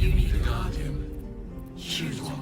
we need to guard him. Choose one.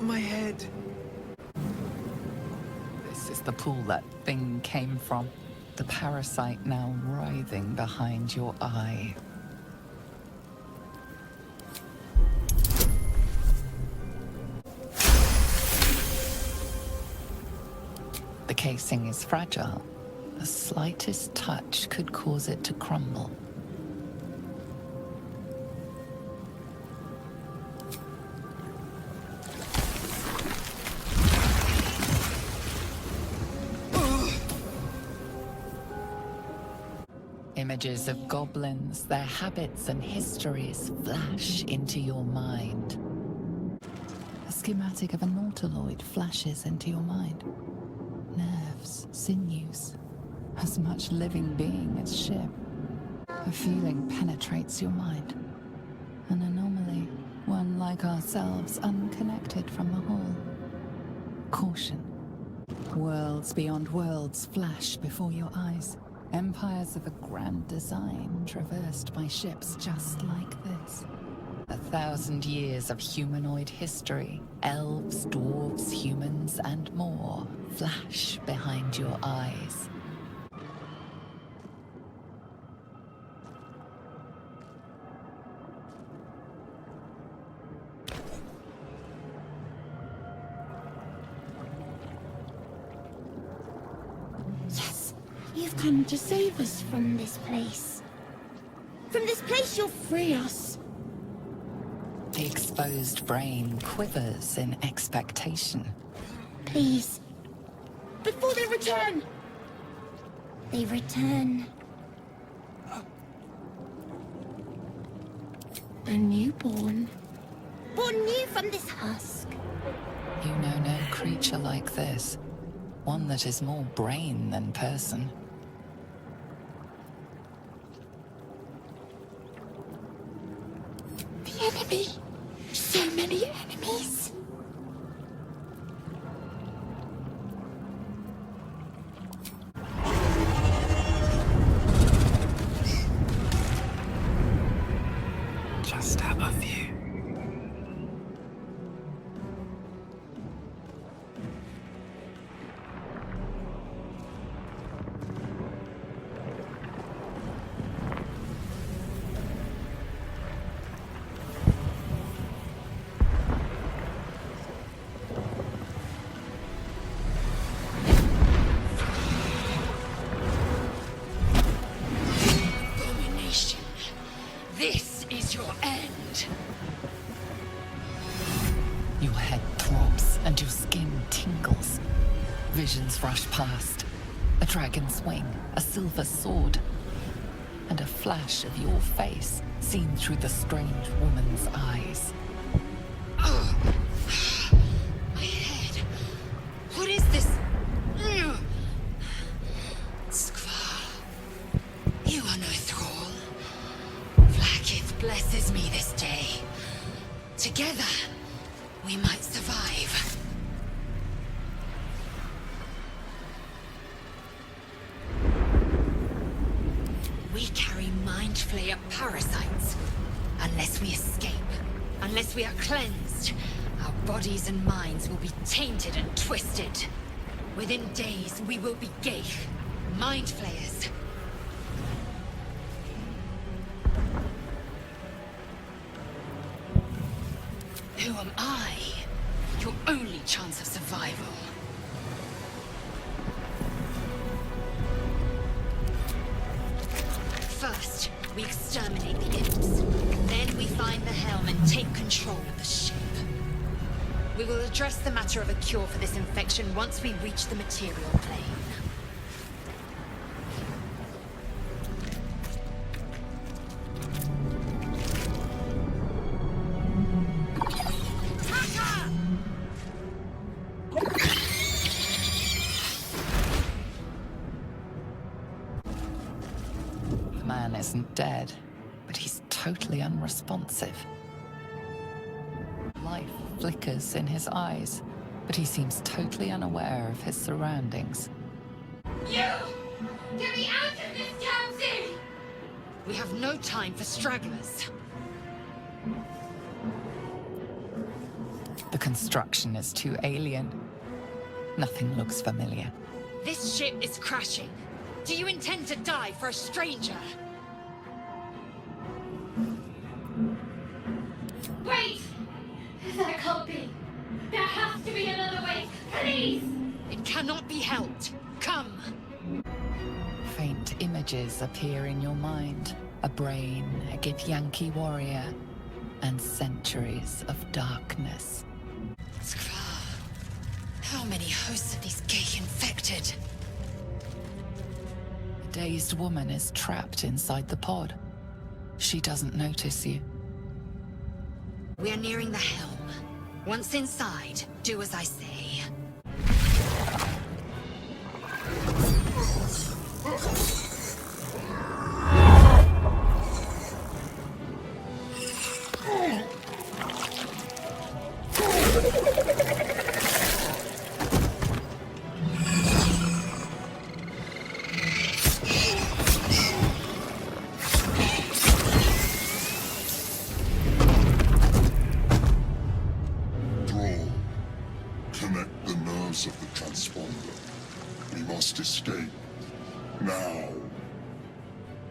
My head. This is the pool that thing came from. The parasite now writhing behind your eye. The casing is fragile, The slightest touch could cause it to crumble. Images of goblins, their habits and histories flash into your mind. A schematic of a Nautiloid flashes into your mind. Nerves, sinews, as much living being as ship. A feeling penetrates your mind. An anomaly, one like ourselves, unconnected from the whole. Caution. Worlds beyond worlds flash before your eyes. Empires of a grand design traversed by ships just like this. 1,000 years of humanoid history, elves, dwarves, humans, and more flash behind your eyes. Yes, you've come to save us from this place. From this place, you'll free us. The exposed brain quivers in expectation. Please. Before they return! They return. A newborn. Born new from this husk. You know no creature like this. One that is more brain than person. The enemy. So many enemies. Just have a view. This is your end. Your head throbs and your skin tingles. Visions rush past. A dragon's wing, a silver sword, and a flash of your face seen through the strange woman's eyes. Oh. My head. What is this? Squall. You are no thrall. Vlaakith blesses me this day. Together, we might survive. We carry mind flayer parasites. Unless we escape, unless we are cleansed, our bodies and minds will be tainted and twisted. Within days, we will be Gaith, mind flayers. Who am I? Your only chance of survival. First, we exterminate the imps. Then we find the helm and take control of the ship. We will address the matter of a cure for this infection once we reach the material plane. The man isn't dead, but he's totally unresponsive. Life flickers in his eyes, but he seems totally unaware of his surroundings. You! Get me out of this taxi! We have no time for stragglers. The construction is too alien. Nothing looks familiar. This ship is crashing. Do you intend to die for a stranger? Wait! That can't be. There has to be another way. Please! It cannot be helped. Come! images appear in your mind. A brain, a Githyanki warrior, and centuries of darkness. Skvar. How many hosts of these gay infected? A dazed woman is trapped inside the pod. She doesn't notice you. We are nearing the helm. Once inside, do as I say.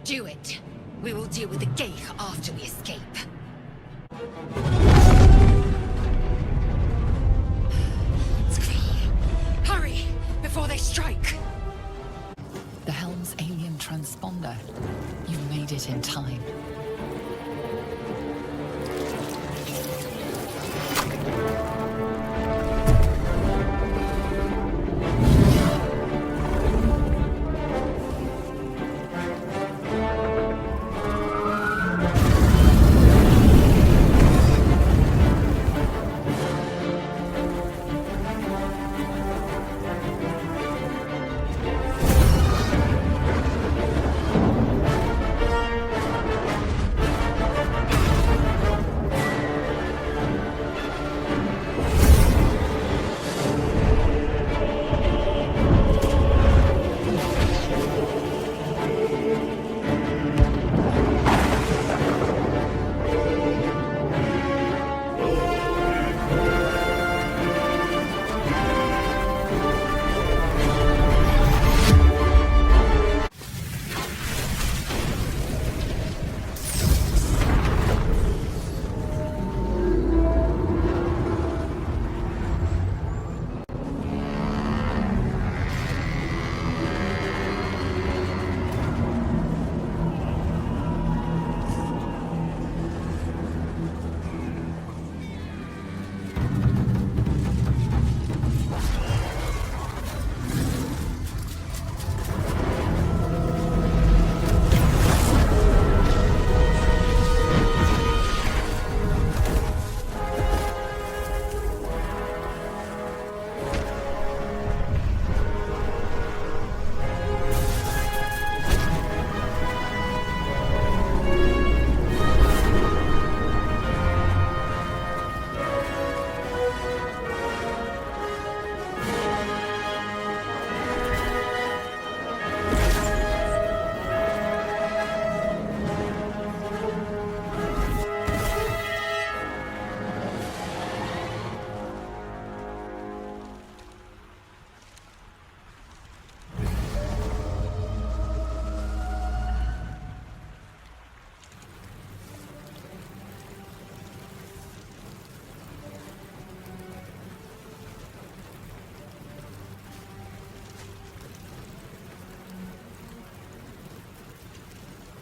Do it. We will deal with the Geich after we escape. Hurry, before they strike! The helm's alien transponder. You made it in time.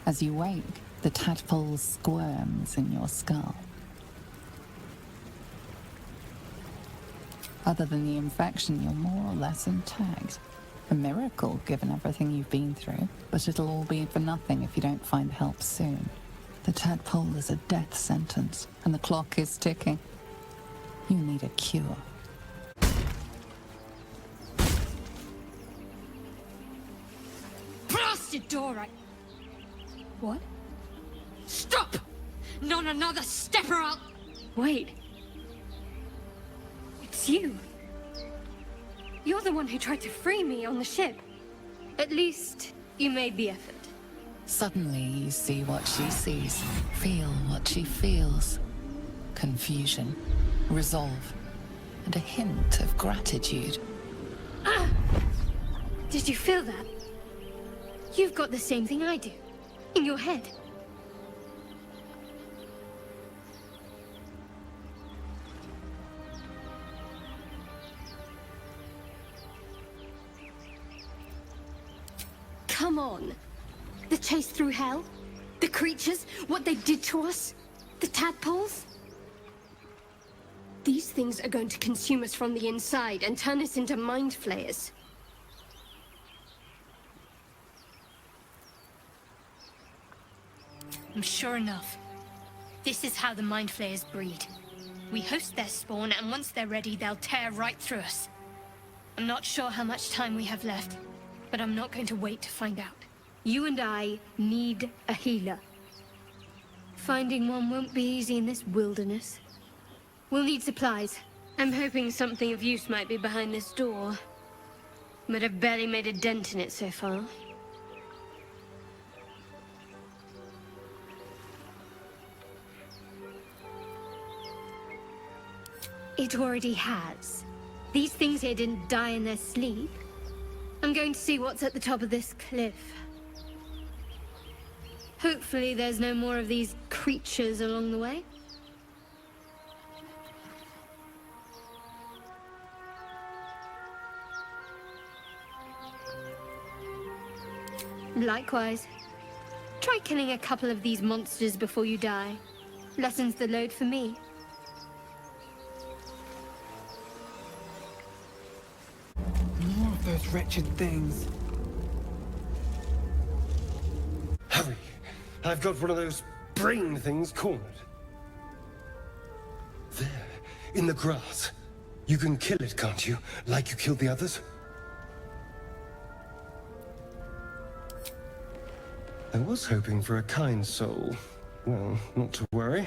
As you wake, the tadpole squirms in your skull. Other than the infection, you're more or less intact. A miracle, given everything you've been through, but it'll all be for nothing if you don't find help soon. The tadpole is a death sentence, and the clock is ticking. You need a cure. Blasted door, What? Stop! Not another step or I'll... Wait. It's you. You're the one who tried to free me on the ship. At least, you made the effort. Suddenly, you see what she sees, feel what she feels. Confusion, resolve, and a hint of gratitude. Ah! Did you feel that? You've got the same thing I do. In your head. Come on. The chase through hell? The creatures? What they did to us? The tadpoles? These things are going to consume us from the inside and turn us into mind flayers. I'm sure enough. This is how the mind flayers breed. We host their spawn, and once they're ready, they'll tear right through us. I'm not sure how much time we have left, but I'm not going to wait to find out. You and I need a healer. Finding one won't be easy in this wilderness. We'll need supplies. I'm hoping something of use might be behind this door. But I've barely made a dent in it so far. It already has. These things here didn't die in their sleep. I'm going to see what's at the top of this cliff. Hopefully there's no more of these creatures along the way. Likewise. Try killing a couple of these monsters before you die. Lessens the load for me. More of those wretched things. Hurry! I've got one of those brain things cornered. There, in the grass. You can kill it, can't you? Like you killed the others? I was hoping for a kind soul. Well, not to worry.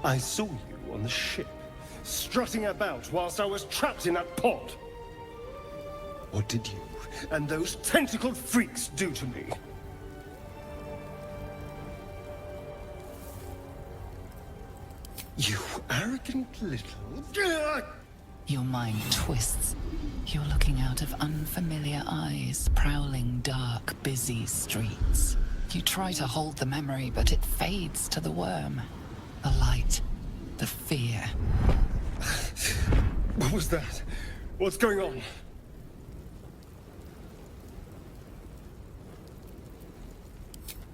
I saw you on the ship, strutting about whilst I was trapped in that pod. What did you and those tentacled freaks do to me? You arrogant little... Your mind twists. You're looking out of unfamiliar eyes, prowling dark, busy streets. You try to hold the memory, but it fades to the worm. The light, the fear. What was that? What's going on?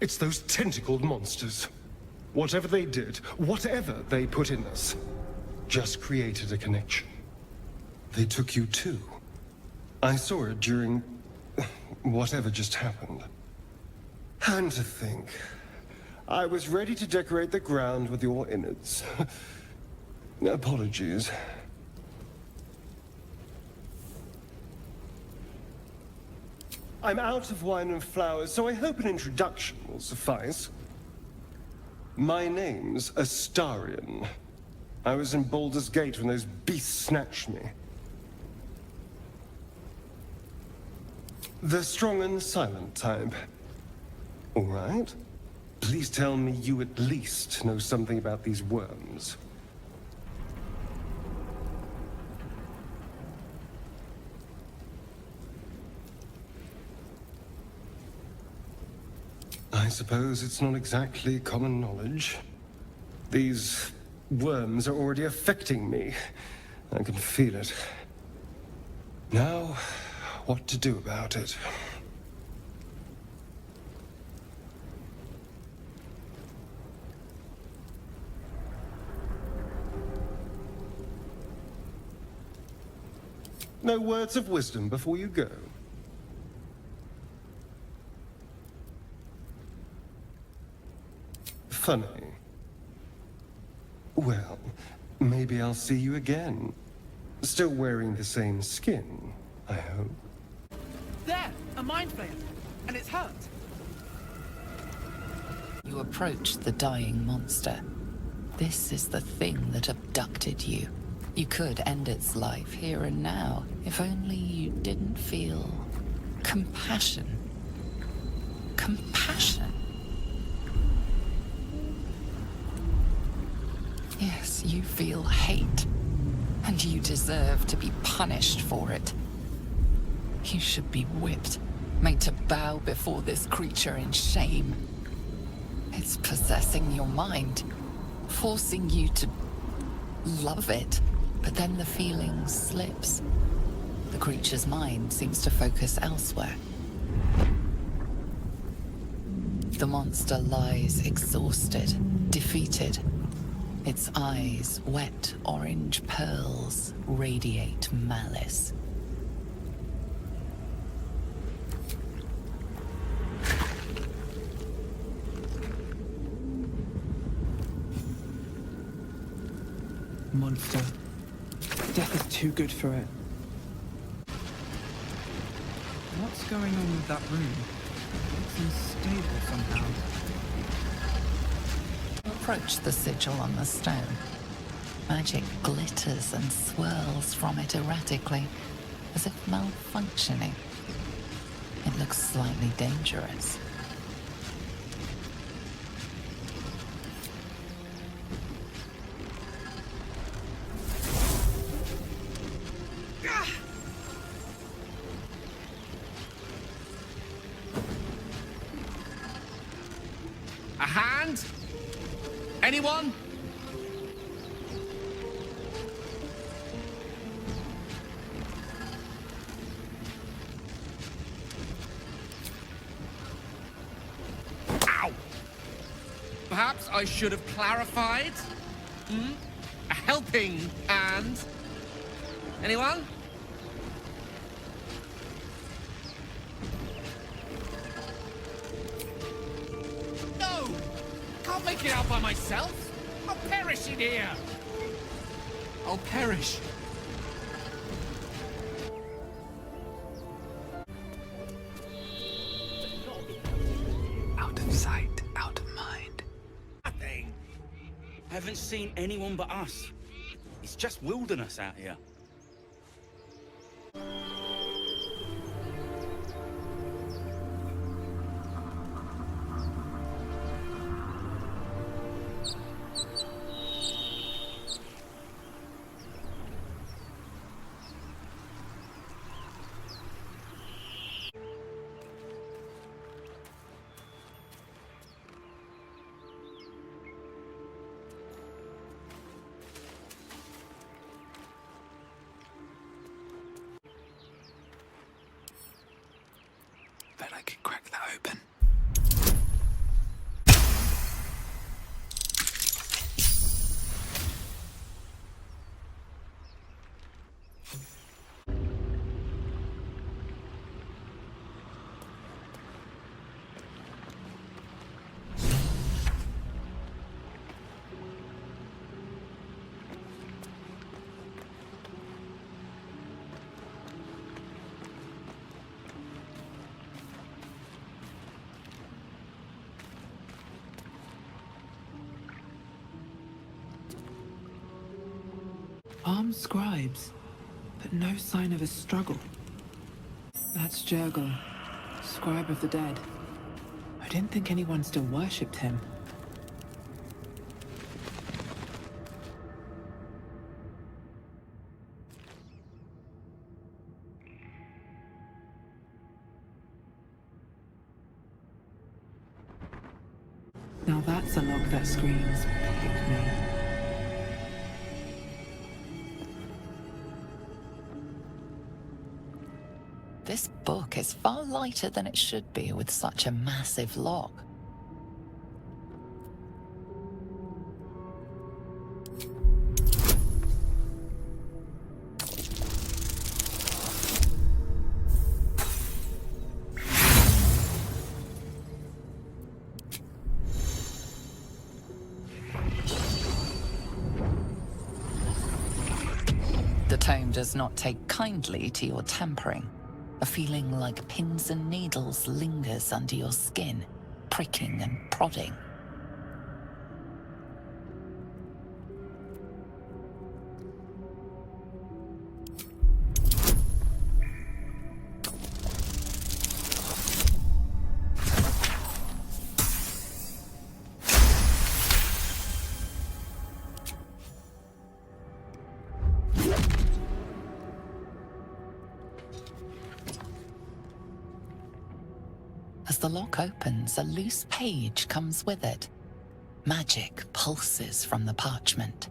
It's those tentacled monsters. Whatever they did, whatever they put in us, just created a connection. They took you too. I saw it during whatever just happened. And to think, I was ready to decorate the ground with your innards. Apologies. I'm out of wine and flowers, so I hope an introduction will suffice. My name's Astarion. I was in Baldur's Gate when those beasts snatched me. The strong and silent type. All right. Please tell me you at least know something about these worms. I suppose it's not exactly common knowledge. These worms are already affecting me. I can feel it. Now, what to do about it? No words of wisdom before you go? Funny. Well, maybe I'll see you again. Still wearing the same skin, I hope. There! A mind flayer! And it's hurt! You approach the dying monster. This is the thing that abducted you. You could end its life here and now, if only you didn't feel compassion. Compassion? Yes, you feel hate. And you deserve to be punished for it. You should be whipped, made to bow before this creature in shame. It's possessing your mind, forcing you to love it, but then the feeling slips. The creature's mind seems to focus elsewhere. The monster lies exhausted, defeated. Its eyes, wet orange pearls, radiate malice. Monster. Death is too good for it. What's going on with that room? It's unstable somehow. Approach the sigil on the stone. Magic glitters and swirls from it erratically, as if malfunctioning. It looks slightly dangerous. A hand? Anyone? Ow! Perhaps I should have clarified? A helping hand? Anyone? No! Can't make it out by myself! I'll perish in here! I'll perish. Out of sight, out of mind. Nothing. I haven't seen anyone but us. It's just wilderness out here. Bet I can crack that open. Armed scribes, but no sign of a struggle. That's Jurgle, scribe of the dead. I didn't think anyone still worshipped him. Now that's a log that screams, pick me. This book is far lighter than it should be with such a massive log. The tome does not take kindly to your tampering. A feeling like pins and needles lingers under your skin, pricking and prodding. As the lock opens, a loose page comes with it. Magic pulses from the parchment.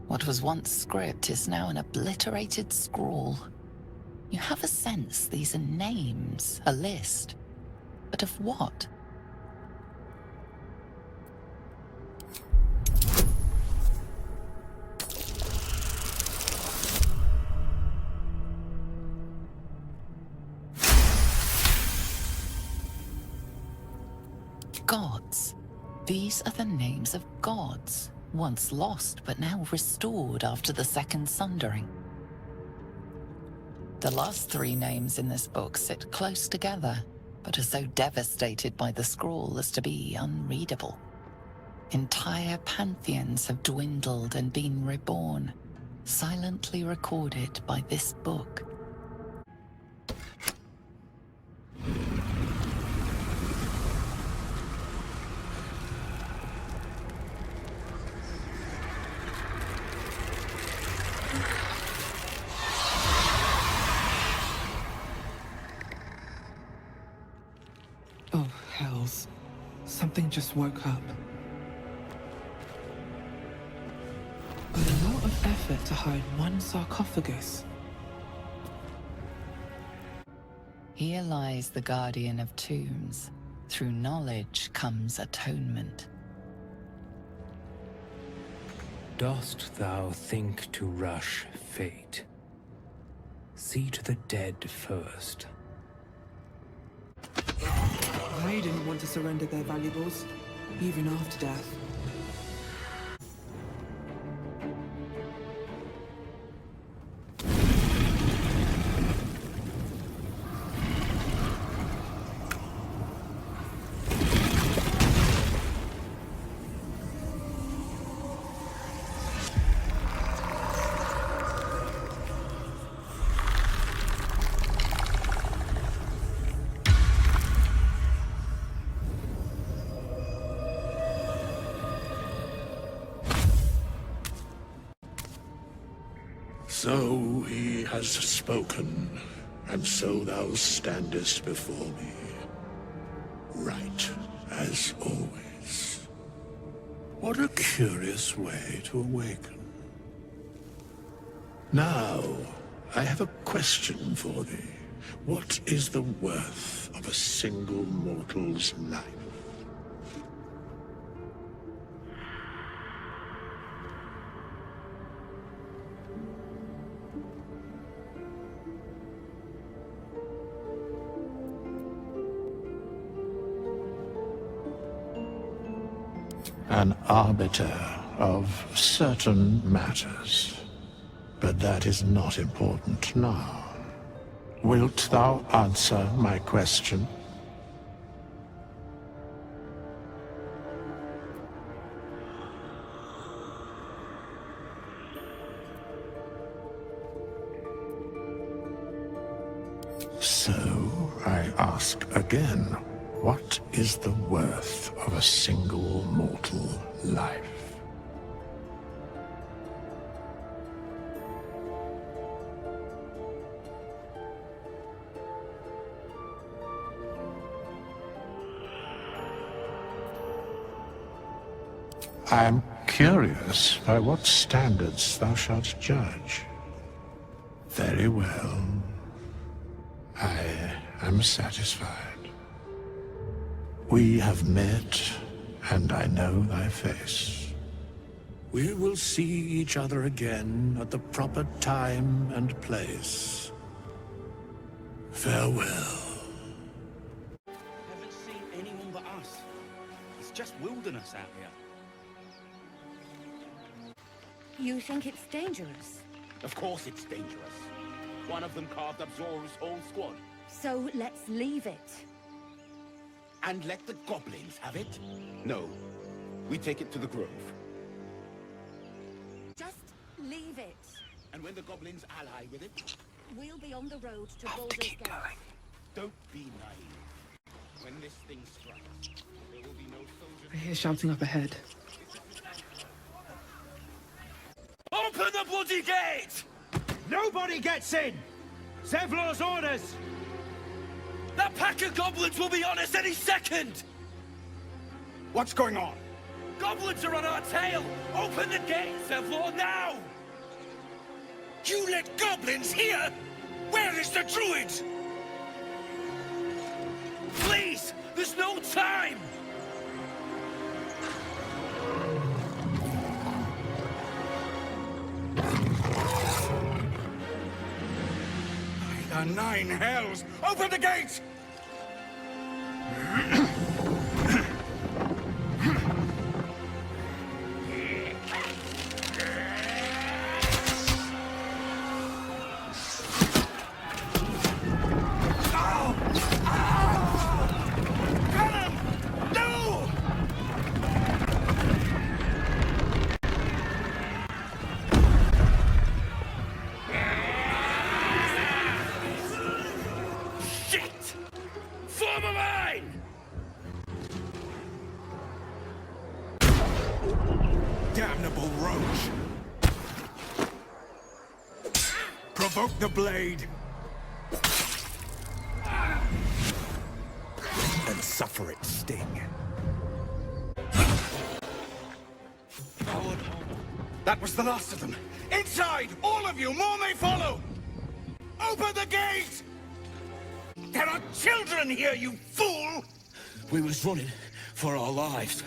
What was once script is now an obliterated scrawl. You have a sense these are names, a list. But of what? Gods. These are the names of gods, once lost but now restored after the Second Sundering. The last three names in this book sit close together, but are so devastated by the scroll as to be unreadable. Entire pantheons have dwindled and been reborn, silently recorded by this book. Oh, hells. Something just woke up. A lot of effort to hide one sarcophagus. Here lies the guardian of tombs. Through knowledge comes atonement. Dost thou think to rush fate? See to the dead first. They didn't want to surrender their valuables, even after death. So he has spoken, and so thou standest before me, right as always. What a curious way to awaken. Now, I have a question for thee. What is the worth of a single mortal's life? An arbiter of certain matters. But that is not important now. Wilt thou answer my question? So, I ask again. What is the worth of a single mortal life? I am curious by what standards thou shalt judge. Very well. I am satisfied. We have met, and I know thy face. We will see each other again at the proper time and place. Farewell. Haven't seen anyone but us. It's just wilderness out here. You think it's dangerous? Of course it's dangerous. One of them carved up Zor's whole squad. So let's leave it. And let the goblins have it? No. We take it to the Grove. Just leave it. And when the goblins ally with it? We'll be on the road to Baldur's Gate. Don't be naive. When this thing strikes, there will be no soldiers. I hear shouting up ahead. Open the bloody gate! Nobody gets in! Zevlor's orders! That pack of goblins will be on us any second! What's going on? Goblins are on our tail! Open the gates, Evlor, now! You let goblins here? Where is the druid? Please! There's no time! By the 9 hells! Open the gate! Damnable roach! Provoke the blade! And suffer its sting. That was the last of them! Inside! All of you! More may follow! Open the gate! There are children here, you fool! We was running for our lives.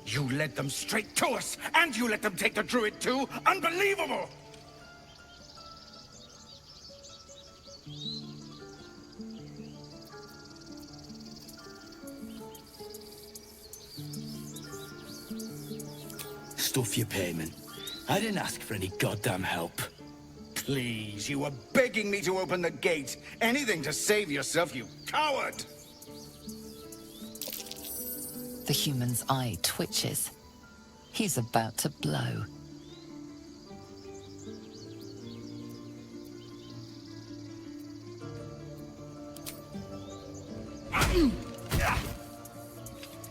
You led them straight to us, and you let them take the druid too? Unbelievable! Stuff your payment. I didn't ask for any goddamn help. Please, you were begging me to open the gate. Anything to save yourself, you coward! The human's eye twitches. He's about to blow.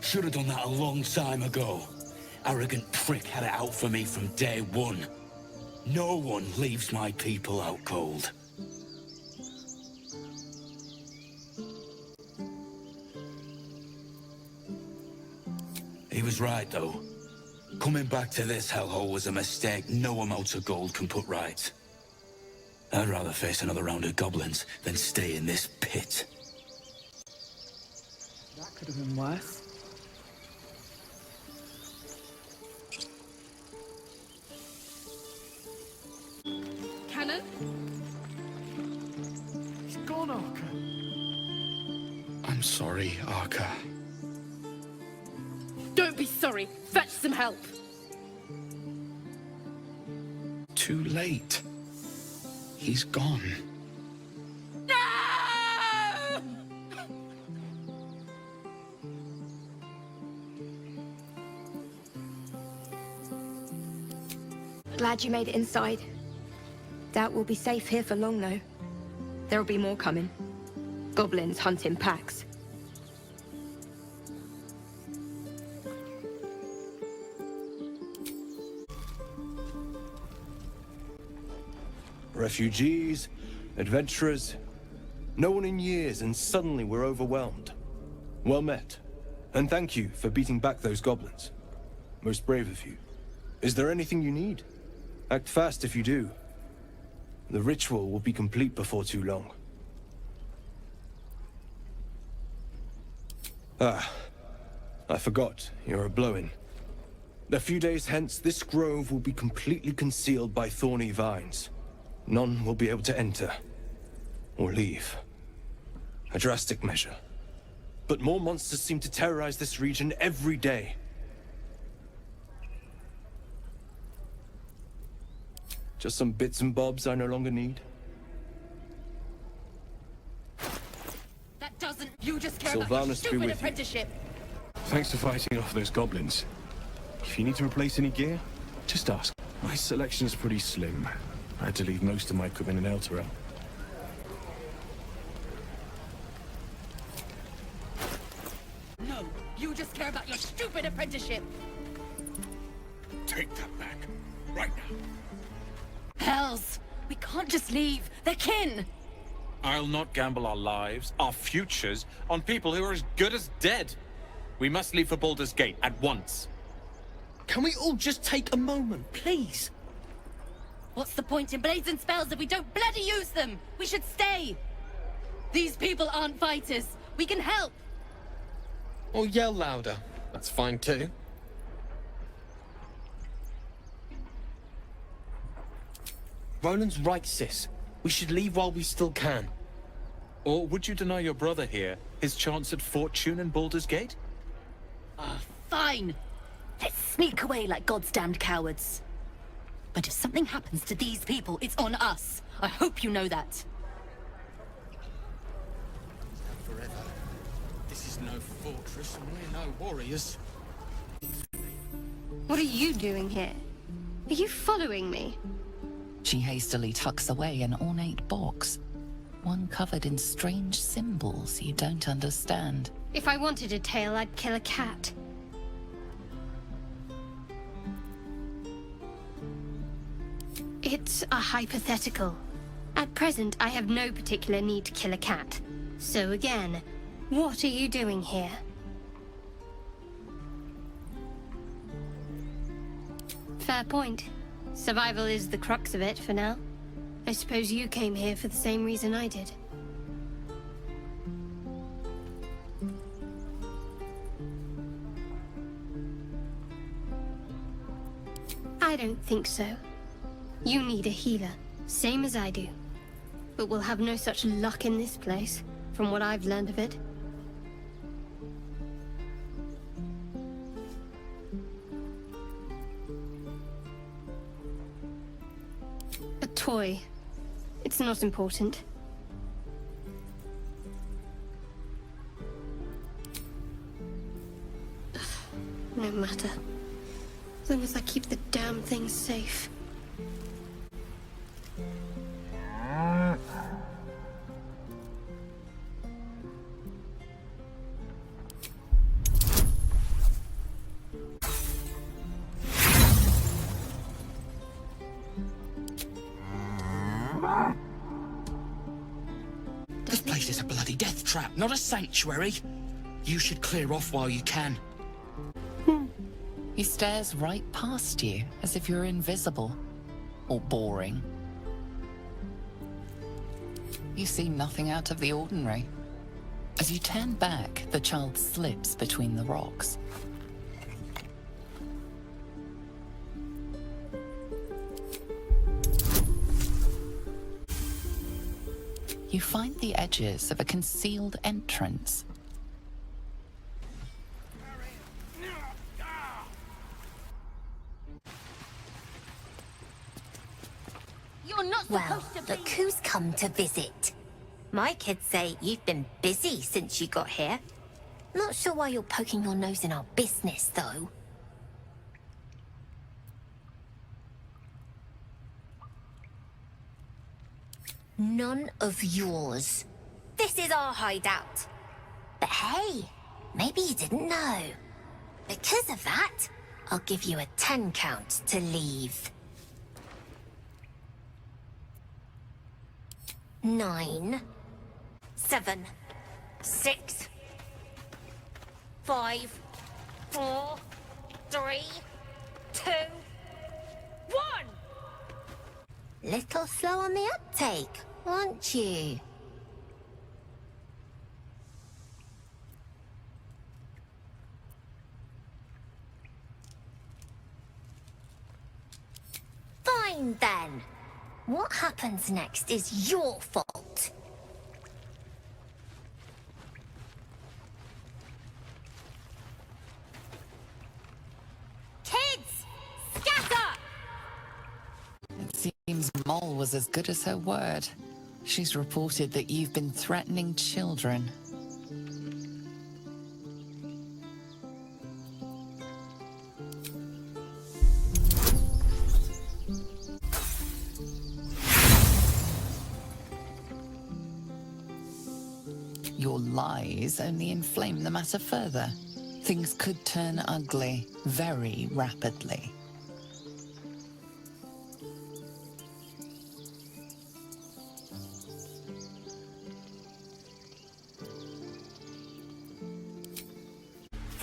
Should have done that a long time ago. Arrogant prick had it out for me from day one. No one leaves my people out cold. He was right, though. Coming back to this hellhole was a mistake no amount of gold can put right. I'd rather face another round of goblins than stay in this pit. That could have been worse. Cannon? He's gone, Arca. I'm sorry, Arca. Don't be sorry. Fetch some help. Too late. He's gone. No! Glad you made it inside. Doubt we'll be safe here for long, though. There'll be more coming. Goblins hunt in packs. Refugees, adventurers, no one in years, and suddenly we're overwhelmed. Well met, and thank you for beating back those goblins. Most brave of you. Is there anything you need? Act fast if you do. The ritual will be complete before too long. Ah, I forgot, you're a blow-in. A few days hence, this grove will be completely concealed by thorny vines. None will be able to enter or leave. A drastic measure. But more monsters seem to terrorize this region every day. Just some bits and bobs I no longer need. That doesn't. You just care about your Sylvanas be stupid with you. apprenticeship. Thanks for fighting off those goblins. If you need to replace any gear, just ask. My selection's pretty slim. I had to leave most of my equipment in Elturel. No, you just care about your stupid apprenticeship. Take that back. Right now. Hells! We can't just leave. They're kin! I'll not gamble our lives, our futures, on people who are as good as dead. We must leave for Baldur's Gate at once. Can we all just take a moment, please? What's the point in blades and spells if we don't bloody use them? We should stay! These people aren't fighters. We can help! Or yell louder. That's fine too. Roland's right, sis. We should leave while we still can. Or would you deny your brother here his chance at fortune in Baldur's Gate? Fine. Let's sneak away like goddamned cowards. But if something happens to these people, it's on us. I hope you know that. Forever. This is no fortress, and we're no warriors. What are you doing here? Are you following me? She hastily tucks away an ornate box, one covered in strange symbols you don't understand. If I wanted a tail, I'd kill a cat. It's a hypothetical. At present, I have no particular need to kill a cat. So again, what are you doing here? Fair point. Survival is the crux of it for now. I suppose you came here for the same reason I did. I don't think so. You need a healer, same as I do. But we'll have no such luck in this place, from what I've learned of it. A toy. It's not important. No matter. As long as I keep the damn thing safe. This place is a bloody death trap, not a sanctuary. You should clear off while you can. He stares right past you, as if you're invisible. Or boring. You see nothing out of the ordinary. As you turn back, the child slips between the rocks. You find the edges of a concealed entrance. You're not supposed to be... Look who's come to visit. My kids say you've been busy since you got here. Not sure why you're poking your nose in our business, though. None of yours. This is our hideout. But hey, maybe you didn't know. Because of that, I'll give you a 10 count to leave. 9, 7, 6, 5, 4, 3, 2, 1! Little slow on the uptake, aren't you? Fine then. What happens next is your fault. Kids! Scatter! It seems Mole was as good as her word. She's reported that you've been threatening children. Your lies only inflame the matter further. Things could turn ugly very rapidly.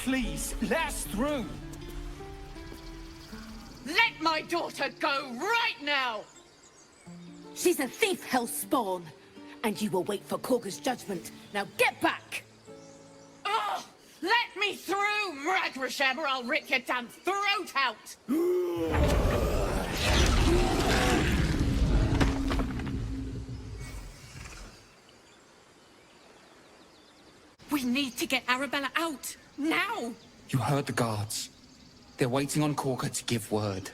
Please, let us through. Let my daughter go right now! She's a thief, Hellspawn, and you will wait for Korga's judgment. Now get back! Oh, let me through, Mragrashem, or I'll rip your damn throat out! We need to get Arabella out, now! You heard the guards. They're waiting on Korga to give word.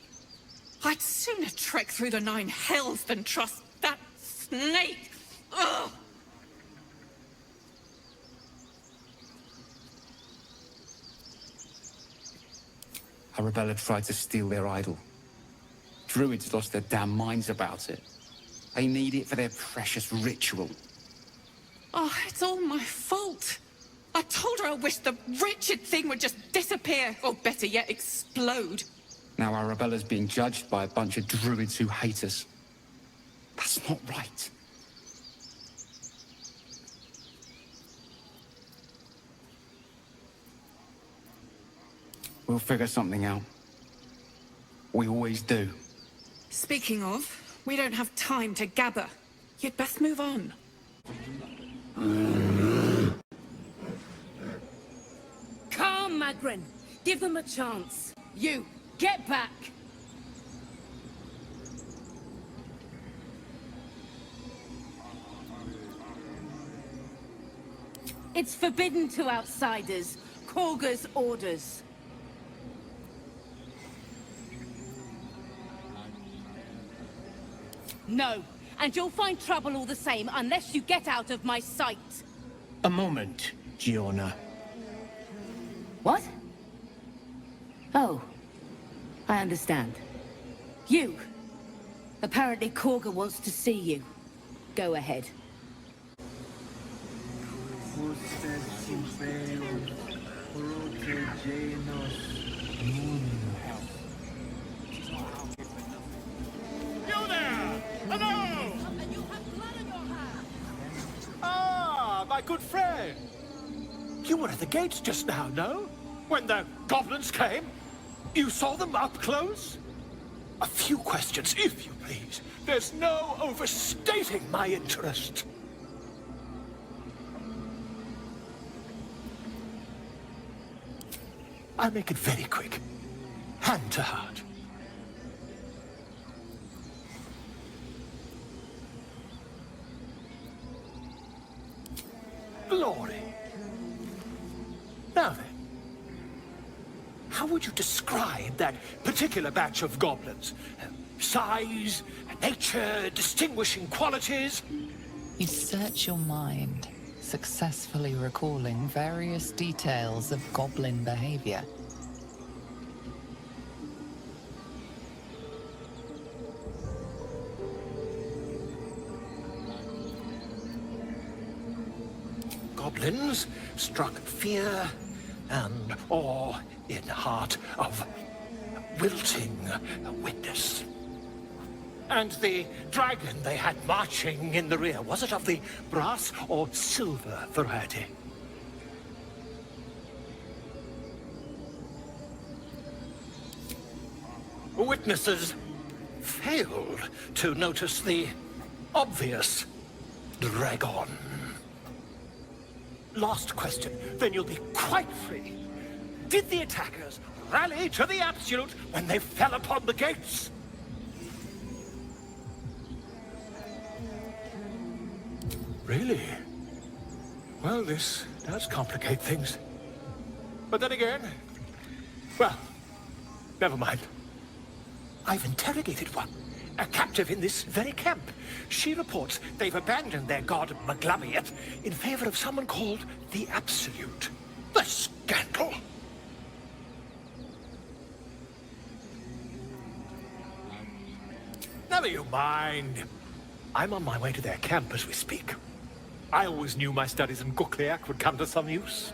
I'd sooner trek through the 9 hells than trust that snake! Ugh! Arabella tried to steal their idol. Druids lost their damn minds about it. They need it for their precious ritual. Oh, it's all my fault. I told her I wished the wretched thing would just disappear, or better yet, explode. Now Arabella's being judged by a bunch of druids who hate us. That's not right. We'll figure something out. We always do. Speaking of, we don't have time to gabber. You'd best move on. Calm, Magrin. Give them a chance. You, get back! It's forbidden to outsiders. Korga's orders. No, and you'll find trouble all the same unless you get out of my sight. A moment, Giona. What? Oh, I understand. You. Apparently Korga wants to see you. Go ahead. You there! Hello! Ah, my good friend. You were at the gates just now, no? When the goblins came? You saw them up close? A few questions, if you please. There's no overstating my interest. I'll make it very quick. Hand to heart. Glory. Now then, how would you describe that particular batch of goblins? Size, nature, distinguishing qualities? You search your mind, successfully recalling various details of goblin behavior. Goblins struck fear and awe in heart of wilting witness. And the dragon they had marching in the rear, was it of the brass or silver variety? Witnesses failed to notice the obvious dragon. Last question, then you'll be quite free. Did the attackers rally to the absolute when they fell upon the gates? Really? Well, this does complicate things. But then again, well, never mind. I've interrogated one, a captive in this very camp. She reports they've abandoned their god Maglabiet in favor of someone called the Absolute. The scandal! Never you mind. I'm on my way to their camp as we speak. I always knew my studies in Gukliak would come to some use.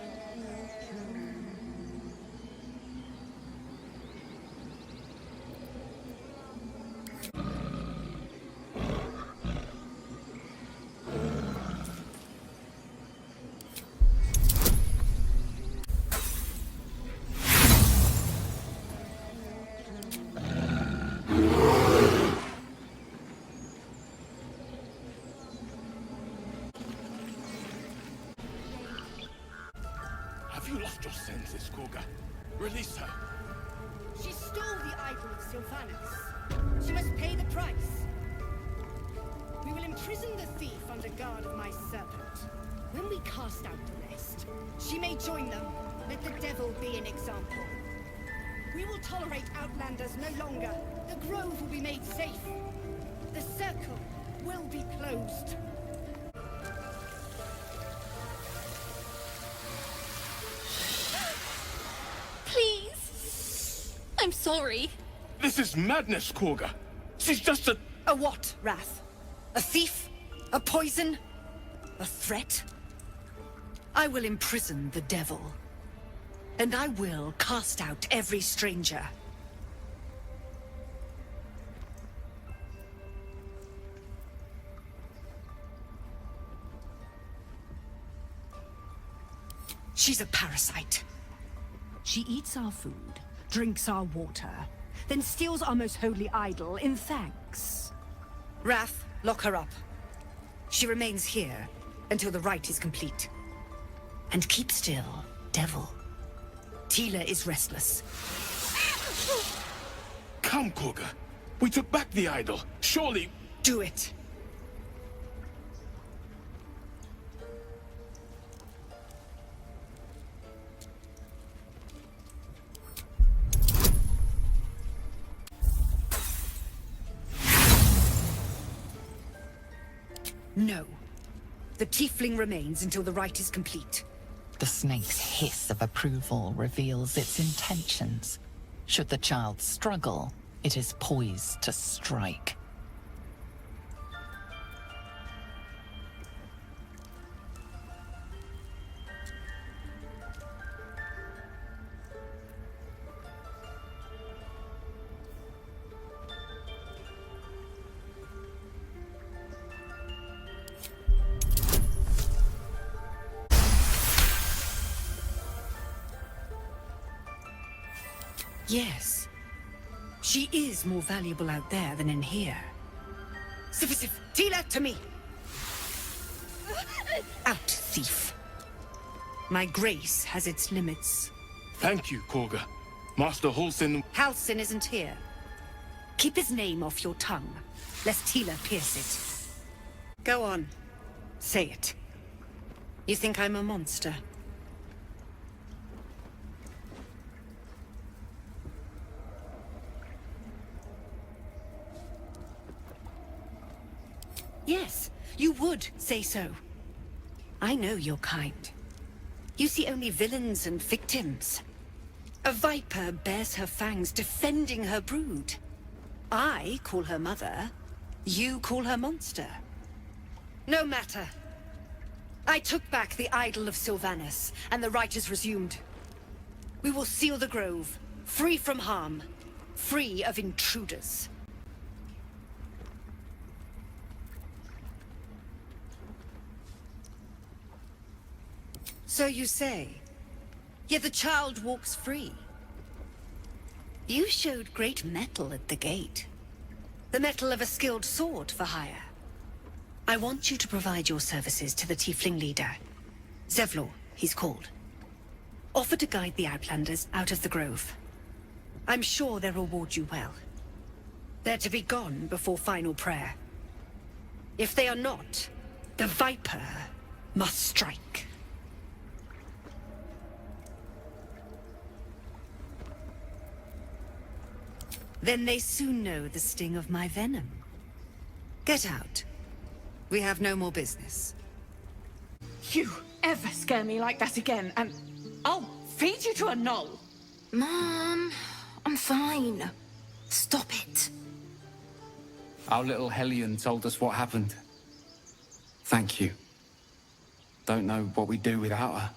you lost your senses, Kurga? Release her. She stole the idol of Sylvanas. She must pay the price. We will imprison the thief under guard of my serpent. When we cast out the rest, she may join them. Let the devil be an example. We will tolerate outlanders no longer. The grove will be made safe. The circle will be closed. Please. I'm sorry. This is madness, Kurga. She's just a... A what, Wrath? A thief? A poison? A threat? I will imprison the devil. And I will cast out every stranger. She's a parasite. She eats our food, drinks our water, then steals our most holy idol in thanks. Wrath, lock her up. She remains here until the rite is complete. And keep still, devil. Tila is restless. Come, Kurga. We took back the idol. Surely... Do it. No. The Tiefling remains until the rite is complete. The snake's hiss of approval reveals its intentions. Should the child struggle, it is poised to strike. Yes. She is more valuable out there than in here. Sif, Tila, to me! Out, thief. My grace has its limits. Thank you, Kurga. Master Halsin... Halsin isn't here. Keep his name off your tongue, lest Tila pierce it. Go on. Say it. You think I'm a monster? Yes, you would say so. I know your kind. You see only villains and victims. A viper bears her fangs defending her brood. I call her mother. You call her monster. No matter. I took back the idol of Sylvanas, and the rite is resumed. We will seal the grove, free from harm, free of intruders. So you say, yet the child walks free. You showed great mettle at the gate. The mettle of a skilled sword for hire. I want you to provide your services to the Tiefling leader. Zevlor, he's called. Offer to guide the Outlanders out of the grove. I'm sure they'll reward you well. They're to be gone before final prayer. If they are not, the Viper must strike. Then they soon know the sting of my venom. Get out. We have no more business. You ever scare me like that again, and I'll feed you to a gnoll. Mom, I'm fine. Stop it. Our little Hellion told us what happened. Thank you. Don't know what we'd do without her.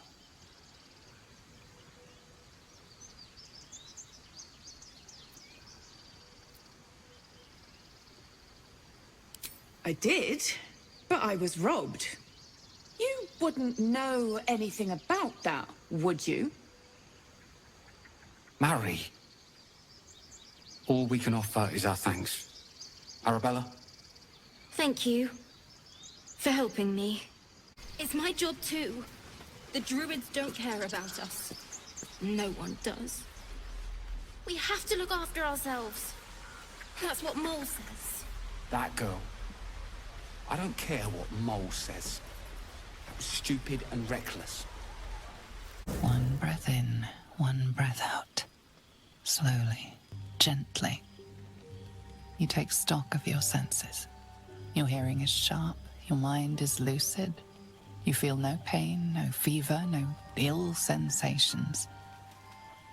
I did, but I was robbed. You wouldn't know anything about that, would you? Marry. All we can offer is our thanks. Arabella? Thank you for helping me. It's my job too. The Druids don't care about us. No one does. We have to look after ourselves. That's what Mole says. That girl. I don't care what Mole says. That was stupid and reckless. One breath in, one breath out. Slowly, gently. You take stock of your senses. Your hearing is sharp, your mind is lucid. You feel no pain, no fever, no ill sensations.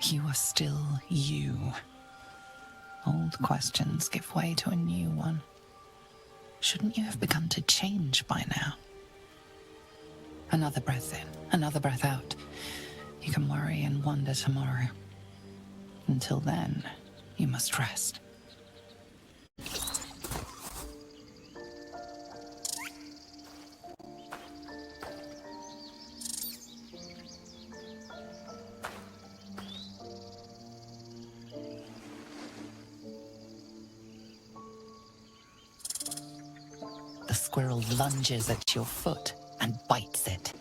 You are still you. Old questions give way to a new one. Shouldn't you have begun to change by now? Another breath in, another breath out. You can worry and wonder tomorrow. Until then, you must rest. The squirrel lunges at your foot and bites it.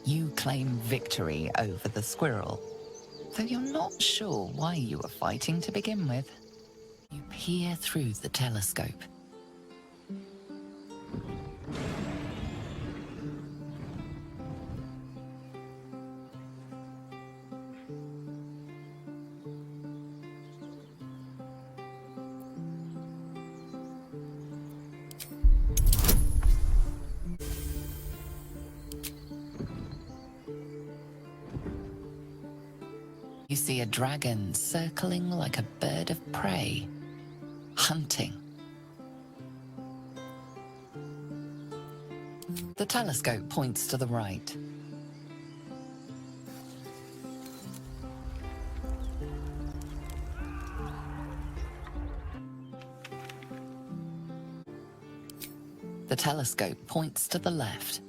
You claim victory over the squirrel, though you're not sure why you were fighting to begin with. You peer through the telescope. You see a dragon circling like a bird of prey, hunting. The telescope points to the right. The telescope points to the left.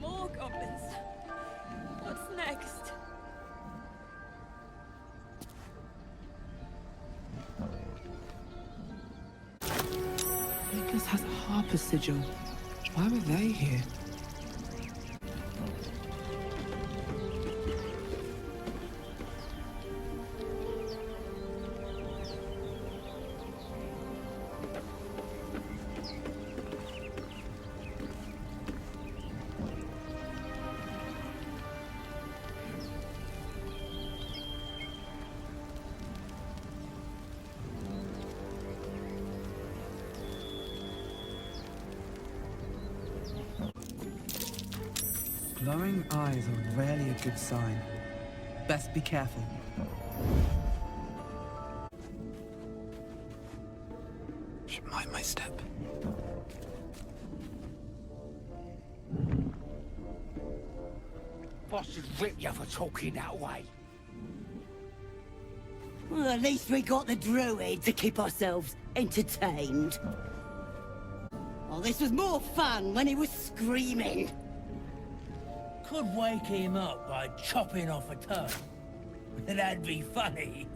More goblins. What's next? Nicholas has a Harper sigil. Why were they here? Glowing eyes are rarely a good sign. Best be careful. Should mind my step. Boss should rip you for talking that way. Well, at least we got the druid to keep ourselves entertained. Oh, this was more fun when he was screaming. Could wake him up by chopping off a tongue. That'd be funny.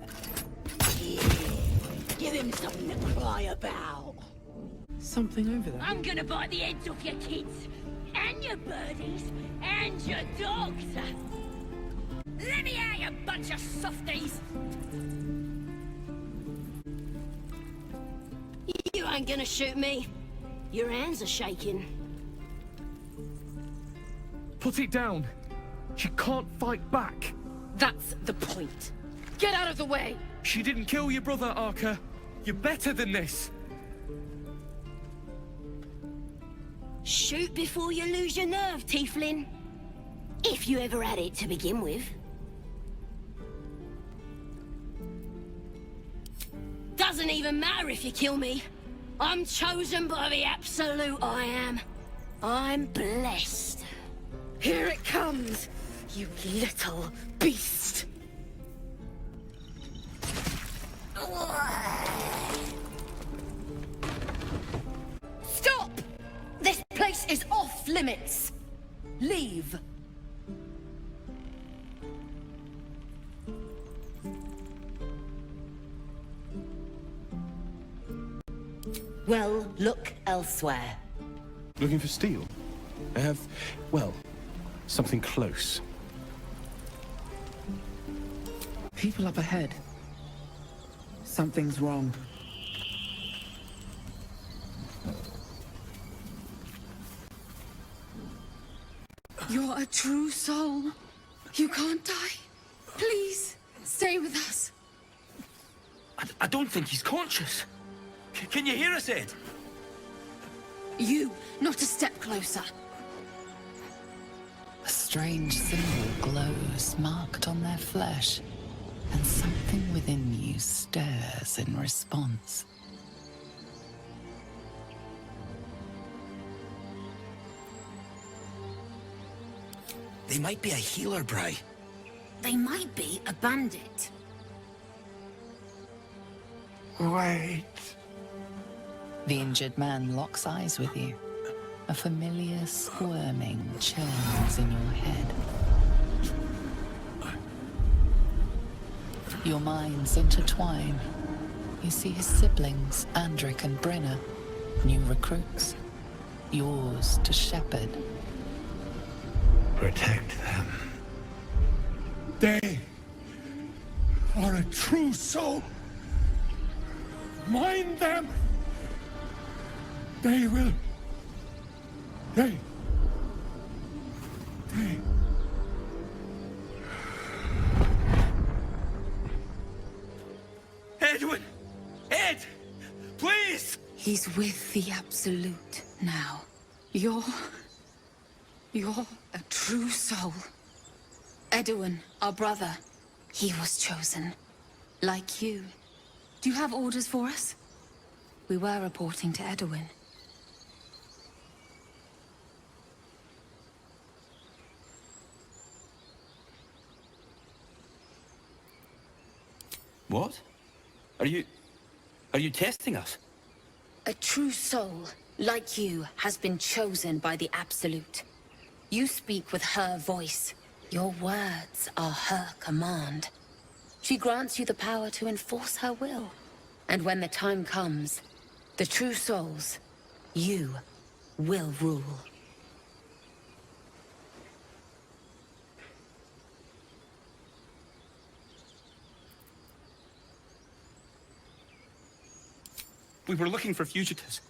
Yeah. Give him something to cry about. Something over there. I'm gonna bite the heads off your kids, and your birdies, and your dogs. Let me out, you bunch of softies. You ain't gonna shoot me. Your hands are shaking. Put it down. She can't fight back. That's the point. Get out of the way! She didn't kill your brother, Arca. You're better than this. Shoot before you lose your nerve, Tiefling. If you ever had it to begin with. Doesn't even matter if you kill me. I'm chosen by the Absolute, I am. I'm blessed. Here it comes, you little beast. Stop! This place is off limits. Leave. Well, look elsewhere. Looking for steel? I have, well, something close. People up ahead. Something's wrong. You're a true soul. You can't die. Please, stay with us. I don't think he's conscious. Can you hear us, Ed? You, not a step closer. A strange symbol glows, marked on their flesh, and something within you stirs in response. They might be a healer, Bry. They might be a bandit. Wait. The injured man locks eyes with you. A familiar squirming churns in your head. Your minds intertwine. You see his siblings, Andric and Brenna, new recruits. Yours to shepherd. Protect them. They are a true soul. Mind them. They will. They. Edwin! Ed! Please! He's with the Absolute now. You're a true soul. Edwin, our brother, he was chosen. Like you. Do you have orders for us? We were reporting to Edwin. What? Are you testing us? A true soul, like you, has been chosen by the Absolute. You speak with her voice. Your words are her command. She grants you the power to enforce her will. And when the time comes, the true souls, you will rule. We were looking for fugitives.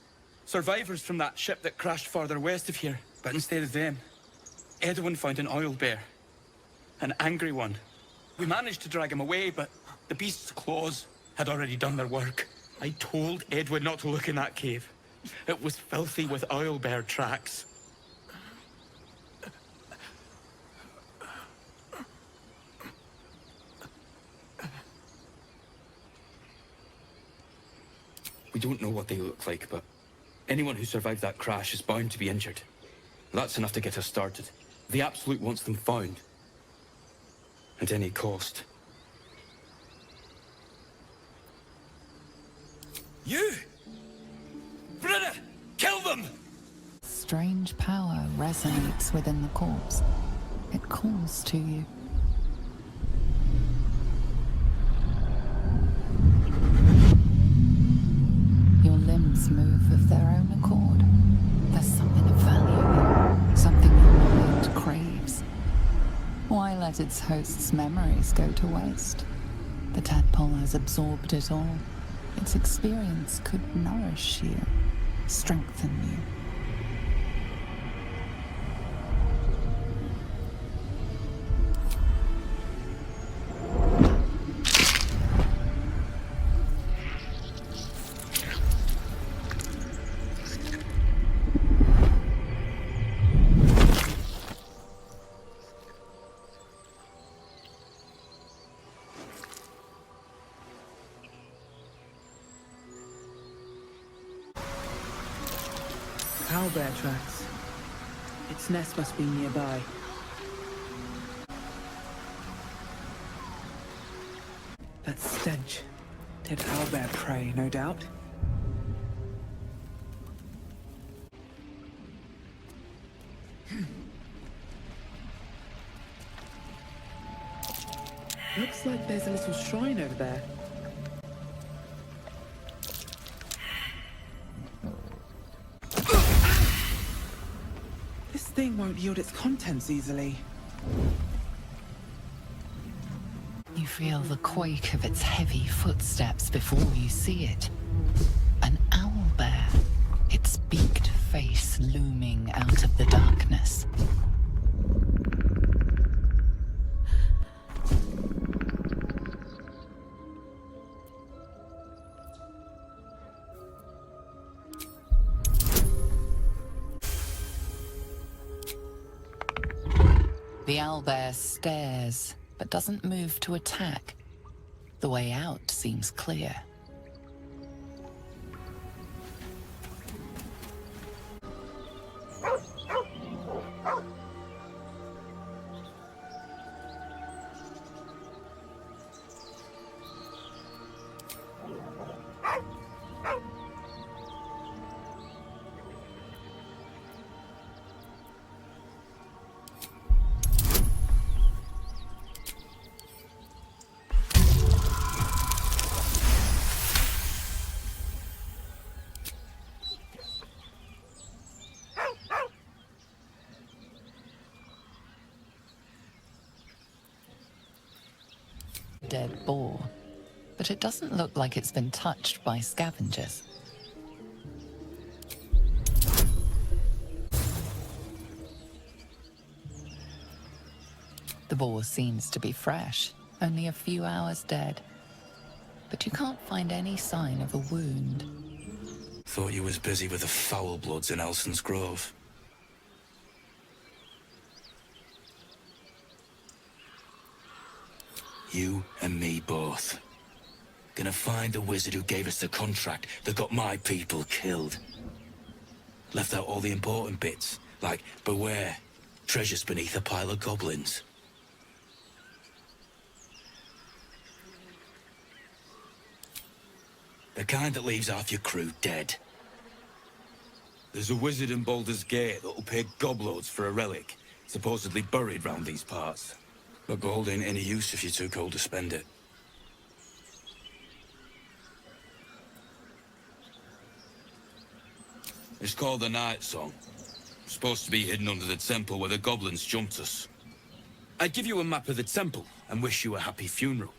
Survivors from that ship that crashed farther west of here. But instead of them, Edwin found an Owlbear. An angry one. We managed to drag him away, but the beast's claws had already done their work. I told Edwin not to look in that cave. It was filthy with Owlbear tracks. We don't know what they look like, but anyone who survived that crash is bound to be injured. That's enough to get us started. The Absolute wants them found. At any cost. You! Brenna! Kill them! Strange power resonates within the corpse. It calls to you. Your limbs move of their own accord. There's something of value, something your mind craves. Why let its host's memories go to waste? The tadpole has absorbed it all. Its experience could nourish you, strengthen you. Owlbear tracks. Its nest must be nearby. That stench. Did Owlbear prey, no doubt? Looks like there's a little shrine over there. This thing won't yield its contents easily. You feel the quake of its heavy footsteps before you see it. An owlbear, its beaked face looming out of the darkness. The owlbear stares, but doesn't move to attack. The way out seems clear. Dead boar, but it doesn't look like it's been touched by scavengers. The boar seems to be fresh, only a few hours dead, but you can't find any sign of a wound. Thought you was busy with the foul bloods in Halsin's Grove. You and me both. Gonna find the wizard who gave us the contract that got my people killed. Left out all the important bits, like beware, treasures beneath a pile of goblins. The kind that leaves half your crew dead. There's a wizard in Baldur's Gate that'll pay gobloads for a relic, supposedly buried round these parts. But gold ain't any use if you're too cold to spend it. It's called the Night Song. Supposed to be hidden under the temple where the goblins jumped us. I'd give you a map of the temple and wish you a happy funeral.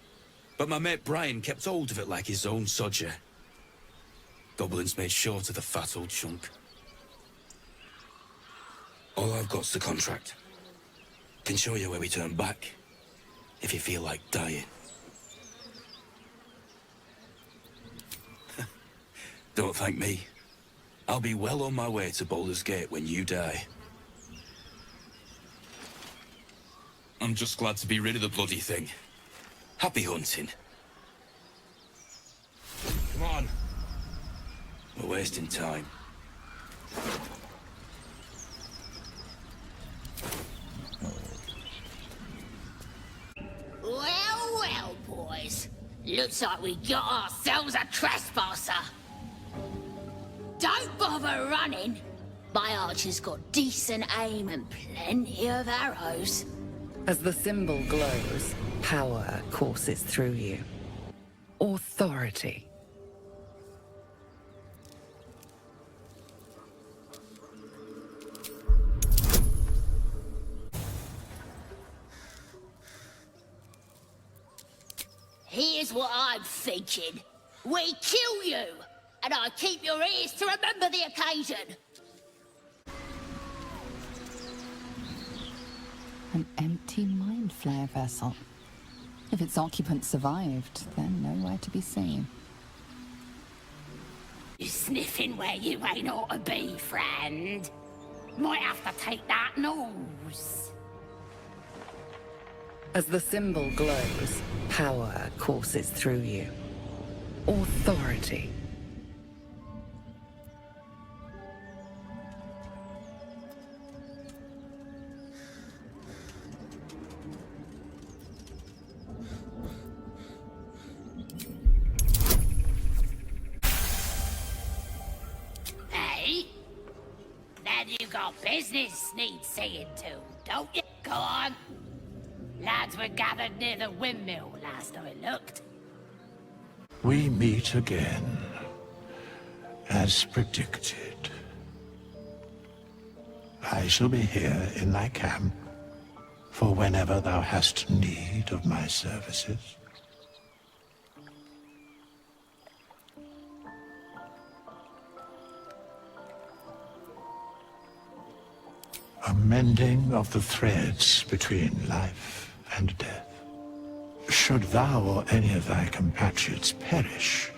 But my mate Brian kept hold of it like his own sodger. Goblins made short of the fat old chunk. All I've got's the contract. Can show you where we turn back, if you feel like dying. Don't thank me. I'll be well on my way to Baldur's Gate when you die. I'm just glad to be rid of the bloody thing. Happy hunting. Come on. We're wasting time. Well, boys. Looks like we got ourselves a trespasser. Don't bother running. My archer's got decent aim and plenty of arrows. As the symbol glows, power courses through you. Authority. Here's what I'm thinking. We kill you, and I keep your ears to remember the occasion. An empty mind flare vessel. If its occupant survived, then nowhere to be seen. You sniffing where you ain't ought to be, friend. Might have to take that nose. As the symbol glows, power courses through you. Authority. you got business needs seeing to, don't you? Go on. Lads were gathered near the windmill last I looked. We meet again, as predicted. I shall be here in thy camp for whenever thou hast need of my services. A mending of the threads between life and death. Should thou or any of thy compatriots perish,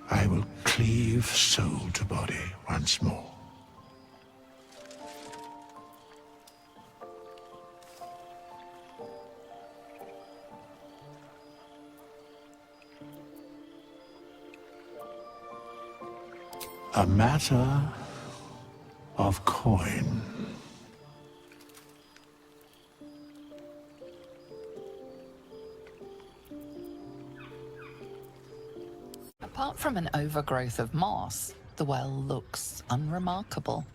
I will cleave soul to body once more. A matter of coin. Apart from an overgrowth of moss, the well looks unremarkable.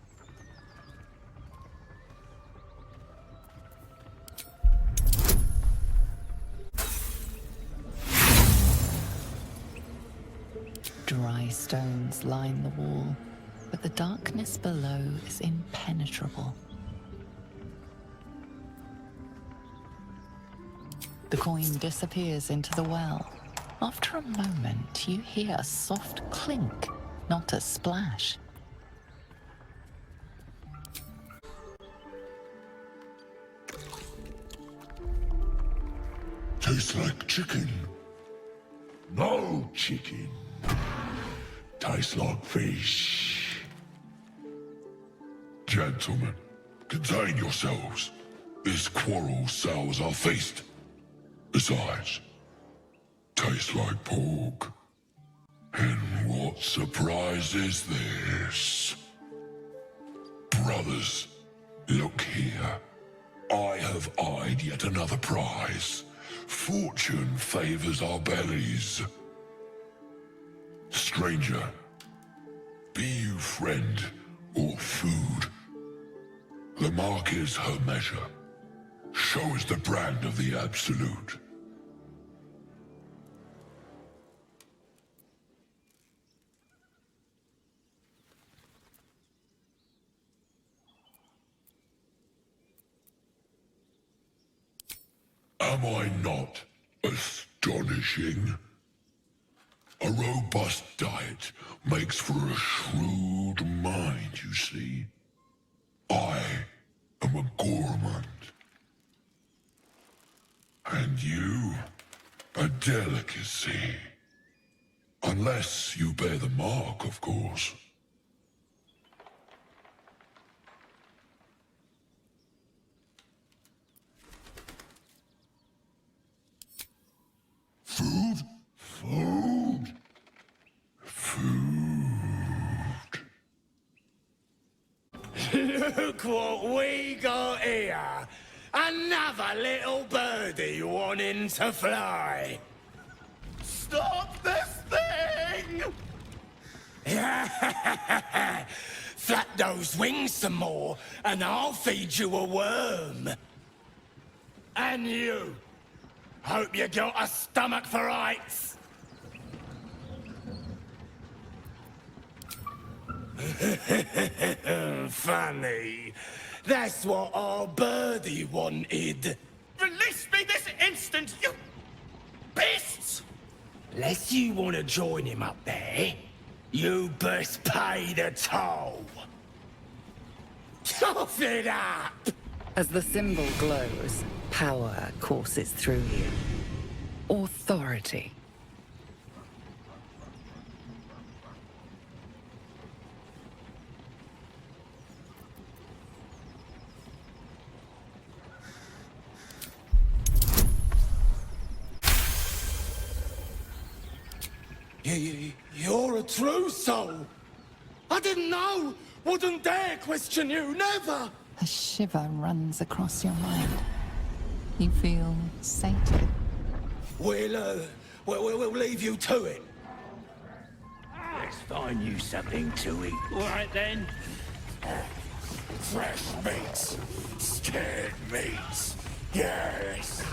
Dry stones line the wall, but the darkness below is impenetrable. The coin disappears into the well. After a moment, you hear a soft clink, not a splash. Tastes like chicken. No chicken. Tastes like fish. Gentlemen, contain yourselves. This quarrel sours our feast. Besides, tastes like pork. And what surprise is this? Brothers, look here. I have eyed yet another prize. Fortune favors our bellies. Stranger, be you friend or food, the mark is her measure. Show us the brand of the absolute. Am I not astonishing? A robust diet makes for a shrewd mind, you see. I am a gourmand. And you, a delicacy. Unless you bear the mark, of course. Food? Food? Food. Look what we got here. Another little birdie wanting to fly. Stop this thing! Flap those wings some more, and I'll feed you a worm. And you. Hope you got a stomach for rights. Funny. That's what our birdie wanted. Release me this instant, you beasts! Unless you want to join him up there, you best pay the toll. Tough it up! As the symbol glows, power courses through you. Authority. You're a true soul. I didn't know. Wouldn't dare question you, never. A shiver runs across your mind. You feel sated. We'll leave you to it. Let's find you something to eat. All right, then. Fresh meats. Scared meats. Yes.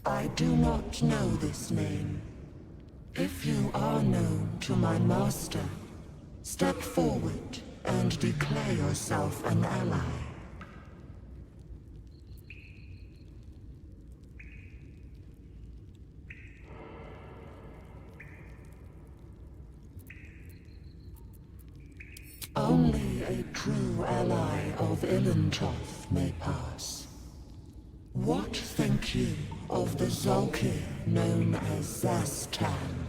I do not know this name. If you are known to my master, step forward and declare yourself an ally. Only a true ally of Ilintoth may pass. What think you of the Zolkir known as Zhentarim?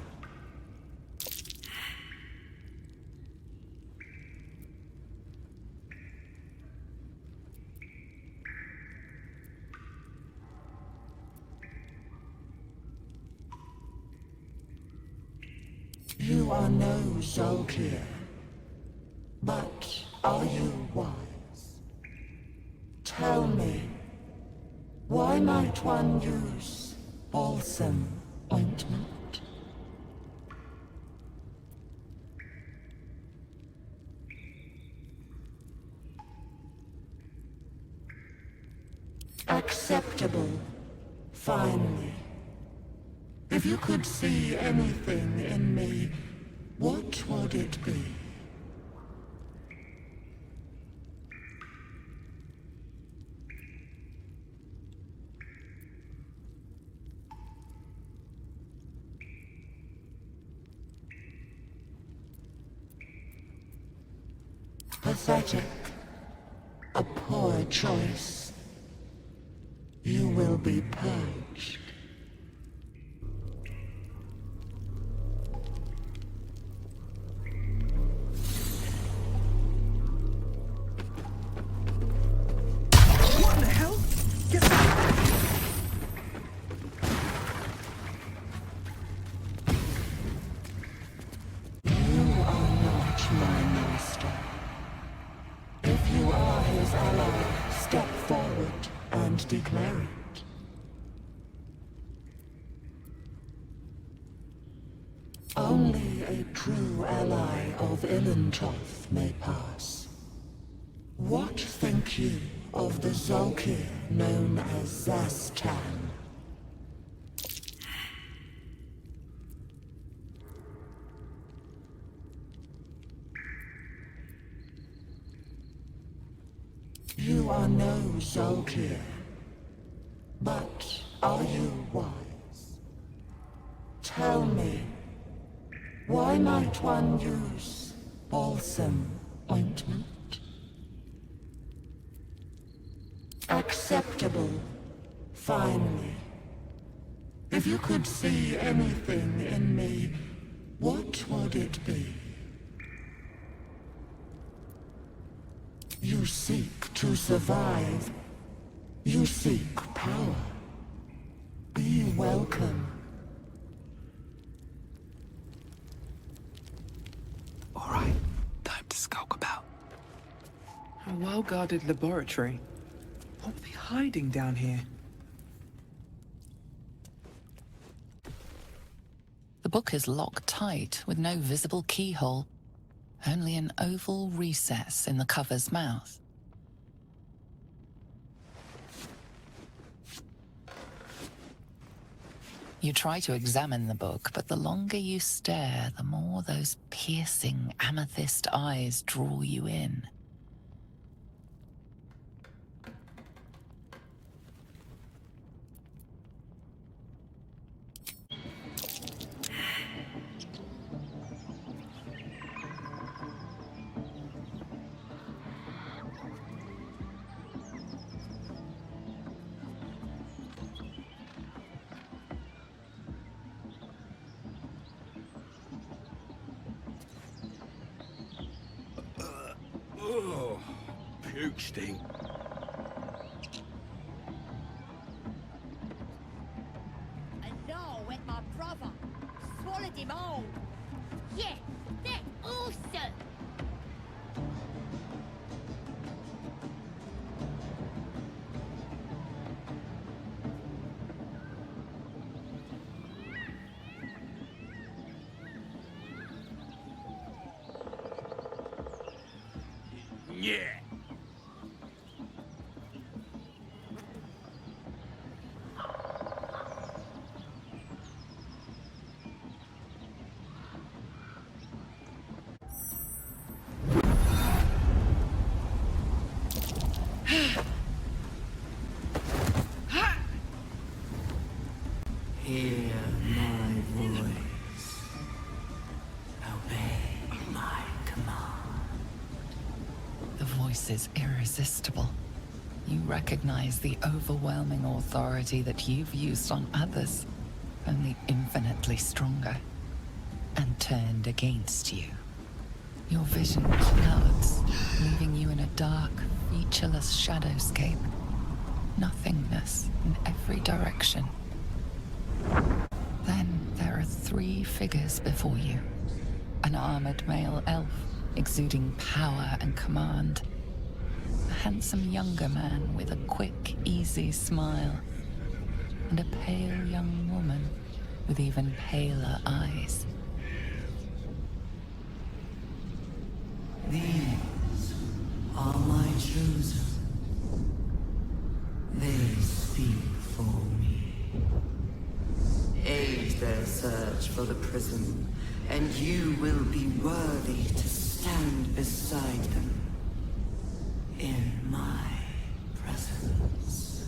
You are no Zolkir, but are you wise? Tell me, why might one use balsam ointment? Acceptable, finally. If you could see anything in me, what would it be? Pathetic. A poor choice. You will be purged. What the hell? Get back! You are not my master. If you are his ally, step forward and declare it. Only a true ally of Ilintoth may pass. What think you of the Zolkir known as Zhentarim? You are no Zolkir, but are you wise? Tell me, why might one use balsam ointment? Acceptable, finally. If you could see anything in me, what would it be? You seek to survive. You seek power. Be welcome. Alright, time to skulk about. A well-guarded laboratory. What were they hiding down here? The book is locked tight with no visible keyhole, only an oval recess in the cover's mouth. You try to examine the book, but the longer you stare, the more those piercing amethyst eyes draw you in. Oh, puke stink. And now with my brother, swallowed him all. Yeah, that's awesome. Yeah. Hear my voice. Obey my command. The voice is irresistible. You recognize the overwhelming authority that you've used on others, only infinitely stronger, and turned against you. Your vision clouds, leaving you in a dark, featureless shadowscape. Nothingness in every direction. Then there are 3 figures before you. An armored male elf, exuding power and command. A handsome younger man with a quick, easy smile. And a pale young woman with even paler eyes. These are my chosen. They speak for me. Aid their search for the prism, and you will be worthy to stand beside them in my presence.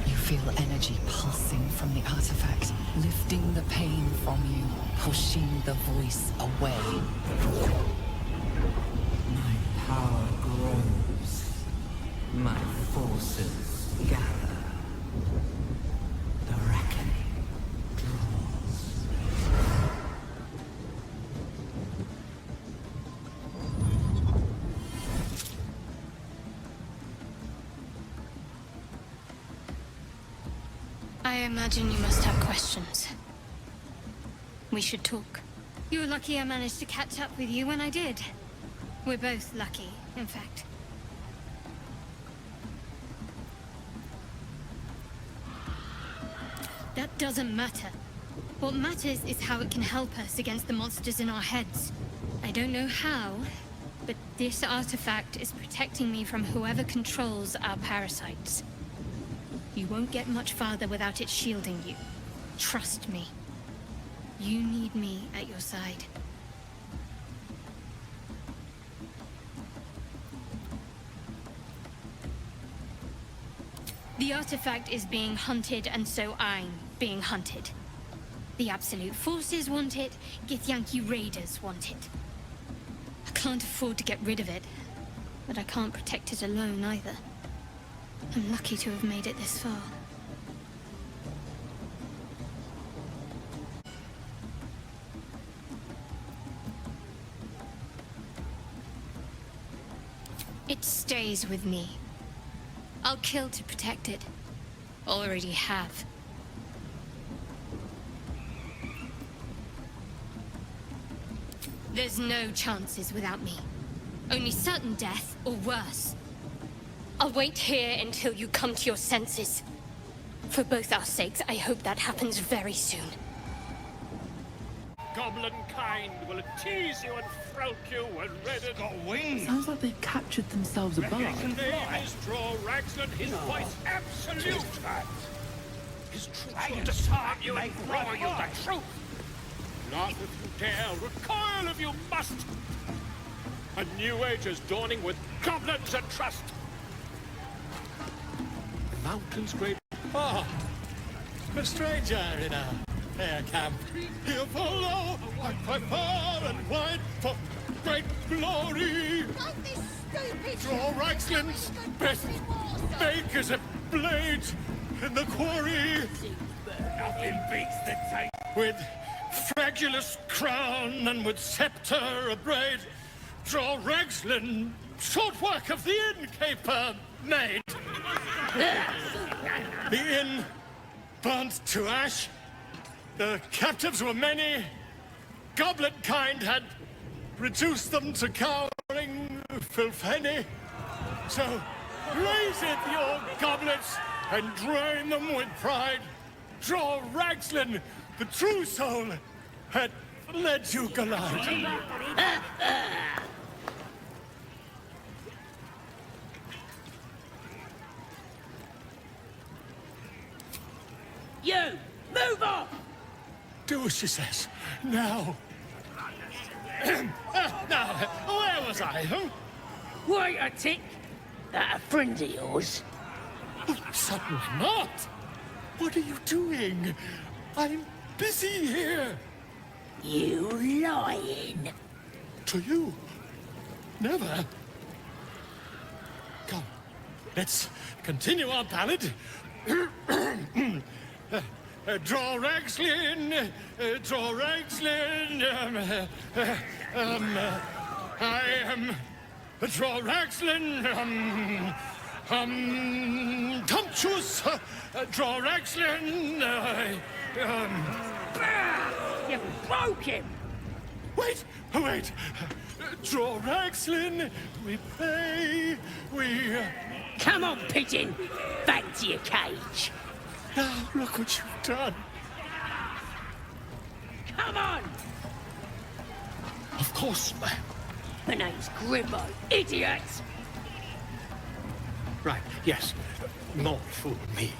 You feel energy pulsing from the artifact, lifting the pain from you, pushing the voice away. My power grows. My forces gather. The reckoning draws. I imagine you must have questions. We should talk. You're lucky I managed to catch up with you when I did. We're both lucky, in fact. That doesn't matter. What matters is how it can help us against the monsters in our heads. I don't know how, but this artifact is protecting me from whoever controls our parasites. You won't get much farther without it shielding you. Trust me. You need me at your side. The artifact is being hunted, and so I'm being hunted. The Absolute Forces want it, Githyanki Raiders want it. I can't afford to get rid of it, but I can't protect it alone either. I'm lucky to have made it this far. It stays with me. I'll kill to protect it. Already have. There's no chances without me. Only certain death, or worse. I'll wait here until you come to your senses. For both our sakes, I hope that happens very soon. Goblin kind will tease you and throat you and ready to wings. Sounds like they've captured themselves a bard. His name is Draw Ragsland, his voice absolute. His truth will disarm you and throw you the truth. Laugh if you dare, recoil if you must. A new age is dawning with goblins and trust. Mountains great. Ah, a stranger in a fair camp. He'll follow by far and wide for great glory. Draw Ragsland's best bakers and blades in the quarry. Nothing beats the taste. With fragulous crown and with scepter abraid, Draw Ragsland, short work of the innkeeper made. The inn burnt to ash. The captives were many. Goblin kind had reduced them to cowering filfenny. So raise it, your goblets, and drain them with pride. Draw Ragsland, the true soul, had led you galide. You! Move off! Do as she says. Now. Now, where was I? Wait a tick! That a friend of yours? Certainly not. What are you doing? I'm busy here. You lying. To you? Never. Come, let's continue our ballad. Draw Ragsland, Draw Ragsland, I am Draw Ragsland, Tumptuous, Draw Ragsland, You broke him! Wait, wait, Draw Ragsland, we pay, we... Come on, pigeon! Back to your cage! Now, look what you've done. Come on! Of course, ma'am. My name's Grimmo, idiot! Right, yes. Not fool me.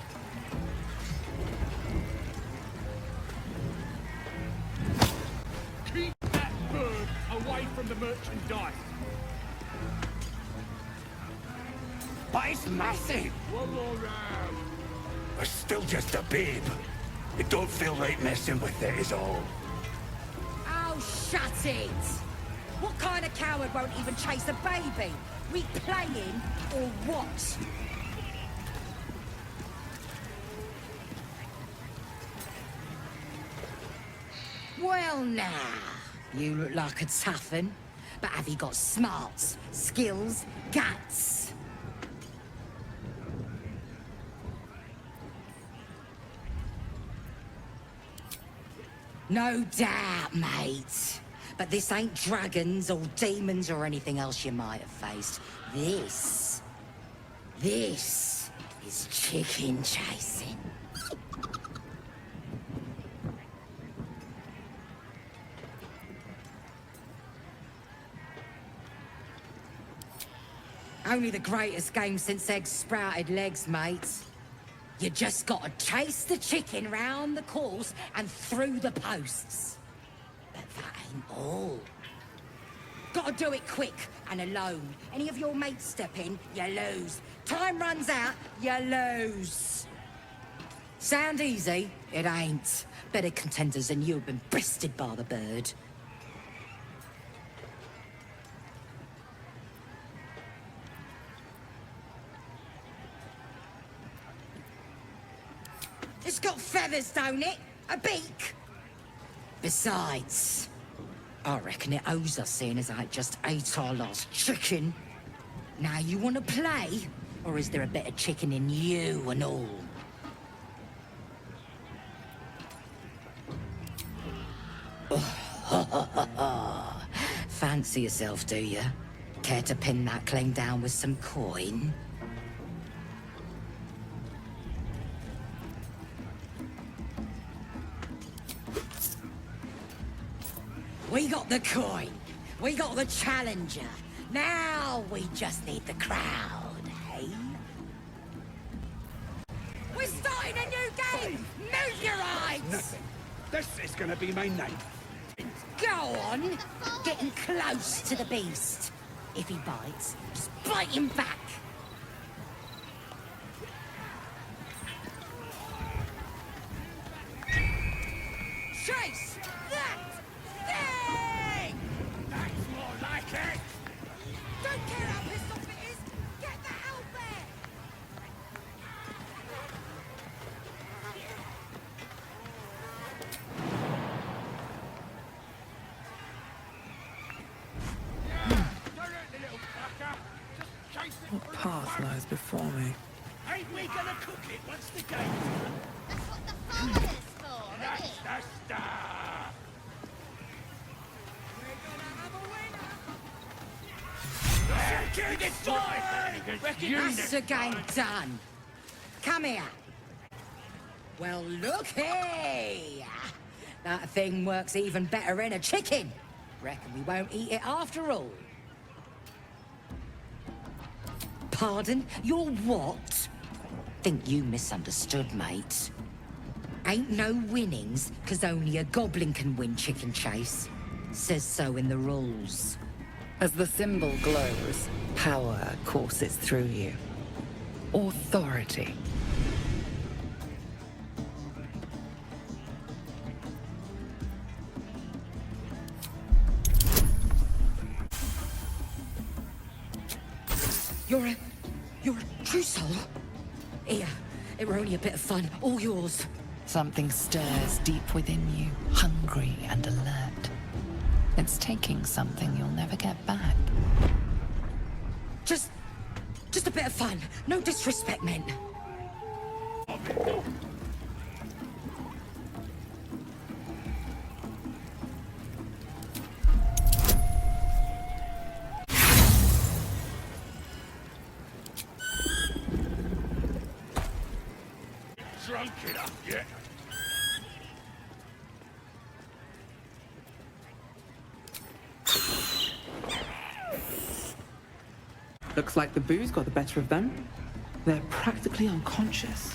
Keep that bird away from the merchandise. But it's massive. One more round. We're still just a babe. It don't feel right messing with it is all. Oh, shut it! What kind of coward won't even chase a baby? We playing or what? Well now, you look like a tough un, but have you got smarts, skills, guts? No doubt, mate. But this ain't dragons or demons or anything else you might have faced. This is chicken chasing. Only the greatest game since eggs sprouted legs, mate. You just gotta chase the chicken round the course and through the posts. But that ain't all. Gotta do it quick and alone. Any of your mates step in, you lose. Time runs out, you lose. Sound easy? It ain't. Better contenders than you have been breasted by the bird. It's got feathers, don't it? A beak? Besides, I reckon it owes us seeing as I just ate our last chicken. Now you want to play? Or is there a bit of chicken in you and all? fancy yourself, do you? Care to pin that claim down with some coin? We got the coin. We got the challenger. Now we just need the crowd, hey? We're starting a new game! Move your eyes! Nothing. This is gonna be my night. Go on! Getting close to the beast. If he bites, just bite him back. Chase that thing! That's more like it! Don't care how pissed off it is! Get the Owlbear! What path lies before me? Ain't we gonna cook it once the game's done? That's what the fire is for, That's isn't it? the stuff! That's the game done. Come here. Well, looky! That thing works even better in a chicken. Reckon we won't eat it after all. Pardon? You're what? Think you misunderstood, mate. Ain't no winnings, 'cause only a goblin can win Chicken Chase. Says so in the rules. As the symbol glows, power courses through you. Authority. You're a true soul. Here, it were only a bit of fun, all yours. Something stirs deep within you, hungry and alert. It's taking something you'll never get back. Just a bit of fun. No disrespect meant. Drunk it up yet? Looks like the booze got the better of them. They're practically unconscious.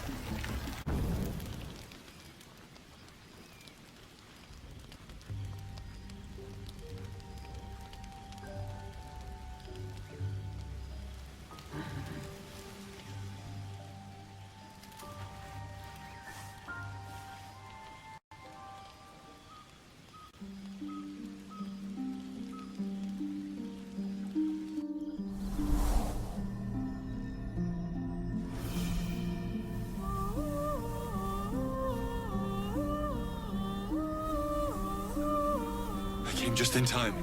Just in time.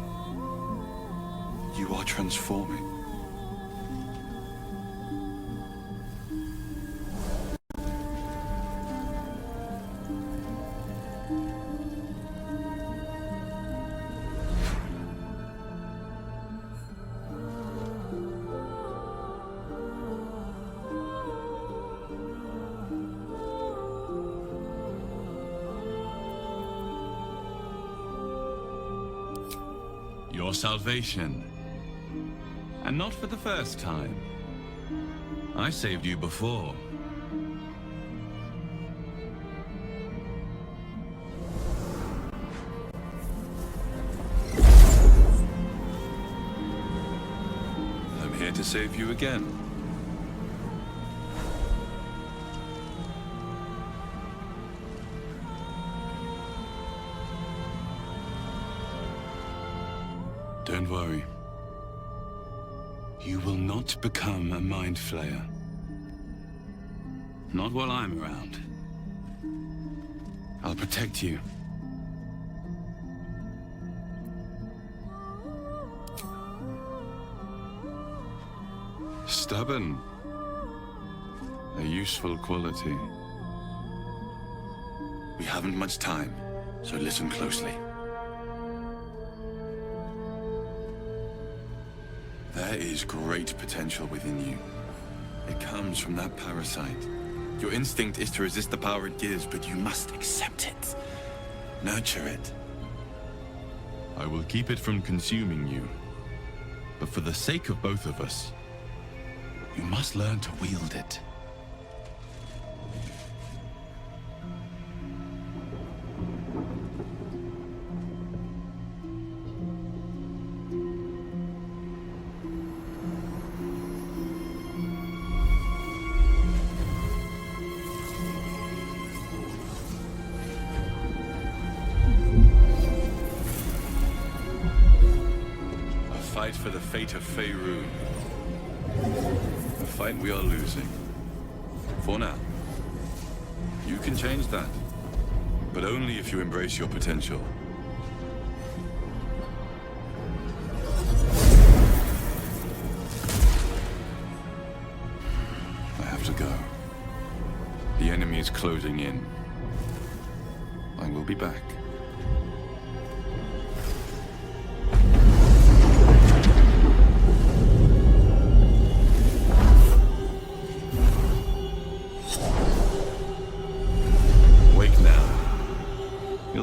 You are transforming. Your salvation. And not for the first time. I saved you before. I'm here to save you again. Don't worry. You will not become a mind flayer. Not while I'm around. I'll protect you. Stubborn. A useful quality. We haven't much time, so listen closely. There is great potential within you. It comes from that parasite. Your instinct is to resist the power it gives, but you must accept it. Nurture it. I will keep it from consuming you. But for the sake of both of us, you must learn to wield it. For the fate of Faerun. A fight we are losing. For now. You can change that. But only if you embrace your potential. I have to go. The enemy is closing in. I will be back.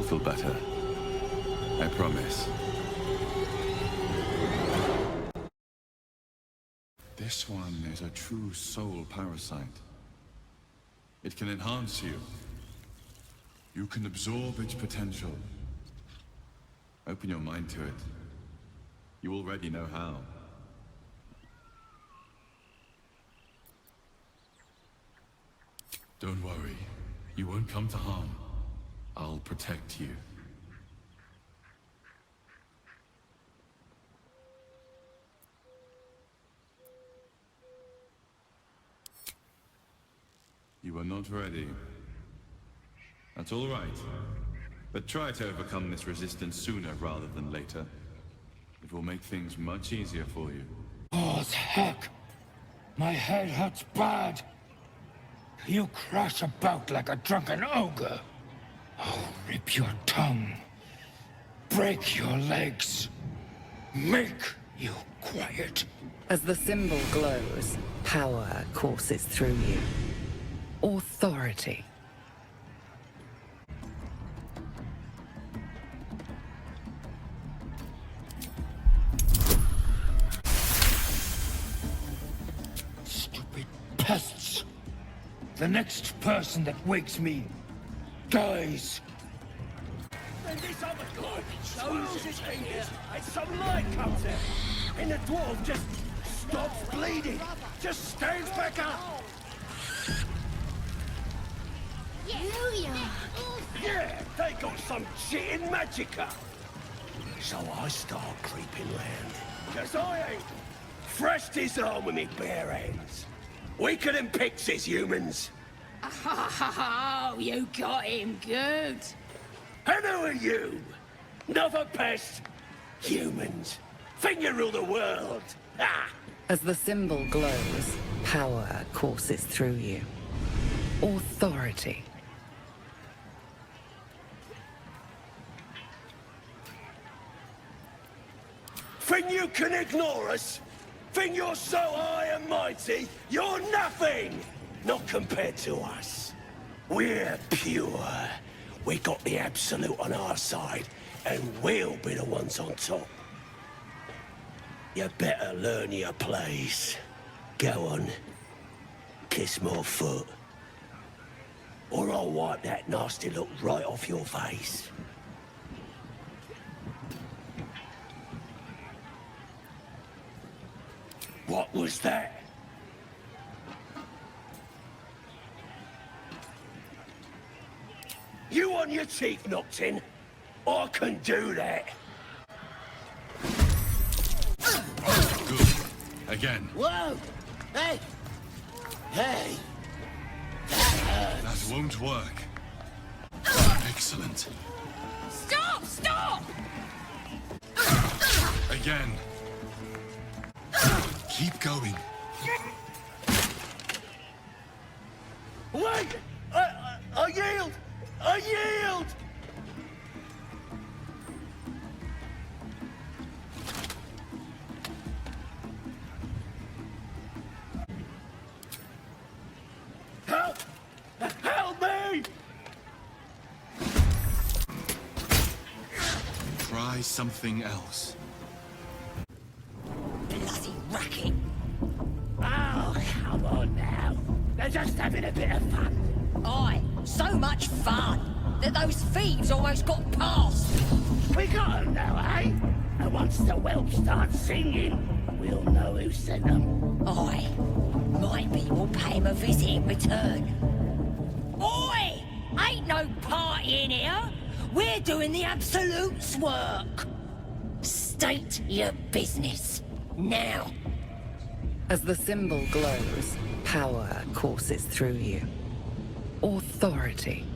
Feel better. I promise. This one is a true soul parasite. It can enhance you. You can absorb its potential. Open your mind to it. You already know how. Don't worry. You won't come to harm. I'll protect you. You are not ready. That's all right. But try to overcome this resistance sooner rather than later. It will make things much easier for you. Oh, heck! My head hurts bad. You crash about like a drunken ogre. I'll rip your tongue, break your legs, make you quiet. As the symbol glows, power courses through you. Authority. Stupid pests. The next person that wakes me dies. And this other guy swirls his fingers and some light comes out. And the dwarf just stops bleeding. Just stands back up. Yeah, they got some shit in magicka. So I start creeping round. Cause I ain't thrashed his arm with me bare hands. Weaker than pixies, humans. Oh, you got him good. And who are you? Another pest? Humans. Think you rule the world. Ah! As the symbol glows, power courses through you. Authority. Think you can ignore us? Think you're so high and mighty? You're nothing! Not compared to us. We're pure. We got the absolute on our side, and we'll be the ones on top. You better learn your place. Go on. Kiss my foot. Or I'll wipe that nasty look right off your face. What was that? You want your teeth knocked in? I can do that. Good. Again. Whoa! Hey! Hey! That won't work. Excellent. Stop! Stop! Again. Keep going. Wait! I yield! I yield! Try something else. Bloody racket! Oh, come on now. They're just having a bit of fun. Aye, so much fun that those thieves almost got past. We got 'em now, eh? And once the whelps start singing, we'll know who sent them. Aye, maybe we'll pay him a visit in return. Oi! Ain't no party in here. We're doing the Absolute's work. State your business, now. As the symbol glows, power courses through you. Authority.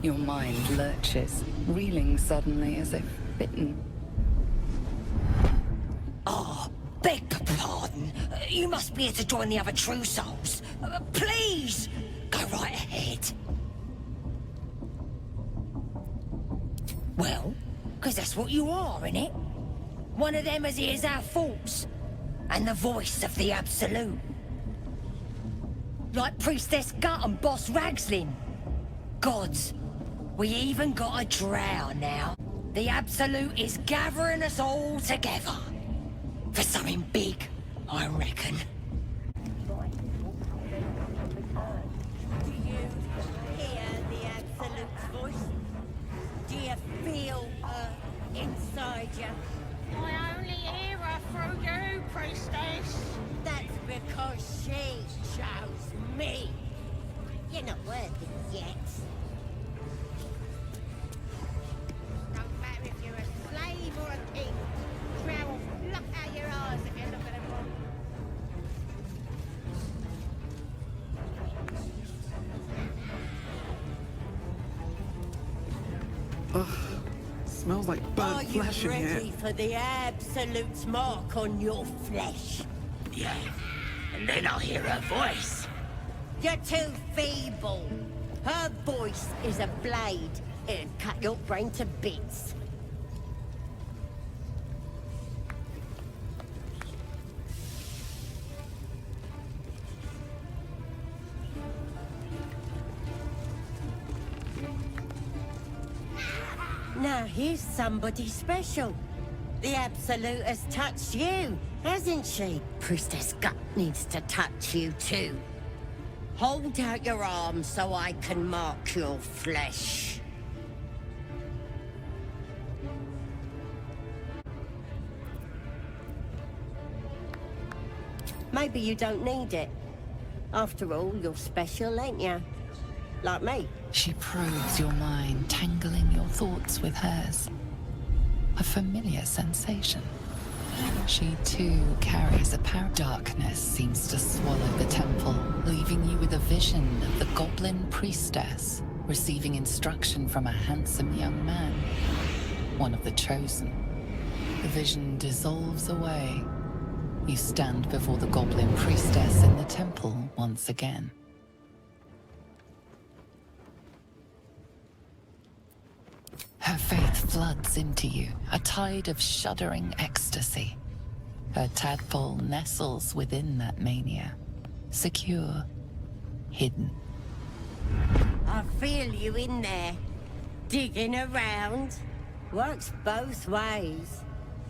Your mind lurches, reeling suddenly as if bitten. Oh, beg your pardon. You must be here to join the other true souls. Please, go right ahead. Well, because that's what you are, innit? One of them as hears our thoughts, and the voice of the Absolute. Like Priestess Gut and Boss Ragslin. Gods, we even got a drow now. The Absolute is gathering us all together. For something big, I reckon. Do you hear the Absolute's voice? Do you feel her inside you? I only hear her through you, Priestess. That's because she chose me. You're not worthy yet. Don't matter if you're a slave or a king. Drow will pluck out your eyes if you look at them wrong. Ugh, smells like burnt flesh in here. Are you ready for the Absolute's mark on your flesh? Yeah, and then I'll hear her voice. You're too feeble. Her voice is a blade. It'll cut your brain to bits. Now here's somebody special. The Absolute has touched you, hasn't she? Priestess Gut needs to touch you too. Hold out your arms so I can mark your flesh. Maybe you don't need it. After all, you're special, ain't you? Like me. She probes your mind, tangling your thoughts with hers. A familiar sensation. She too carries a power. Darkness seems to swallow the temple, leaving you with a vision of the Goblin Priestess, receiving instruction from a handsome young man, one of the chosen. The vision dissolves away. You stand before the Goblin Priestess in the temple once again. Her faith floods into you, a tide of shuddering ecstasy. Her tadpole nestles within that mania, secure, hidden. I feel you in there, digging around. Works both ways.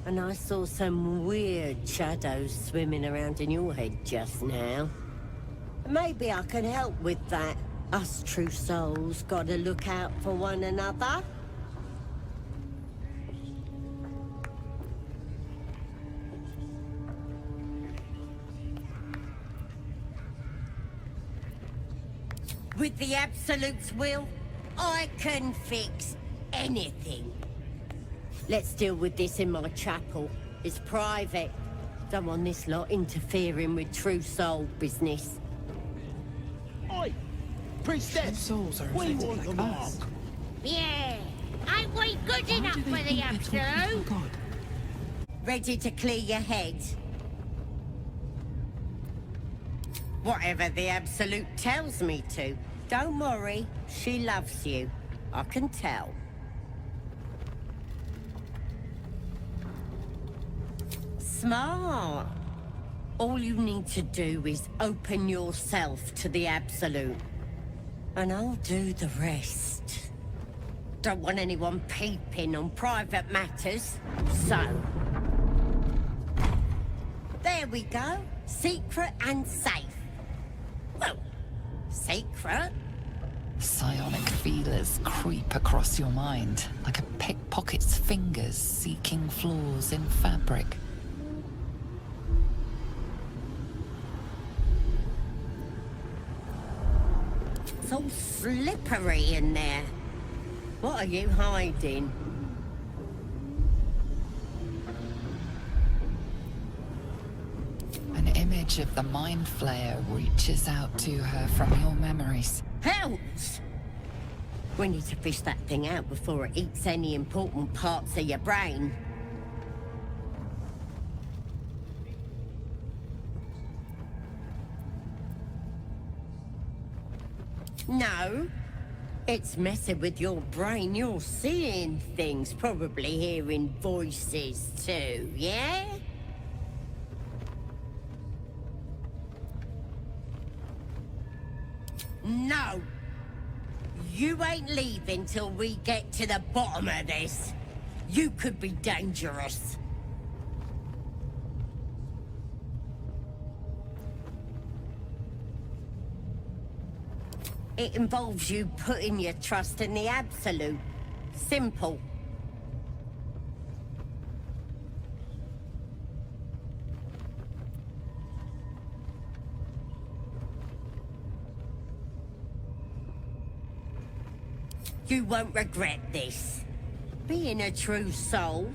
And I saw some weird shadows swimming around in your head just now. Maybe I can help with that. Us true souls gotta look out for one another. With the Absolute's will, I can fix anything. Let's deal with this in my chapel. It's private. Don't want this lot interfering with true soul business. Oi! Priestess! Souls are We affected want like the mark. us. Yeah, ain't we good enough for the Absolute? God. Ready to clear your head? Whatever the Absolute tells me to. Don't worry, she loves you. I can tell. Smart. All you need to do is open yourself to the Absolute. And I'll do the rest. Don't want anyone peeping on private matters, so... There we go. Secret and safe. Well, secret. Psionic feelers creep across your mind, like a pickpocket's fingers seeking flaws in fabric. It's all slippery in there. What are you hiding? An image of the Mind Flayer reaches out to her from your memories. Helps! We need to fish that thing out before it eats any important parts of your brain. No. It's messing with your brain. You're seeing things, probably hearing voices too, yeah? No! You ain't leaving till we get to the bottom of this. You could be dangerous. It involves you putting your trust in the Absolute. Simple. You won't regret this. Being a true soul,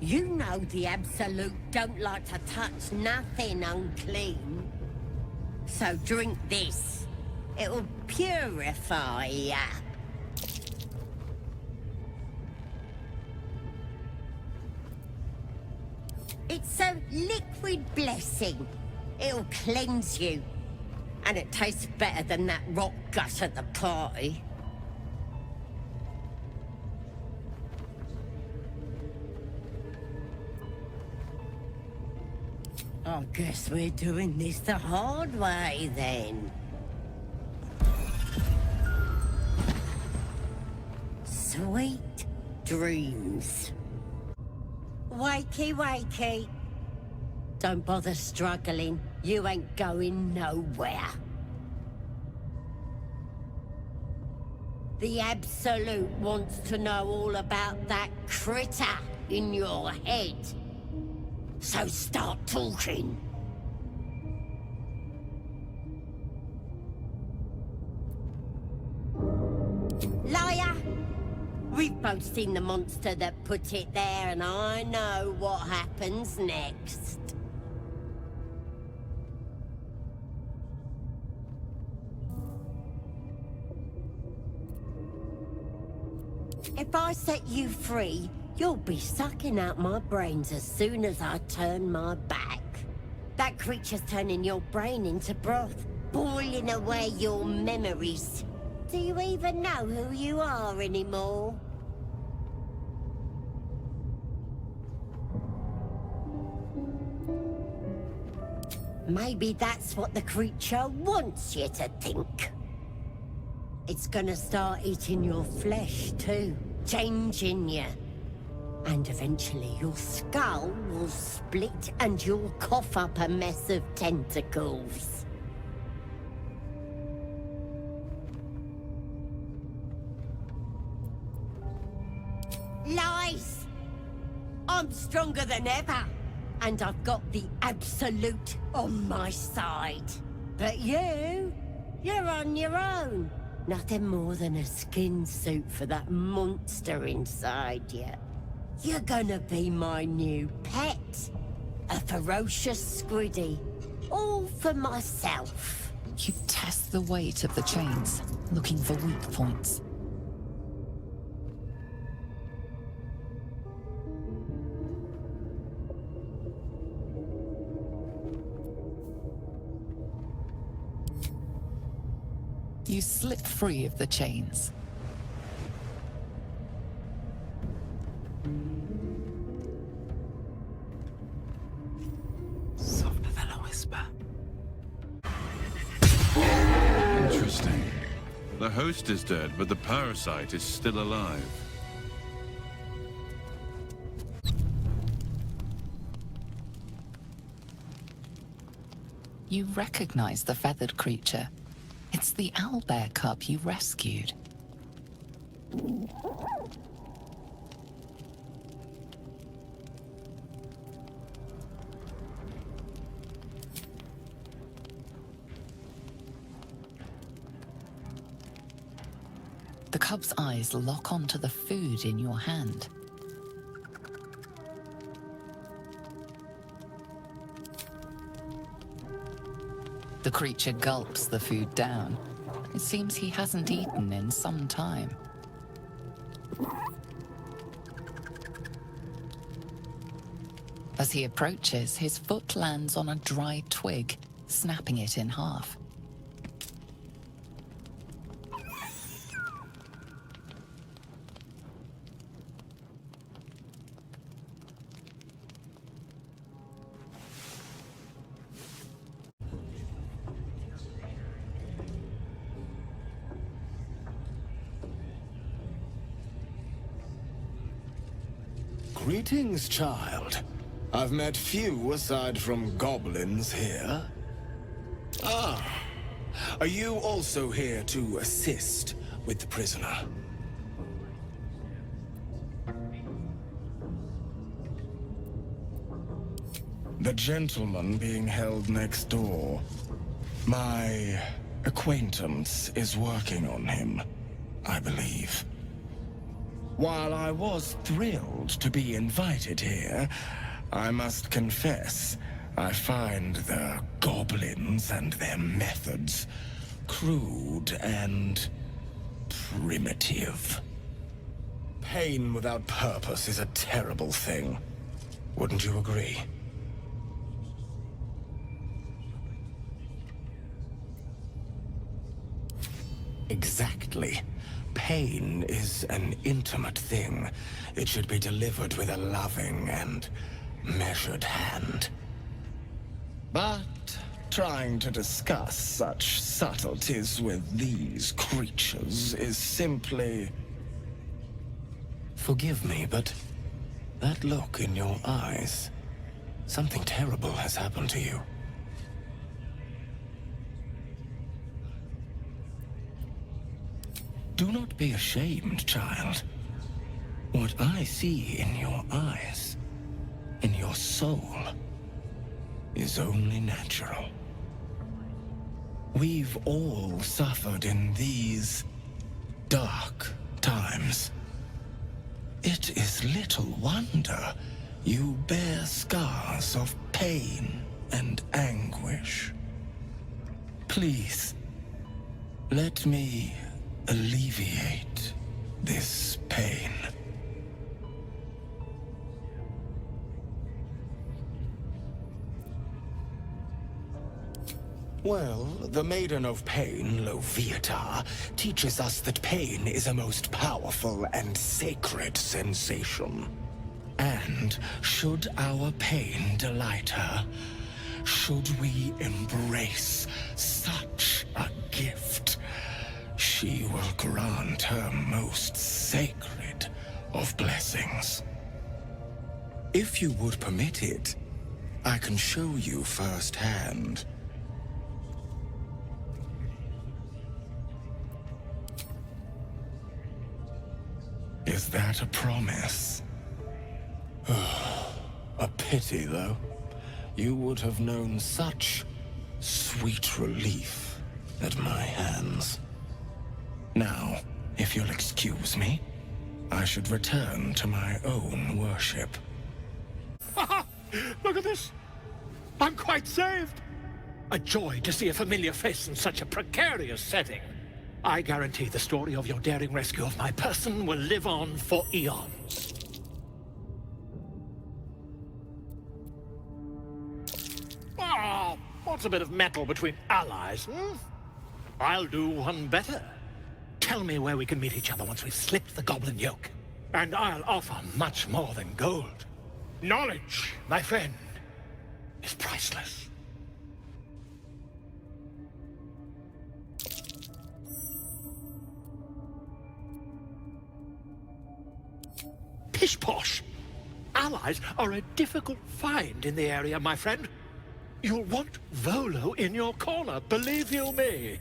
you know the Absolute don't like to touch nothing unclean. So drink this. It'll purify ya. It's a liquid blessing. It'll cleanse you. And it tastes better than that rock gush at the party. I guess we're doing this the hard way, then. Sweet dreams. Wakey, wakey. Don't bother struggling. You ain't going nowhere. The Absolute wants to know all about that critter in your head. So start talking. Liar! We've both seen the monster that put it there, and I know what happens next. If I set you free, you'll be sucking out my brains as soon as I turn my back. That creature's turning your brain into broth, boiling away your memories. Do you even know who you are anymore? Maybe that's what the creature wants you to think. It's gonna start eating your flesh too, changing you. And eventually your skull will split and you'll cough up a mess of tentacles. Lies! I'm stronger than ever, and I've got the Absolute on my side. But you're on your own. Nothing more than a skin suit for that monster inside you. You're gonna be my new pet. A ferocious squiddy. All for myself. You test the weight of the chains, looking for weak points. You slip free of the chains. Softer than I was Interesting. The host is dead, but the parasite is still alive. You recognize the feathered creature. It's the owlbear cub you rescued. The cub's eyes lock onto the food in your hand. The creature gulps the food down. It seems he hasn't eaten in some time. As he approaches, his foot lands on a dry twig, snapping it in half. Greetings, child. I've met few aside from goblins here. Ah, are you also here to assist with the prisoner? The gentleman being held next door. My acquaintance is working on him, I believe. While I was thrilled to be invited here, I must confess, I find the goblins and their methods crude and primitive. Pain without purpose is a terrible thing. Wouldn't you agree? Exactly. Pain is an intimate thing. It should be delivered with a loving and measured hand. But trying to discuss such subtleties with these creatures is simply... Forgive me, but that look in your eyes, something terrible has happened to you. Do not be ashamed, child. What I see in your eyes, in your soul, is only natural. We've all suffered in these dark times. It is little wonder you bear scars of pain and anguish. Please, let me alleviate this pain. Well, the Maiden of Pain, Loviatar, teaches us that pain is a most powerful and sacred sensation. And should our pain delight her, should we embrace such a gift, she will grant her most sacred of blessings. If you would permit it, I can show you firsthand. Is that a promise? A pity, though. You would have known such sweet relief at my hands. Now, if you'll excuse me, I should return to my own worship. Look at this! I'm quite saved! A joy to see a familiar face in such a precarious setting. I guarantee the story of your daring rescue of my person will live on for eons. Ah, what's a bit of metal between allies, hmm? I'll do one better. Tell me where we can meet each other once we've slipped the goblin yoke. And I'll offer much more than gold. Knowledge, my friend, is priceless. pish-posh. Allies are a difficult find in the area, my friend. You'll want Volo in your corner, believe you me.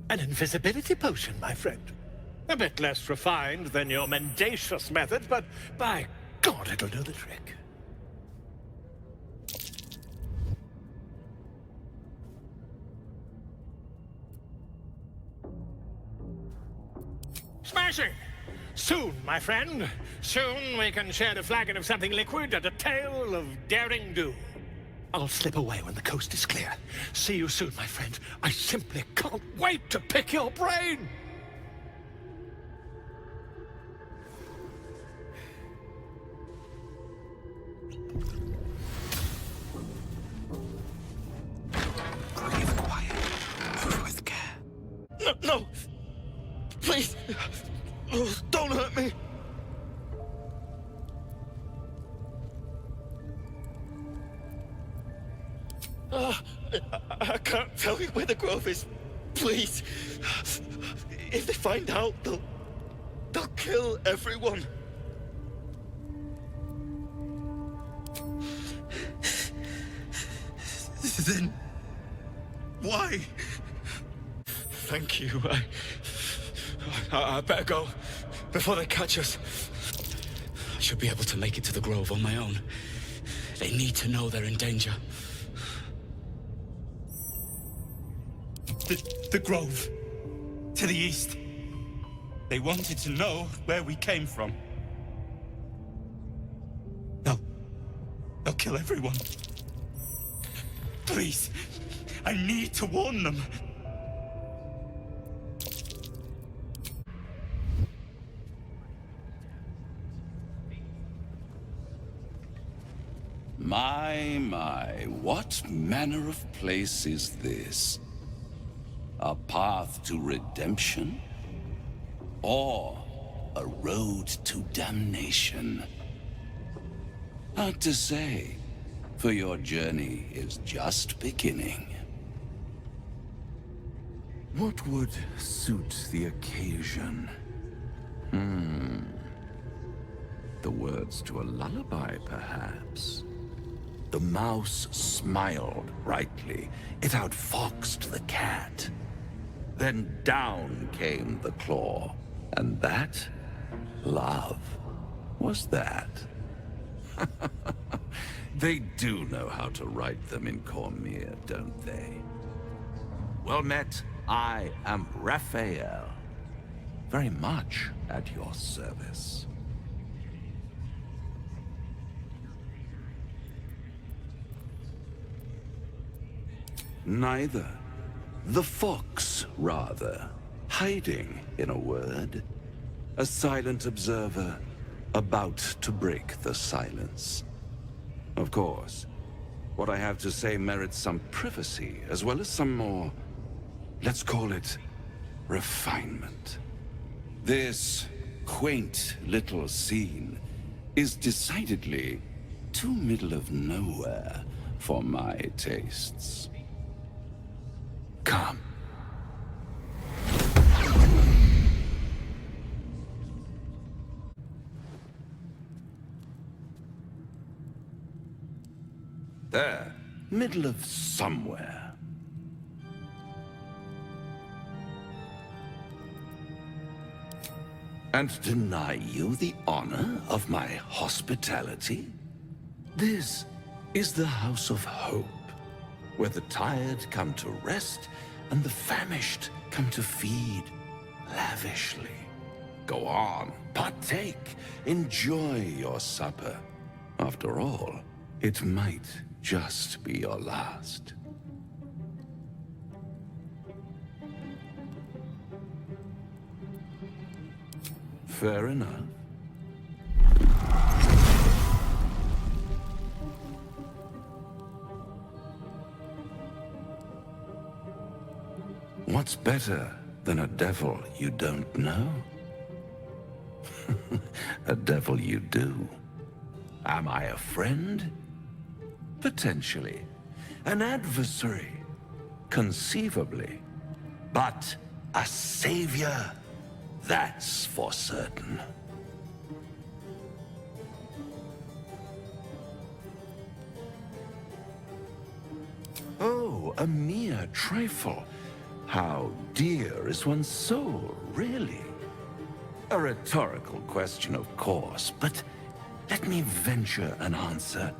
An invisibility potion, my friend. A bit less refined than your mendacious methods, but by God, it'll do the trick. Smashing! Soon, my friend. Soon we can share a flagon of something liquid and a tale of daring do. I'll slip away when the coast is clear. See you soon, my friend. I simply can't wait to pick your brain! Breathe quiet. Move with care. No, no! Please! Oh, don't hurt me! I can't tell you where the grove is. Please. If they find out, they'll kill everyone. Then why? Thank you. I better go before they catch us. I should be able to make it to the grove on my own. They need to know they're in danger. The grove. To the east. They wanted to know where we came from. They'll kill everyone. Please. I need to warn them. My, what manner of place is this? A path to redemption? Or a road to damnation? Hard to say, for your journey is just beginning. What would suit the occasion? The words to a lullaby, perhaps? The mouse smiled brightly. It outfoxed the cat. Then down came the claw. And that, love, was that. They do know how to write them in Cormier, don't they? Well met, I am Raphael. Very much at your service. Neither. The fox, rather. Hiding, in a word. A silent observer, about to break the silence. Of course, what I have to say merits some privacy, as well as some more, let's call it, refinement. This quaint little scene is decidedly too middle of nowhere for my tastes. Come. There, middle of somewhere. And deny you the honor of my hospitality? This is the House of Hope, where the tired come to rest and the famished come to feed lavishly. Go on, partake, enjoy your supper. After all, it might just be your last. Fair enough. What's better than a devil you don't know? A devil you do. Am I a friend? Potentially. An adversary? conceivably. But a savior, that's for certain. Oh, a mere trifle. How dear is one's soul, really? A rhetorical question, of course, but let me venture an answer.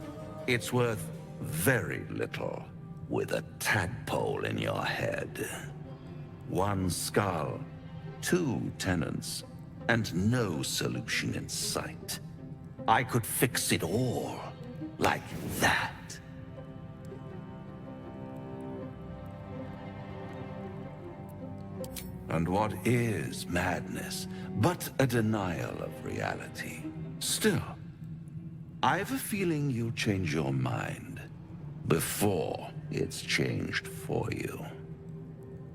It's worth very little with a tadpole in your head. One skull, 2 tenants, and no solution in sight. I could fix it all, like that. And what is madness but a denial of reality? Still, I have a feeling you'll change your mind before it's changed for you.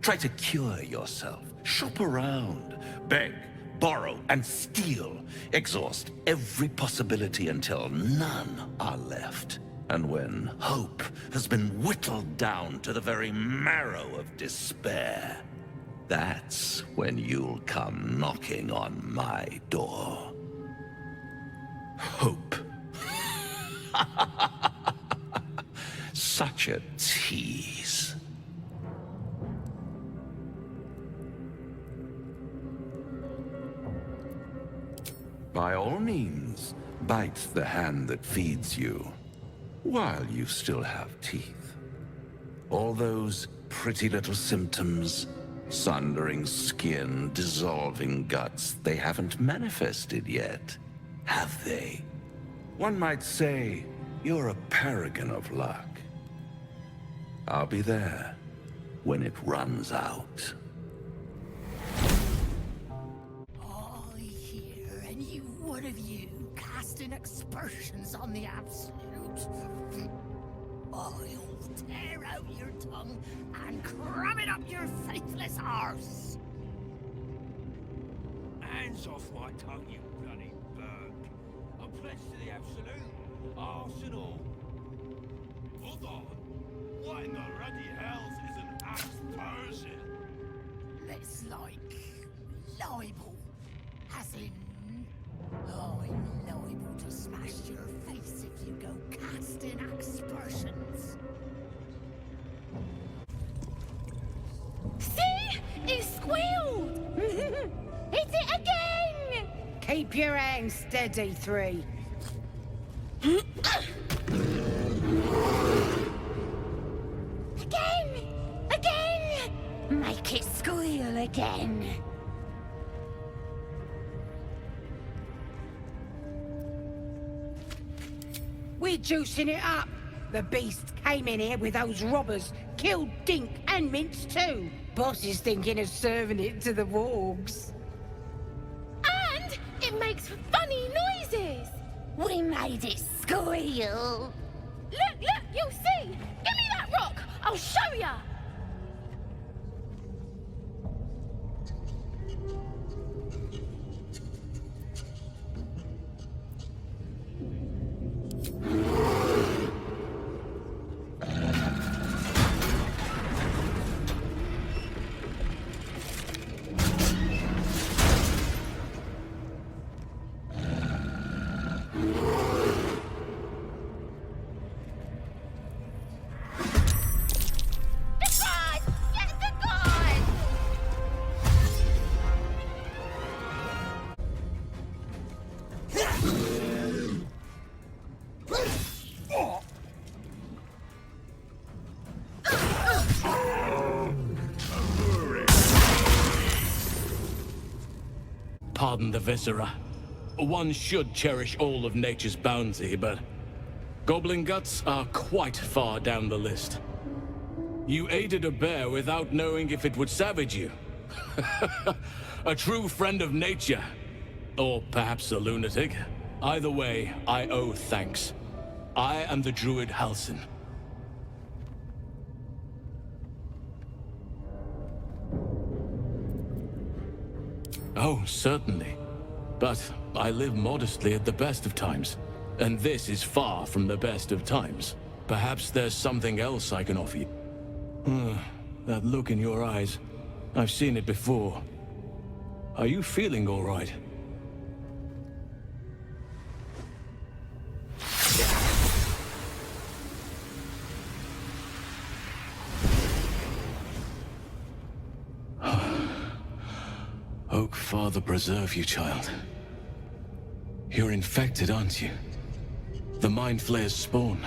Try to cure yourself, shop around, beg, borrow, and steal. Exhaust every possibility until none are left. And when hope has been whittled down to the very marrow of despair, that's when you'll come knocking on my door. Hope. Such a tease. By all means, bite the hand that feeds you, while you still have teeth. All those pretty little symptoms, sundering skin, dissolving guts, they haven't manifested yet, have they? One might say you're a paragon of luck. I'll be there when it runs out. I hear, and you, one of you, casting aspersions on the Absolute. I'll tear out your tongue and cram it up your faithless arse. Hands off my tongue, you bloody bird. I'm pledged to the Absolute, arse and all. Hold on. What in the ruddy hells is an aspersion? It's like libel, as in I'm liable to smash your face if you go casting aspersions. See? It squealed! Hit it again! Keep your hands steady, 3. Again! Again! Make it squeal again. We're juicing it up. The beast came in here with those robbers, killed Dink and Mince too. Boss is thinking of serving it to the wargs. And it makes funny noises. We made it squeal. Look, you'll see. Give me that rock. I'll show ya. Pardon the viscera. One should cherish all of nature's bounty, but goblin guts are quite far down the list. You aided a bear without knowing if it would savage you. A true friend of nature. Or perhaps a lunatic. Either way, I owe thanks. I am the Druid Halsin. Oh, certainly. But I live modestly at the best of times. And this is far from the best of times. Perhaps there's something else I can offer you. That look in your eyes. I've seen it before. Are you feeling all right? Oak Father preserve you, child. You're infected, aren't you? The Mind Flayer's spawn.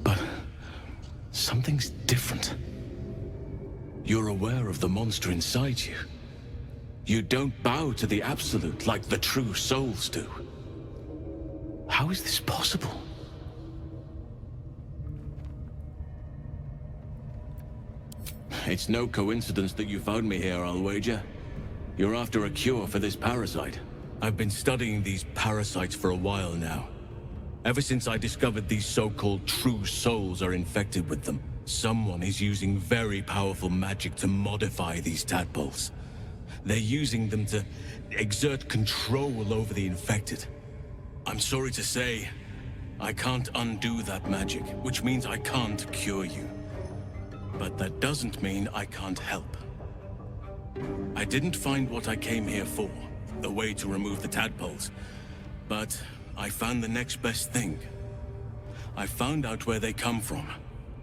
But something's different. You're aware of the monster inside you. You don't bow to the Absolute like the true souls do. How is this possible? It's no coincidence that you found me here, I'll wager. You're after a cure for this parasite. I've been studying these parasites for a while now. Ever since I discovered these so-called true souls are infected with them, someone is using very powerful magic to modify these tadpoles. They're using them to exert control over the infected. I'm sorry to say, I can't undo that magic, which means I can't cure you. But that doesn't mean I can't help. I didn't find what I came here for, the way to remove the tadpoles, but I found the next best thing. I found out where they come from.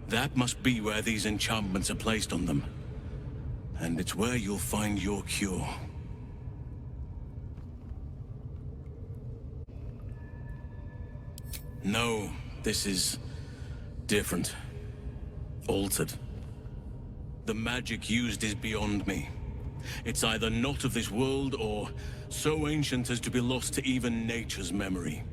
That must be where these enchantments are placed on them. And it's where you'll find your cure. No, this is different. Altered. The magic used is beyond me. It's either not of this world or so ancient as to be lost to even nature's memory.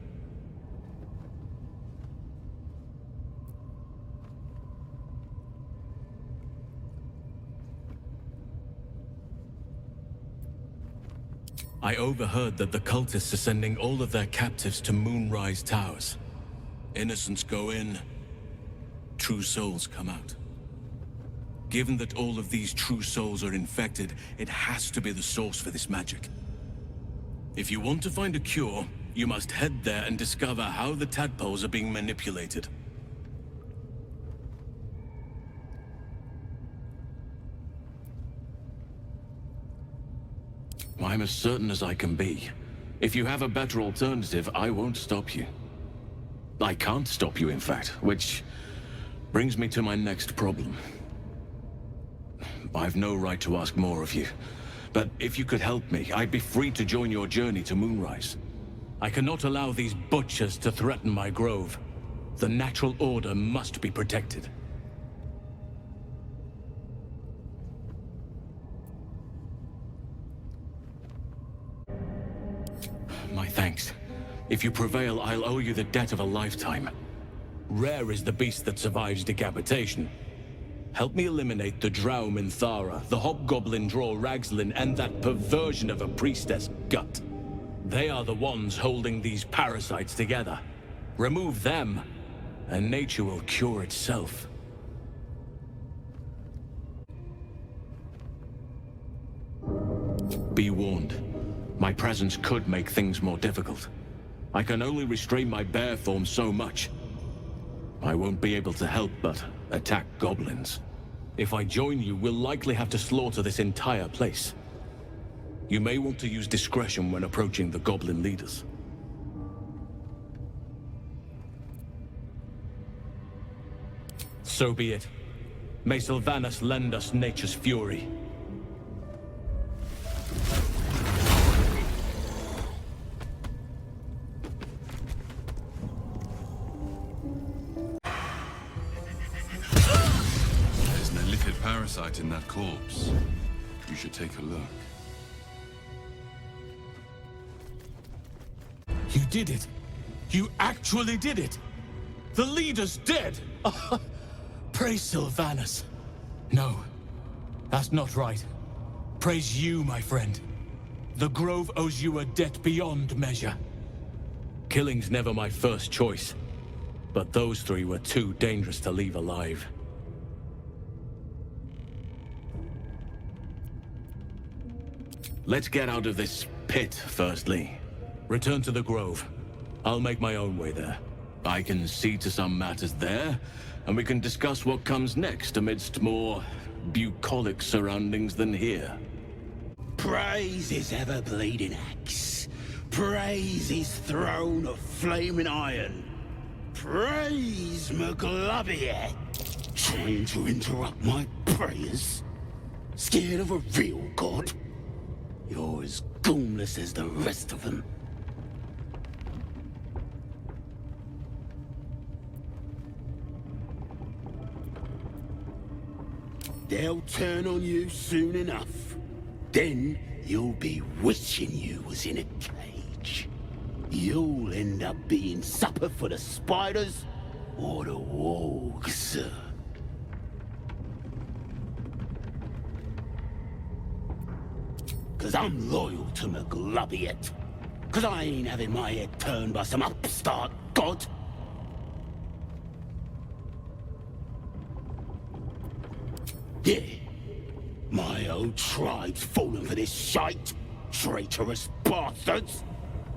I overheard that the cultists are sending all of their captives to Moonrise Towers. Innocents go in, true souls come out. Given that all of these true souls are infected, it has to be the source for this magic. If you want to find a cure, you must head there and discover how the tadpoles are being manipulated. I'm as certain as I can be. If you have a better alternative, I won't stop you. I can't stop you, in fact, which brings me to my next problem. I've no right to ask more of you, but if you could help me, I'd be free to join your journey to Moonrise. I cannot allow these butchers to threaten my grove. The natural order must be protected. My thanks. If you prevail, I'll owe you the debt of a lifetime. Rare is the beast that survives decapitation. Help me eliminate the Drow Minthara, the Hobgoblin Draw Ragslin, and that perversion of a Priestess, Gut. They are the ones holding these parasites together. Remove them, and nature will cure itself. Be warned. My presence could make things more difficult. I can only restrain my bear form so much. I won't be able to help but attack goblins. If I join you, we'll likely have to slaughter this entire place. You may want to use discretion when approaching the goblin leaders. So be it. May Sylvanas lend us nature's fury. Parasite in that corpse. You should take a look. You did it! You actually did it! The leader's dead! Praise Sylvanas. No, that's not right. Praise you, my friend. The Grove owes you a debt beyond measure. Killing's never my first choice, but those three were too dangerous to leave alive. Let's get out of this pit, firstly. Return to the Grove. I'll make my own way there. I can see to some matters there, and we can discuss what comes next amidst more bucolic surroundings than here. Praise his ever-bleeding axe. Praise his throne of flaming iron. Praise McGlubbier. Trying to interrupt my prayers? Scared of a real god? You're as goonless as the rest of them. They'll turn on you soon enough. Then you'll be wishing you was in a cage. You'll end up being supper for the spiders or the wargs. 'Cause I'm loyal to McGlubbiet. 'Cause I ain't having my head turned by some upstart god. Yeah, my old tribe's fallen for this shite, traitorous bastards.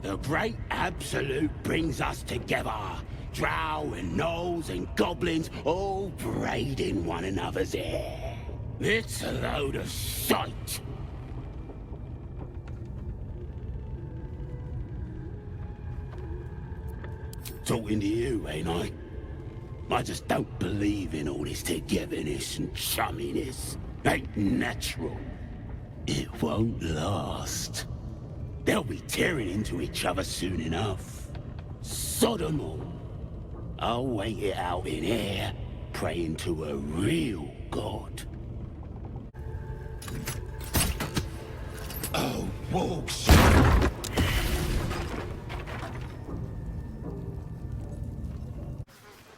The great absolute brings us together. Drow and gnolls and goblins all braiding one another's hair. It's a load of shite. Talking to you, ain't I? I just don't believe in all this togetherness and chumminess. Ain't natural. It won't last. They'll be tearing into each other soon enough. Sod 'em all. I'll wait it out in here, praying to a real god. Oh, wolves!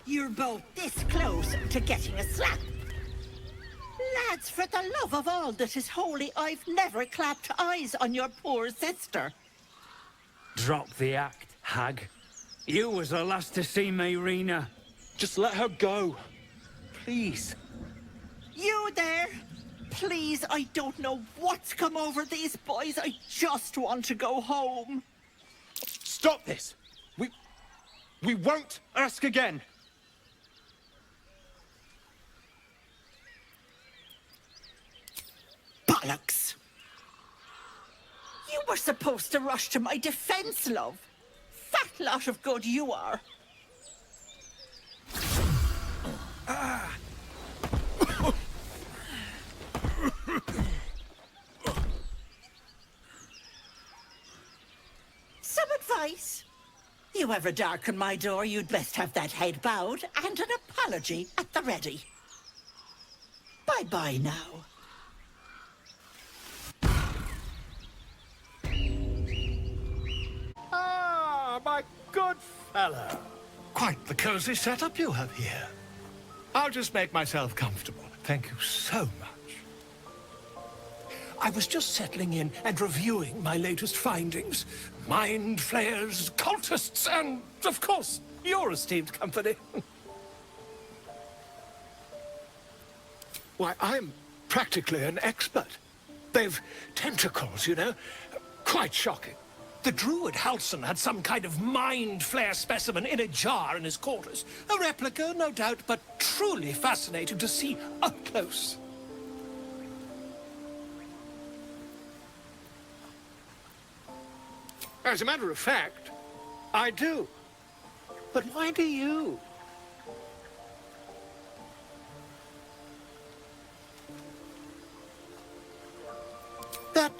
You're both this close to getting a slap. Lads, for the love of all that is holy, I've never clapped eyes on your poor sister. Drop the act, hag. You was the last to see me, Rena. Just let her go. Please. You there? Please, I don't know what's come over these boys. I just want to go home. Stop this! We won't ask again. Bollocks! You were supposed to rush to my defense, love. Fat lot of good you are. Some advice? You ever darken my door, you'd best have that head bowed and an apology at the ready. Bye-bye now. Ah, my good fellow. Quite the cozy setup you have here. I'll just make myself comfortable. Thank you so much. I was just settling in and reviewing my latest findings. Mind flayers, cultists, and, of course, your esteemed company. Why, I'm practically an expert. They've tentacles, you know. Quite shocking. The Druid Halsin had some kind of mind flayer specimen in a jar in his quarters. A replica, no doubt, but truly fascinating to see up close. As a matter of fact, I do. But why do you? That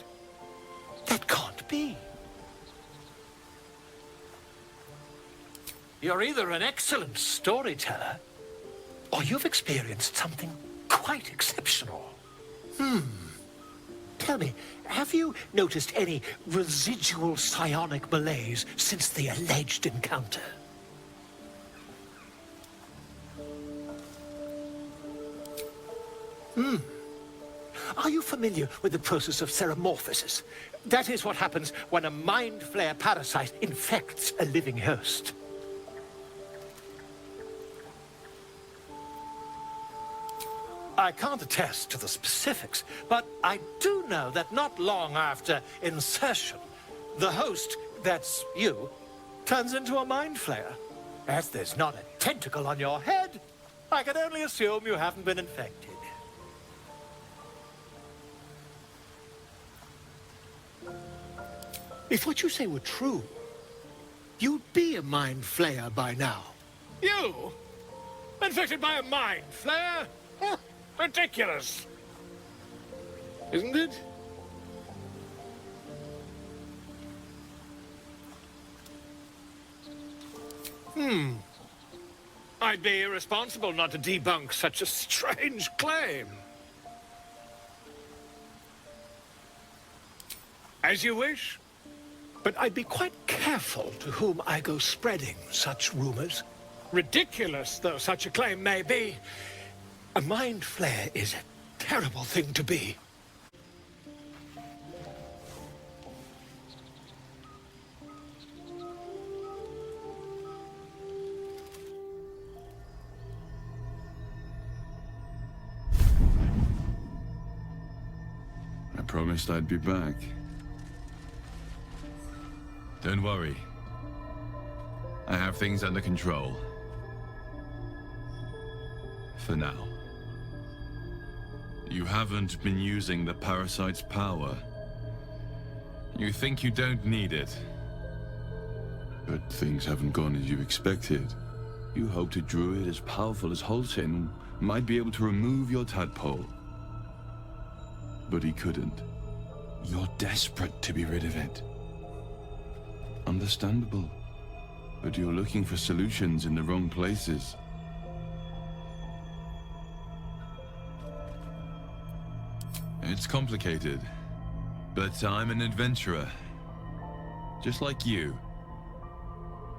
can't be. You're either an excellent storyteller, or you've experienced something quite exceptional. Tell me, have you noticed any residual psionic malaise since the alleged encounter? Are you familiar with the process of ceremorphosis? That is what happens when a mind flayer parasite infects a living host. I can't attest to the specifics, but I do know that not long after insertion, the host, that's you, turns into a mind flayer. As there's not a tentacle on your head, I can only assume you haven't been infected. If what you say were true, you'd be a mind flayer by now. You? Infected by a mind flayer? Ridiculous. Isn't it? I'd be irresponsible not to debunk such a strange claim. As you wish. But I'd be quite careful to whom I go spreading such rumors. Ridiculous though such a claim may be, a mind flayer is a terrible thing to be. I promised I'd be back. Don't worry. I have things under control. For now. You haven't been using the parasite's power. You think you don't need it. But things haven't gone as you expected. You hoped a druid as powerful as Halsin might be able to remove your tadpole. But he couldn't. You're desperate to be rid of it. Understandable. But you're looking for solutions in the wrong places. It's complicated, but I'm an adventurer. Just like you.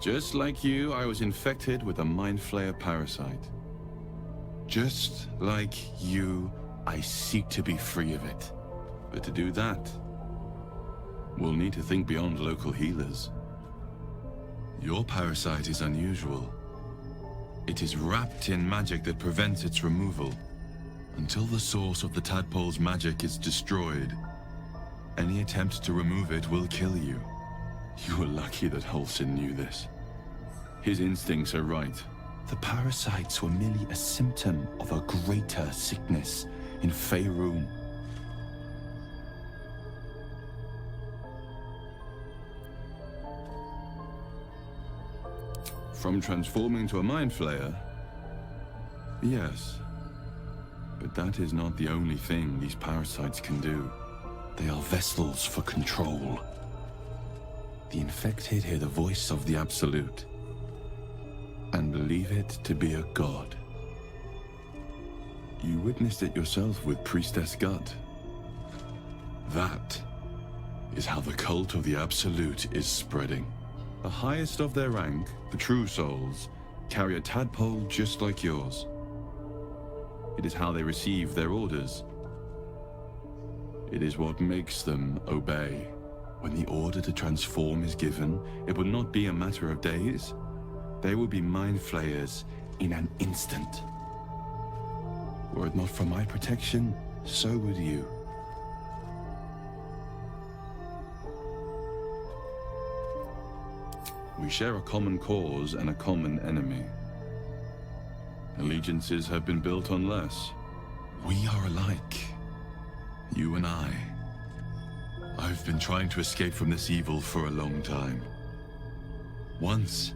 Just like you, I was infected with a Mind Flayer parasite. Just like you, I seek to be free of it. But to do that, we'll need to think beyond local healers. Your parasite is unusual. It is wrapped in magic that prevents its removal. Until the source of the tadpole's magic is destroyed, any attempt to remove it will kill you. You were lucky that Halsin knew this. His instincts are right. The parasites were merely a symptom of a greater sickness in Faerun. From transforming to a Mind Flayer? Yes. But that is not the only thing these parasites can do. They are vessels for control. The infected hear the voice of the Absolute and believe it to be a god. You witnessed it yourself with Priestess Gut. That is how the cult of the Absolute is spreading. The highest of their rank, the True Souls, carry a tadpole just like yours. It is how they receive their orders. It is what makes them obey. When the order to transform is given, it will not be a matter of days. They will be Mind Flayers in an instant. Were it not for my protection, so would you. We share a common cause and a common enemy. Allegiances have been built on less. We are alike. You and I. I've been trying to escape from this evil for a long time. Once,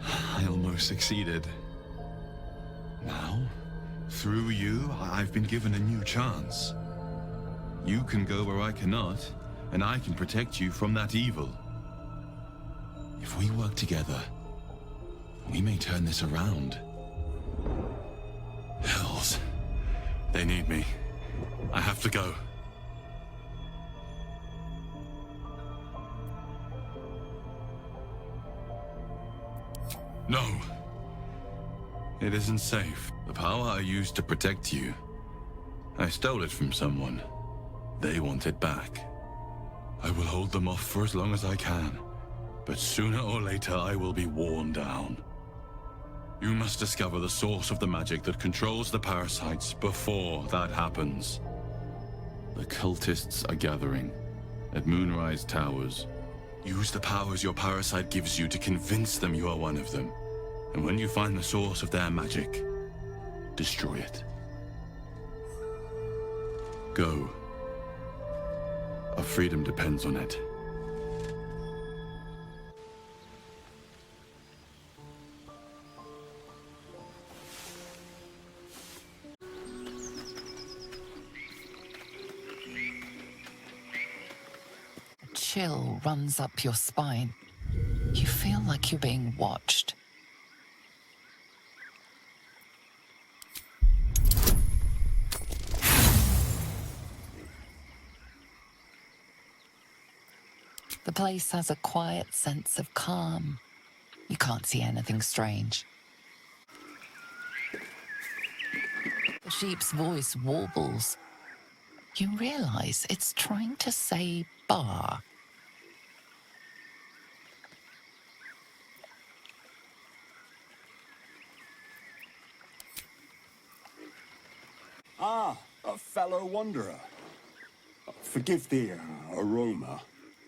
I almost succeeded. Now, through you, I've been given a new chance. You can go where I cannot, and I can protect you from that evil. If we work together, we may turn this around. Hells. They need me. I have to go. No. It isn't safe. The power I used to protect you, I stole it from someone. They want it back. I will hold them off for as long as I can. But sooner or later, I will be worn down. You must discover the source of the magic that controls the parasites before that happens. The cultists are gathering at Moonrise Towers. Use the powers your parasite gives you to convince them you are one of them. And when you find the source of their magic, destroy it. Go. Our freedom depends on it. A chill runs up your spine. You feel like you're being watched. The place has a quiet sense of calm. You can't see anything strange. The sheep's voice warbles. You realize it's trying to say bar. Ah, a fellow wanderer. Forgive the aroma.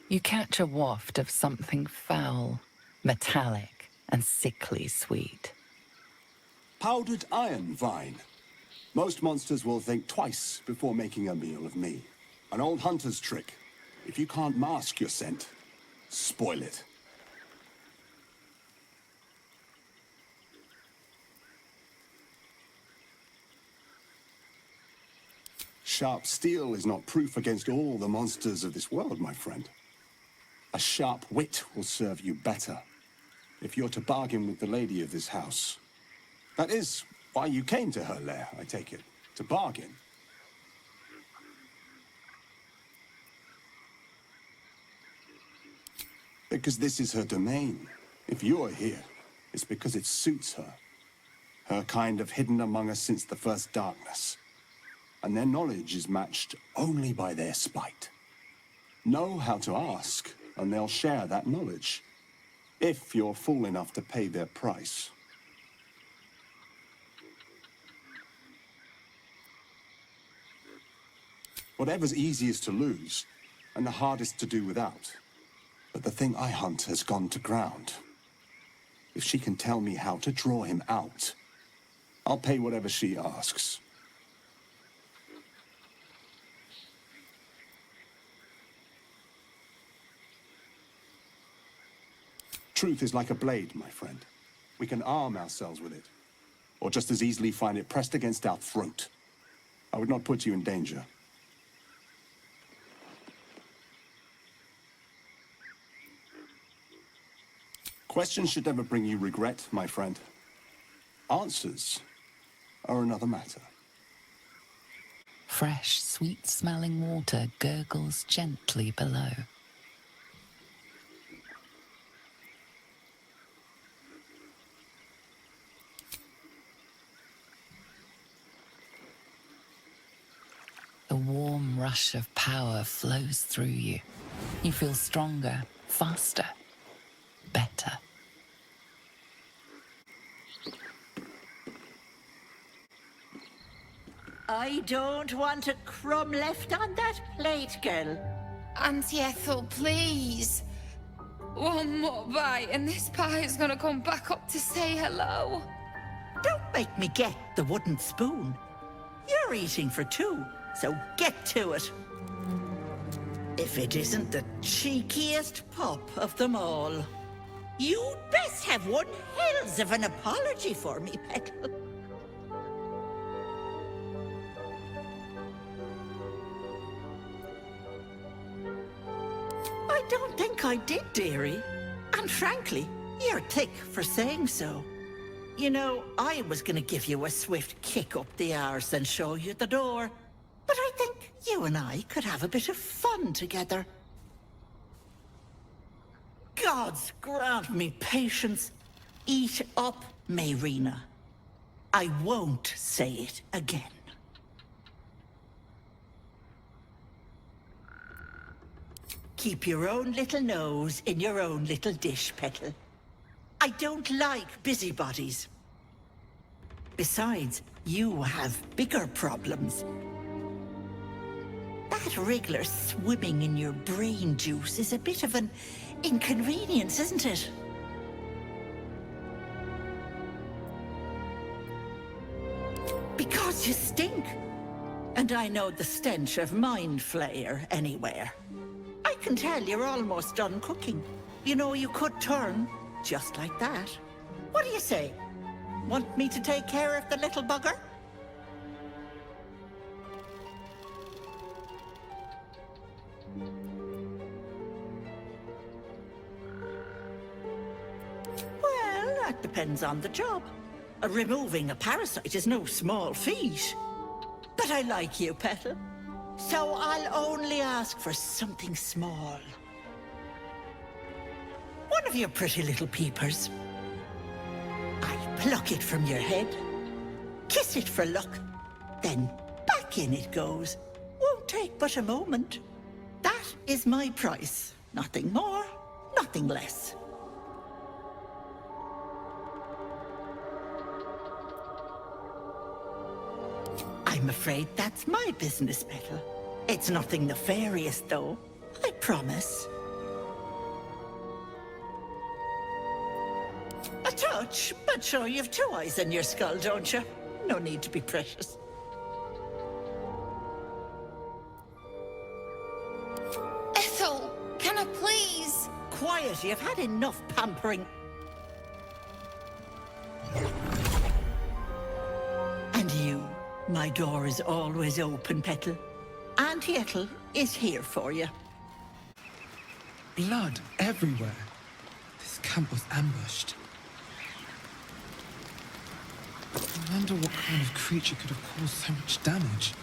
You catch a waft of something foul, metallic, and sickly sweet. Powdered iron vine. Most monsters will think twice before making a meal of me. An old hunter's trick. If you can't mask your scent, spoil it. Sharp steel is not proof against all the monsters of this world, my friend. A sharp wit will serve you better if you're to bargain with the lady of this house. That is why you came to her lair, I take it, to bargain. Because this is her domain. If you are here, it's because it suits her. Her kind have hidden among us since the first darkness. And their knowledge is matched only by their spite. Know how to ask, and they'll share that knowledge. If you're fool enough to pay their price. Whatever's easiest to lose, and the hardest to do without. But the thing I hunt has gone to ground. If she can tell me how to draw him out, I'll pay whatever she asks. Truth is like a blade, my friend. We can arm ourselves with it, or just as easily find it pressed against our throat. I would not put you in danger. Questions should never bring you regret, my friend. Answers are another matter. Fresh, sweet-smelling water gurgles gently below. The warm rush of power flows through you. You feel stronger, faster, better. I don't want a crumb left on that plate, girl. Auntie Ethel, please. One more bite and this pie is gonna come back up to say hello. Don't make me get the wooden spoon. You're eating for two, so get to it. If it isn't the cheekiest pup of them all. You'd best have one hells of an apology for me, Petal. I don't think I did, dearie. And frankly, you're thick for saying so. You know, I was gonna give you a swift kick up the arse and show you the door. But I think you and I could have a bit of fun together. Gods grant me patience. Eat up, Mayrina. I won't say it again. Keep your own little nose in your own little dish, Petal. I don't like busybodies. Besides, you have bigger problems. That wriggler swimming in your brain juice is a bit of an inconvenience, isn't it? 'Cause you stink. And I know the stench of mind flayer anywhere. I can tell you're almost done cooking. You know, you could turn just like that. What do you say? Want me to take care of the little bugger? Well, that depends on the job. Removing a parasite is no small feat. But I like you, Petal. So I'll only ask for something small. One of your pretty little peepers. I'll pluck it from your head, kiss it for luck, then back in it goes. Won't take but a moment. That is my price. Nothing more, nothing less. I'm afraid that's my business, Petal. It's nothing nefarious, though. I promise. A touch, but sure you've two eyes in your skull, don't you? No need to be precious. Ethel, can I please? Quiet, you've had enough pampering. And you, my door is always open, Petal. Auntie Ethel is here for you. Blood everywhere. This camp was ambushed. I wonder what kind of creature could have caused so much damage.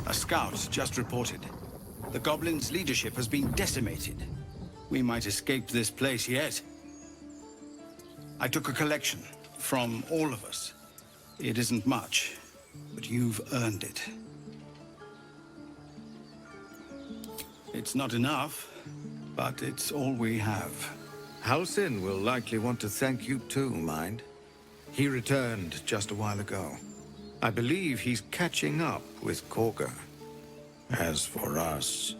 A scout just reported. The goblins' leadership has been decimated. We might escape this place yet. I took a collection from all of us. It isn't much, but you've earned it. It's not enough, but it's all we have. Halsin will likely want to thank you too, mind. He returned just a while ago. I believe he's catching up with Korga. As for us...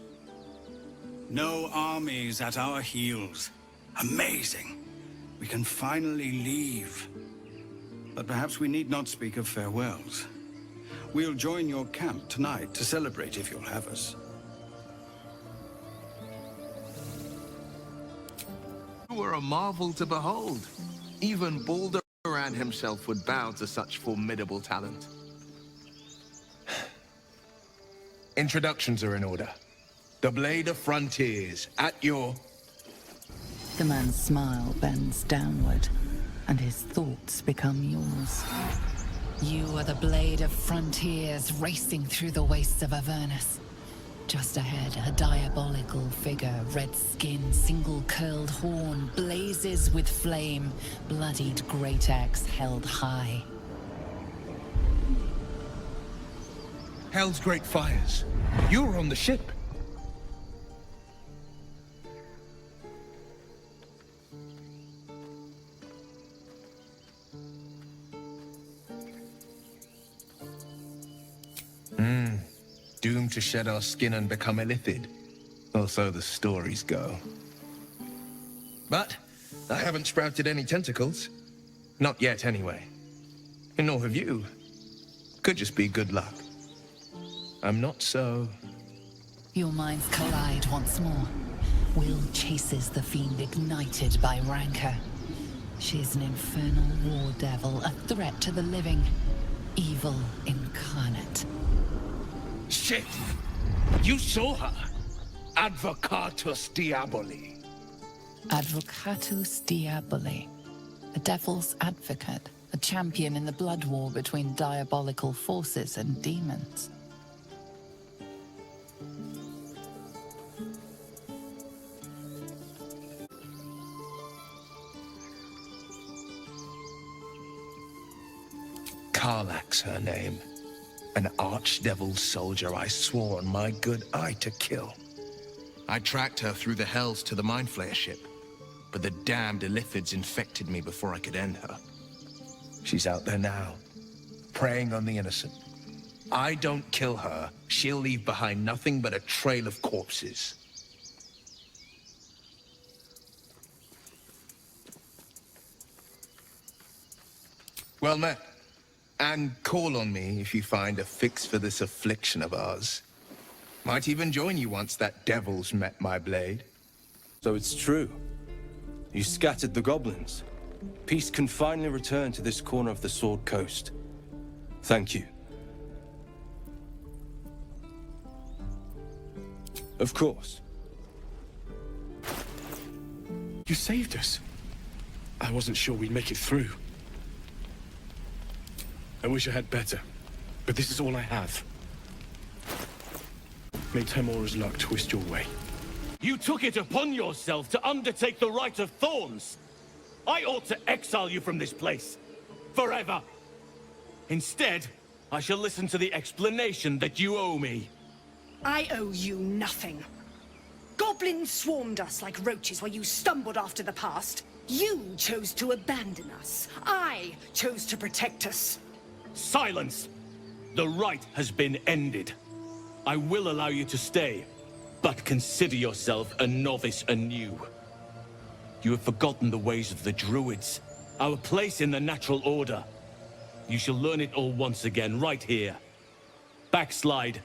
No armies at our heels. Amazing. We can finally leave. But perhaps we need not speak of farewells. We'll join your camp tonight to celebrate if you'll have us. You were a marvel to behold. Even Baldur himself would bow to such formidable talent. Introductions are in order. The Blade of Frontiers, at your... The man's smile bends downward, and his thoughts become yours. You are the Blade of Frontiers racing through the wastes of Avernus. Just ahead, a diabolical figure, red skin, single-curled horn, blazes with flame, bloodied great axe held high. Hell's great fires. You were on the ship. Doomed to shed our skin and become illithid. Or so the stories go. But I haven't sprouted any tentacles. Not yet, anyway. And nor have you. Could just be good luck. I'm not so... Your minds collide once more. Will chases the fiend ignited by rancor. She's an infernal war devil, a threat to the living. Evil incarnate. Shit! You saw her! Advocatus Diaboli. Advocatus Diaboli. A devil's advocate. A champion in the blood war between diabolical forces and demons. Karlach's her name. An archdevil soldier I swore on my good eye to kill. I tracked her through the hells to the Mindflayer ship, but the damned illithids infected me before I could end her. She's out there now, preying on the innocent. I don't kill her, she'll leave behind nothing but a trail of corpses. Well met. And call on me if you find a fix for this affliction of ours. Might even join you once that devil's met my blade. So it's true. You scattered the goblins. Peace can finally return to this corner of the Sword Coast. Thank you. Of course. You saved us. I wasn't sure we'd make it through. I wish I had better, but this is all I have. May Temora's luck twist your way. You took it upon yourself to undertake the Rite of Thorns. I ought to exile you from this place. Forever. Instead, I shall listen to the explanation that you owe me. I owe you nothing. Goblins swarmed us like roaches while you stumbled after the past. You chose to abandon us. I chose to protect us. Silence! The rite has been ended. I will allow you to stay, but consider yourself a novice anew. You have forgotten the ways of the Druids, our place in the natural order. You shall learn it all once again, right here. Backslide,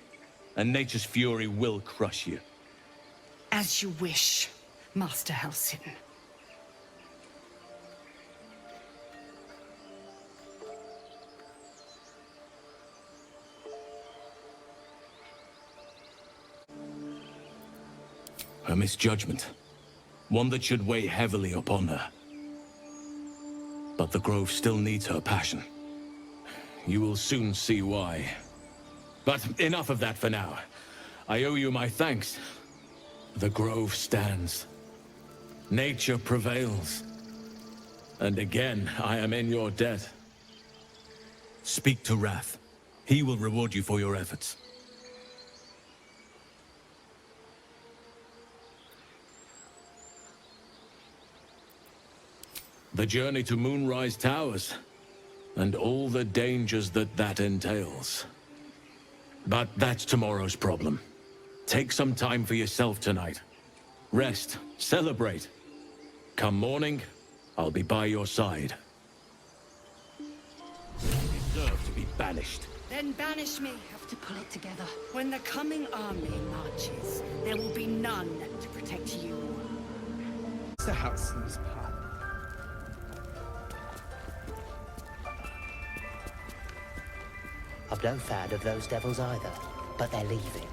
and nature's fury will crush you. As you wish, Master Halsin. A misjudgment. One that should weigh heavily upon her. But the Grove still needs her passion. You will soon see why. But enough of that for now. I owe you my thanks. The Grove stands. Nature prevails. And again, I am in your debt. Speak to Wrath. He will reward you for your efforts. The journey to Moonrise Towers, and all the dangers that entails. But that's tomorrow's problem. Take some time for yourself tonight. Rest, celebrate. Come morning, I'll be by your side. You deserve to be banished. Then banish me. Have to pull it together. When the coming army marches, there will be none to protect you. Mr. Halsin's path. I'm no fan of those devils either, but they're leaving.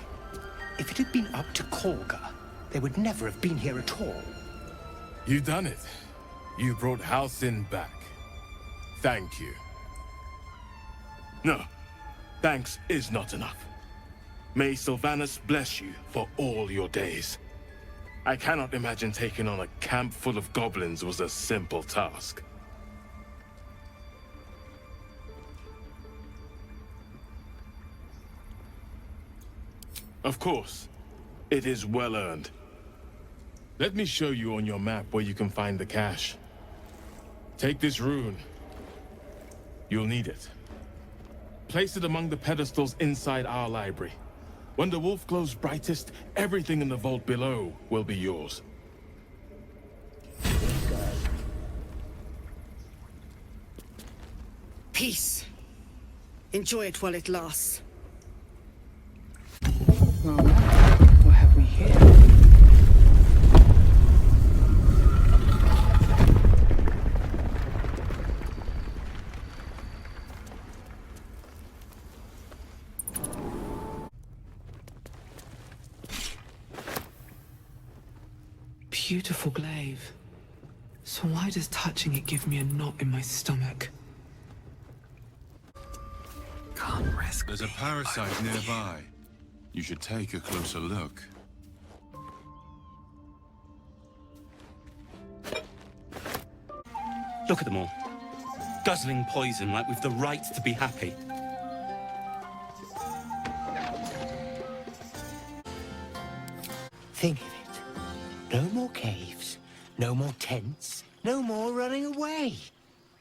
If it had been up to Korga, they would never have been here at all. You done it. You brought Halsin back. Thank you. No, thanks is not enough. May Sylvanas bless you for all your days. I cannot imagine taking on a camp full of goblins was a simple task. Of course, it is well earned. Let me show you on your map where you can find the cache. Take this rune. You'll need it. Place it among the pedestals inside our library. When the wolf glows brightest, everything in the vault below will be yours. Peace. Enjoy it while it lasts. Well, what have we here? Beautiful glaive. So why does touching it give me a knot in my stomach? Can't risk. There's a parasite nearby. You should take a closer look. Look at them all. Guzzling poison like we've the right to be happy. Think of it. No more caves, no more tents, no more running away.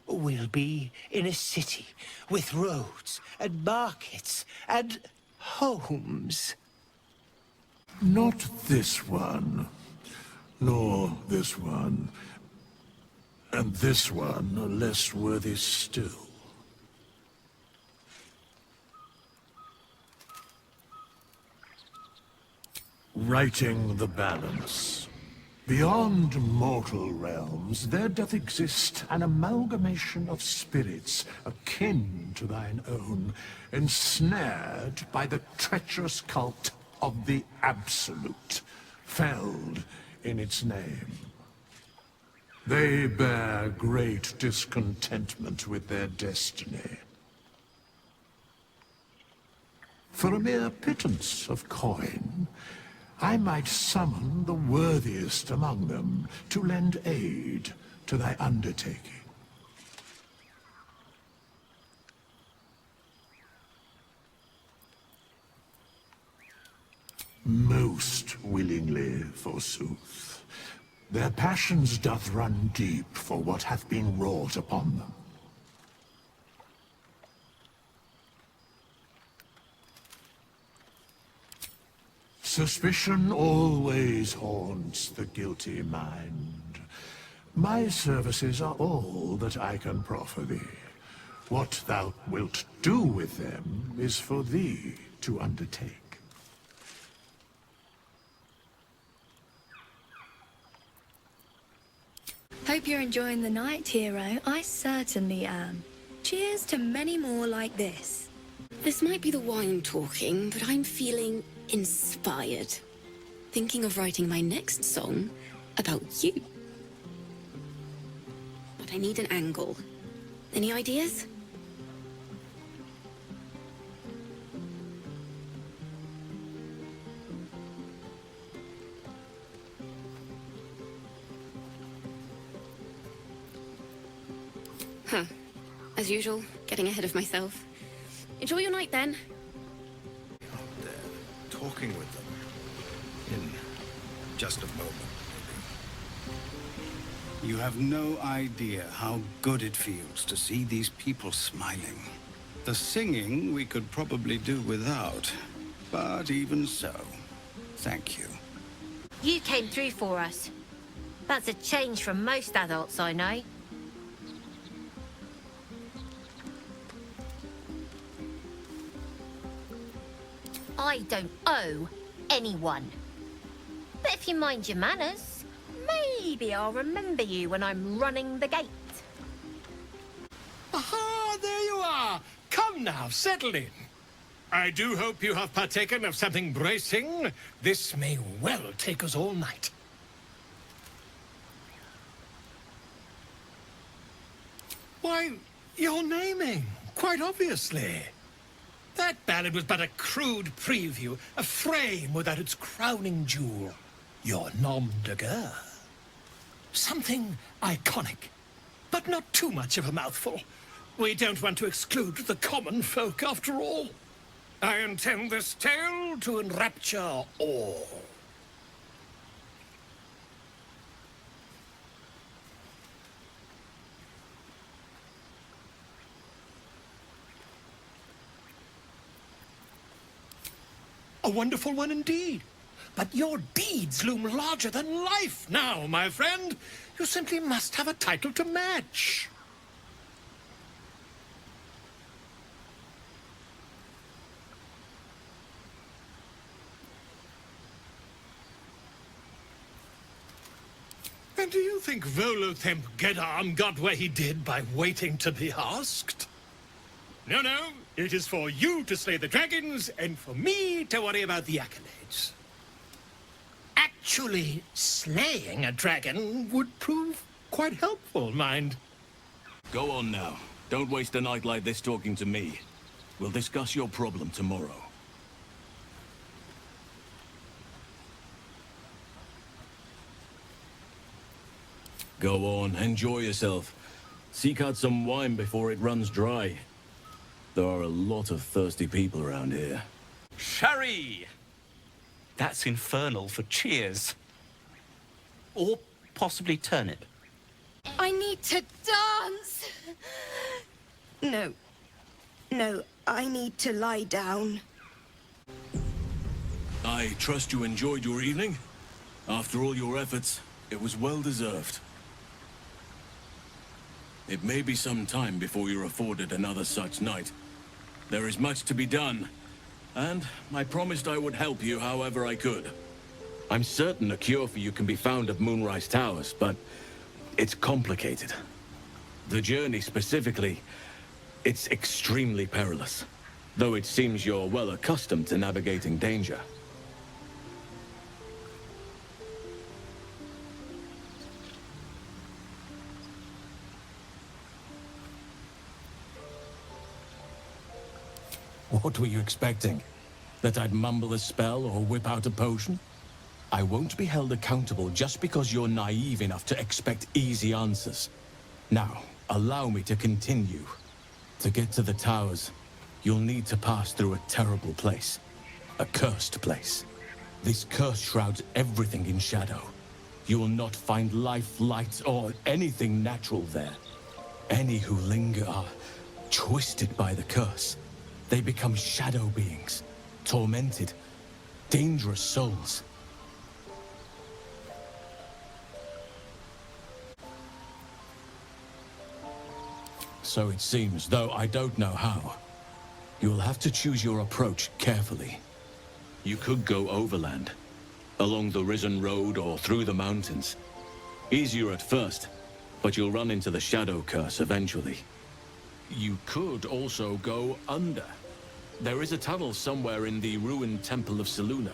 We'll be in a city with roads and markets and homes. Not this one, nor this one, and this one are less worthy still. Righting the balance. Beyond mortal realms, there doth exist an amalgamation of spirits akin to thine own, ensnared by the treacherous cult of the Absolute, felled in its name. They bear great discontentment with their destiny. For a mere pittance of coin, I might summon the worthiest among them to lend aid to thy undertaking. Most willingly, forsooth. Their passions doth run deep for what hath been wrought upon them. Suspicion always haunts the guilty mind. My services are all that I can proffer thee. What thou wilt do with them is for thee to undertake. Hope you're enjoying the night, hero. I certainly am. Cheers to many more like this. This might be the wine talking, but I'm feeling inspired. Thinking of writing my next song about you. But I need an angle. Any ideas? Huh. As usual, getting ahead of myself. Enjoy your night then. Talking with them. In just a moment, maybe. You have no idea how good it feels to see these people smiling. The singing we could probably do without, but even so, thank you. You came through for us. That's a change from most adults I know. I don't owe anyone. But if you mind your manners, maybe I'll remember you when I'm running the gate. Aha, there you are! Come now, settle in. I do hope you have partaken of something bracing. This may well take us all night. Why, you're naming, quite obviously. That ballad was but a crude preview, a frame without its crowning jewel. Your nom de guerre. Something iconic, but not too much of a mouthful. We don't want to exclude the common folk, after all. I intend this tale to enrapture all. A wonderful one indeed. But your deeds loom larger than life now, my friend. You simply must have a title to match. And do you think Volothamp Gedarm got where he did by waiting to be asked? No, no. It is for you to slay the dragons, and for me to worry about the accolades. Actually, slaying a dragon would prove quite helpful, mind. Go on now. Don't waste a night like this talking to me. We'll discuss your problem tomorrow. Go on, enjoy yourself. Seek out some wine before it runs dry. There are a lot of thirsty people around here. Sherry! That's infernal for cheers. Or possibly turnip. I need to dance! No. No, I need to lie down. I trust you enjoyed your evening. After all your efforts, it was well deserved. It may be some time before you're afforded another such night. There is much to be done, and I promised I would help you however I could. I'm certain a cure for you can be found at Moonrise Towers, but it's complicated. The journey specifically, it's extremely perilous, though it seems you're well accustomed to navigating danger. What were you expecting? That I'd mumble a spell or whip out a potion? I won't be held accountable just because you're naive enough to expect easy answers. Now, allow me to continue. To get to the towers, you'll need to pass through a terrible place. A cursed place. This curse shrouds everything in shadow. You will not find life, light, or anything natural there. Any who linger are twisted by the curse. They become shadow beings, tormented, dangerous souls. So it seems, though I don't know how. You'll have to choose your approach carefully. You could go overland, along the Risen Road or through the mountains. Easier at first, but you'll run into the shadow curse eventually. You could also go under. There is a tunnel somewhere in the ruined Temple of Selûne.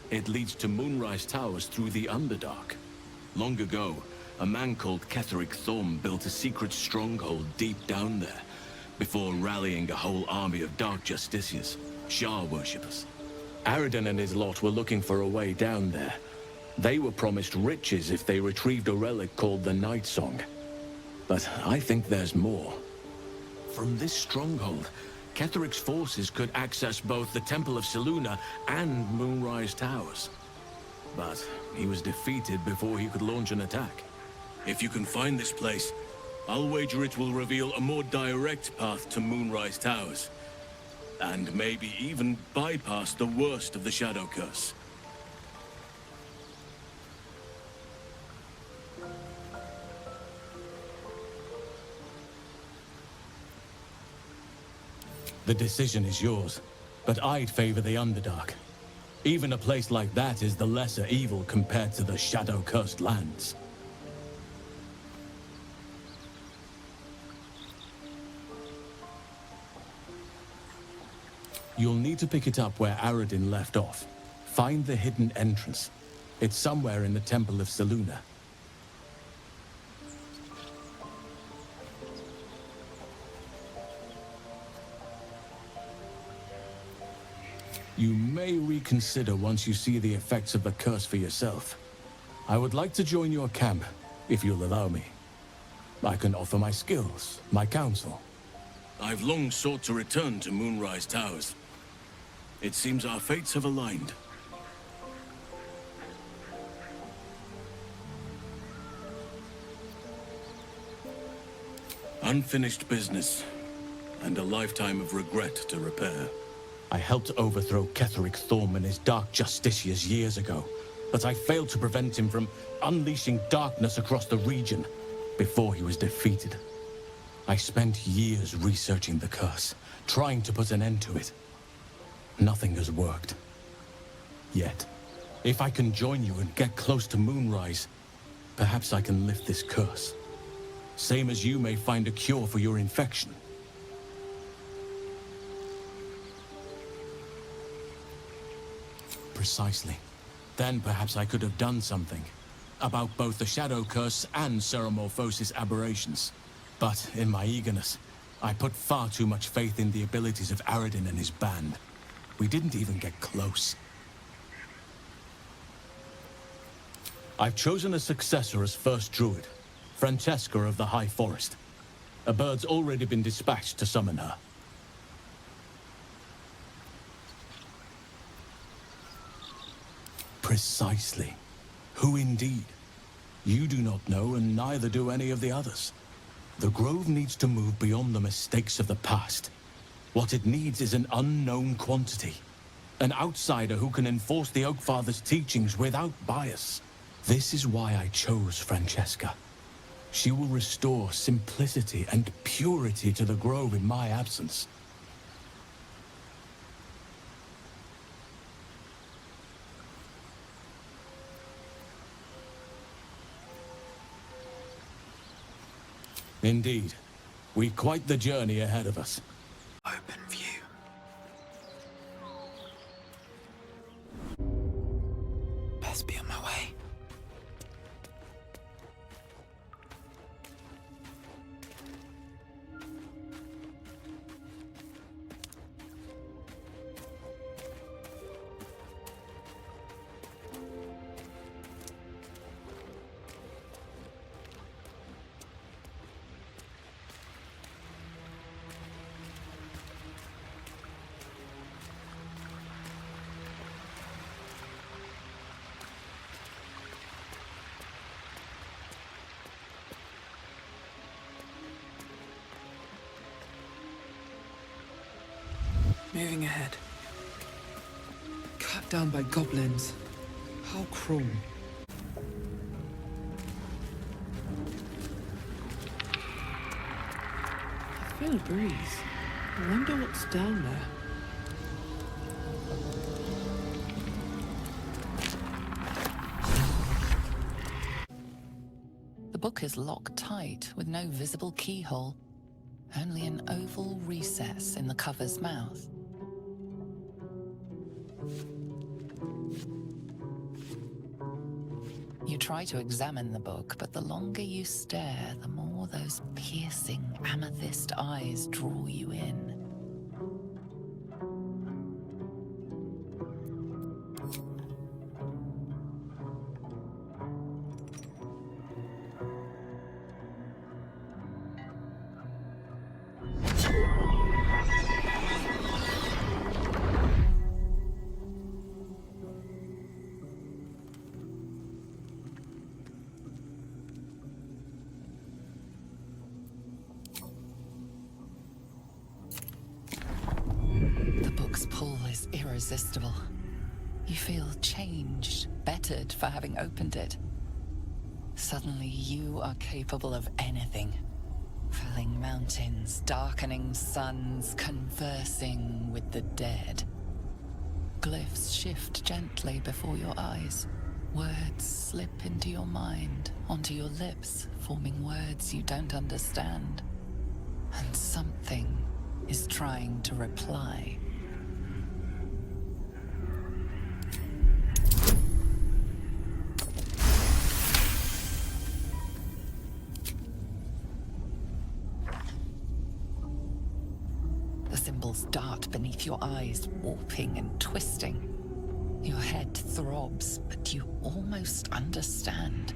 It leads to Moonrise Towers through the Underdark. Long ago, a man called Ketheric Thorm built a secret stronghold deep down there, before rallying a whole army of Dark Justiciars, Shah worshippers. Aradin and his lot were looking for a way down there. They were promised riches if they retrieved a relic called the Night Song. But I think there's more. From this stronghold, Ketheric's forces could access both the Temple of Selûne and Moonrise Towers. But he was defeated before he could launch an attack. If you can find this place, I'll wager it will reveal a more direct path to Moonrise Towers. And maybe even bypass the worst of the Shadow Curse. The decision is yours, but I'd favor the Underdark. Even a place like that is the lesser evil compared to the shadow-cursed lands. You'll need to pick it up where Aradin left off. Find the hidden entrance. It's somewhere in the Temple of Selûne. You may reconsider once you see the effects of the curse for yourself. I would like to join your camp, if you'll allow me. I can offer my skills, my counsel. I've long sought to return to Moonrise Towers. It seems our fates have aligned. Unfinished business, and a lifetime of regret to repair. I helped overthrow Ketheric Thorm and his Dark Justiciars years ago, but I failed to prevent him from unleashing darkness across the region before he was defeated. I spent years researching the curse, trying to put an end to it. Nothing has worked. Yet, if I can join you and get close to Moonrise, perhaps I can lift this curse. Same as you may find a cure for your infection. Precisely. Then perhaps I could have done something about both the Shadow Curse and Ceremorphosis aberrations. But in my eagerness, I put far too much faith in the abilities of Aradin and his band. We didn't even get close. I've chosen a successor as first druid, Francesca of the High Forest. A bird's already been dispatched to summon her. Precisely. Who indeed? You do not know, and neither do any of the others. The Grove needs to move beyond the mistakes of the past. What it needs is an unknown quantity. An outsider who can enforce the Oakfather's teachings without bias. This is why I chose Francesca. She will restore simplicity and purity to the Grove in my absence. Indeed. We've quite the journey ahead of us. Open view. Best be on my way. Moving ahead. Cut down by goblins. How cruel. I feel a breeze. I wonder what's down there. The book is locked tight with no visible keyhole, only an oval recess in the cover's mouth. You try to examine the book, but the longer you stare, the more those piercing amethyst eyes draw you in. Irresistible. You feel changed, bettered for having opened it. Suddenly you are capable of anything. Felling mountains, darkening suns, conversing with the dead. Glyphs shift gently before your eyes. Words slip into your mind, onto your lips, forming words you don't understand. And something is trying to reply. Symbols dart beneath your eyes, warping and twisting. Your head throbs, but you almost understand.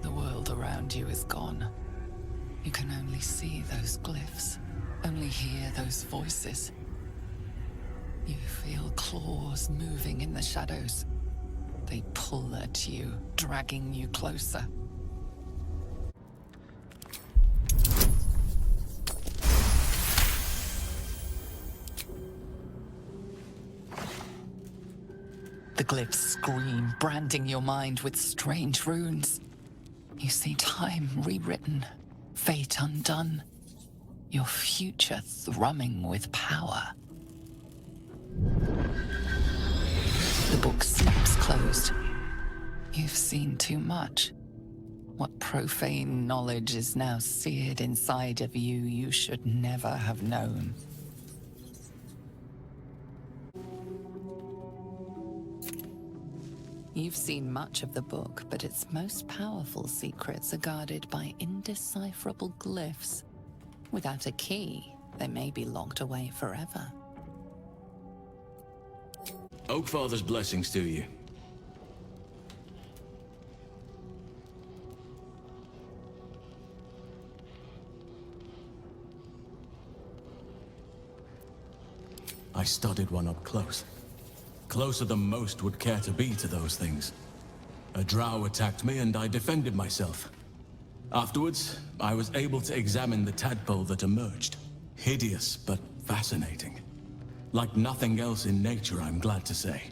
The world around you is gone. You can only see those glyphs. Only hear those voices. You feel claws moving in the shadows. They pull at you, dragging you closer. The glyphs scream, branding your mind with strange runes. You see time rewritten, fate undone. Your future thrumming with power. The book snaps closed. You've seen too much. What profane knowledge is now seared inside of you you should never have known. You've seen much of the book, but its most powerful secrets are guarded by indecipherable glyphs. Without a key, they may be locked away forever. Oakfather's blessings to you. I studied one up close. Closer than most would care to be to those things. A drow attacked me and I defended myself. Afterwards, I was able to examine the tadpole that emerged. Hideous, but fascinating. Like nothing else in nature, I'm glad to say.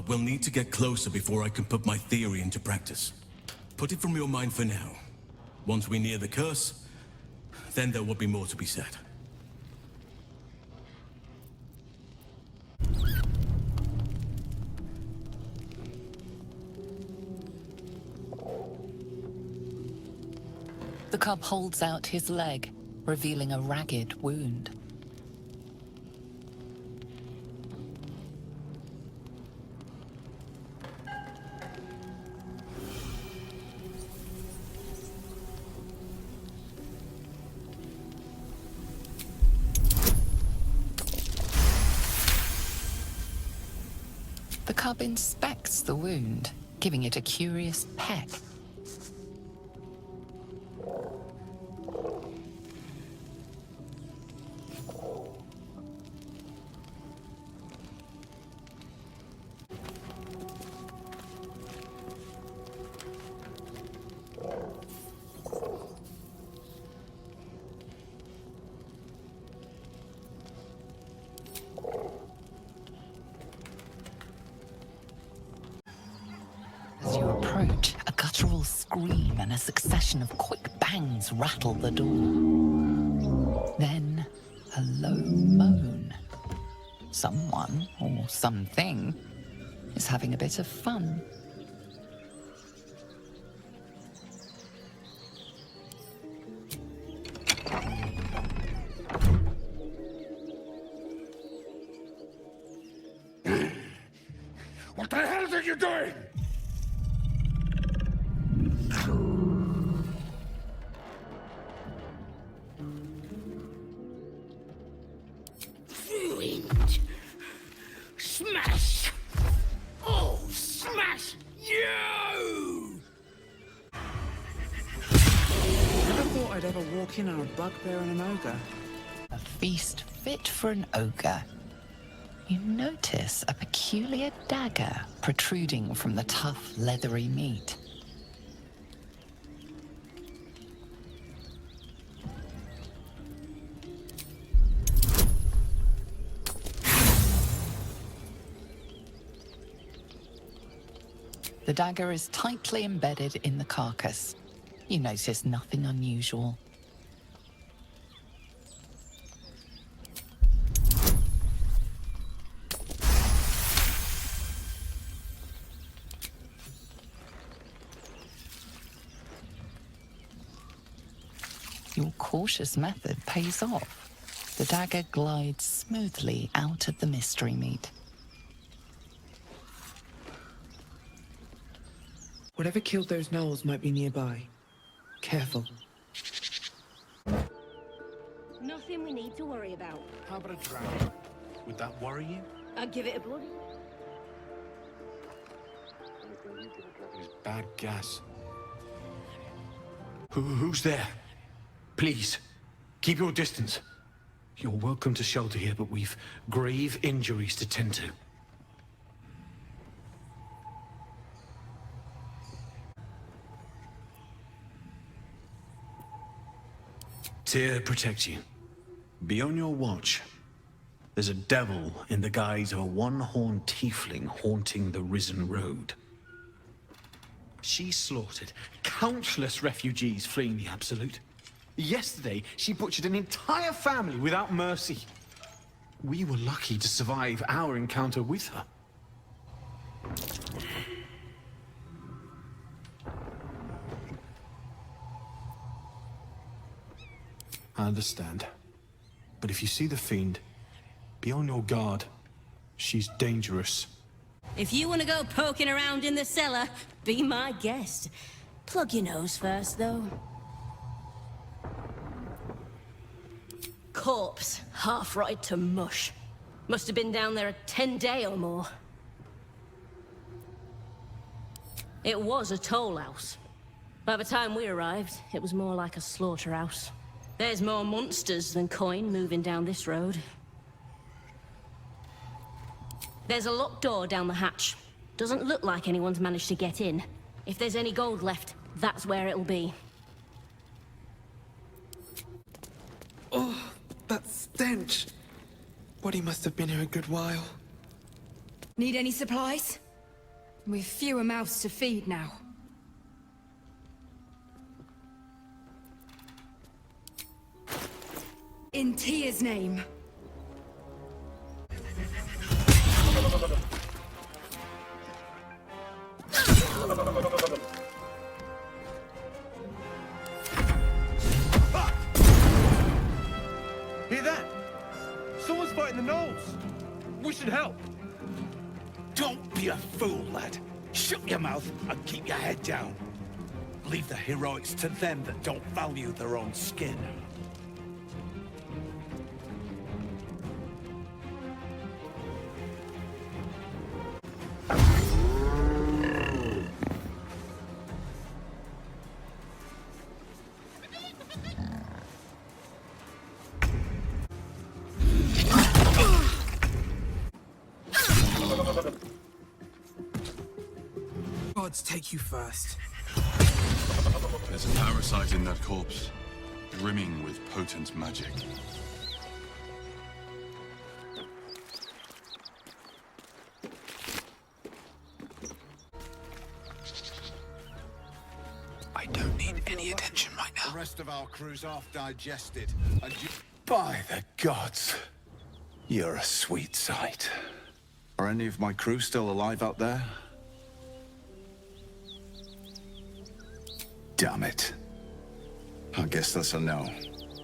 we'll need to get closer before I can put my theory into practice. Put it from your mind for now. Once we near the curse, then there will be more to be said. The cub holds out his leg, revealing a ragged wound. The cub inspects the wound, giving it a curious peck. As you approach, a guttural scream and a succession of quick bangs rattle the door. Then, a low moan. Someone, or something, is having a bit of fun. What the hell are you doing? Ruined. Smash! Oh, smash you! Never thought I'd ever walk in on a bugbear and an ogre. A feast fit for an ogre. You notice a peculiar dagger protruding from the tough, leathery meat. The dagger is tightly embedded in the carcass. You notice nothing unusual. Your cautious method pays off. The dagger glides smoothly out of the mystery meat. Whatever killed those gnolls might be nearby. Careful. Nothing we need to worry about. How about a drown? Would that worry you? I'd give it a bloody. It's bad gas. Who's there? Please, keep your distance. You're welcome to shelter here, but we've grave injuries to tend to. Tyr protect you. Be on your watch. There's a devil in the guise of a one-horned tiefling haunting the risen road. She slaughtered countless refugees fleeing the Absolute. Yesterday, she butchered an entire family without mercy. We were lucky to survive our encounter with her. I understand. But if you see the fiend, be on your guard. She's dangerous. If you want to go poking around in the cellar, be my guest. Plug your nose first, though. Corpse, half rotted to mush. Must have been down there a 10-day or more. It was a toll house. By the time we arrived, it was more like a slaughterhouse. There's more monsters than coin moving down this road. There's a locked door down the hatch. Doesn't look like anyone's managed to get in. If there's any gold left, that's where it'll be. Oh, that stench! Body must have been here a good while. Need any supplies? We've fewer mouths to feed now. In Tyr's name. Hear that? Someone's fighting the gnolls. We should help. Don't be a fool, lad. Shut your mouth and keep your head down. Leave the heroics to them that don't value their own skin. Gods take you first. There's a parasite in that corpse, brimming with potent magic. I don't need any attention right now. The rest of our crew's half digested, and you... By the gods, you're a sweet sight. Are any of my crew still alive out there? Damn it. I guess that's a no.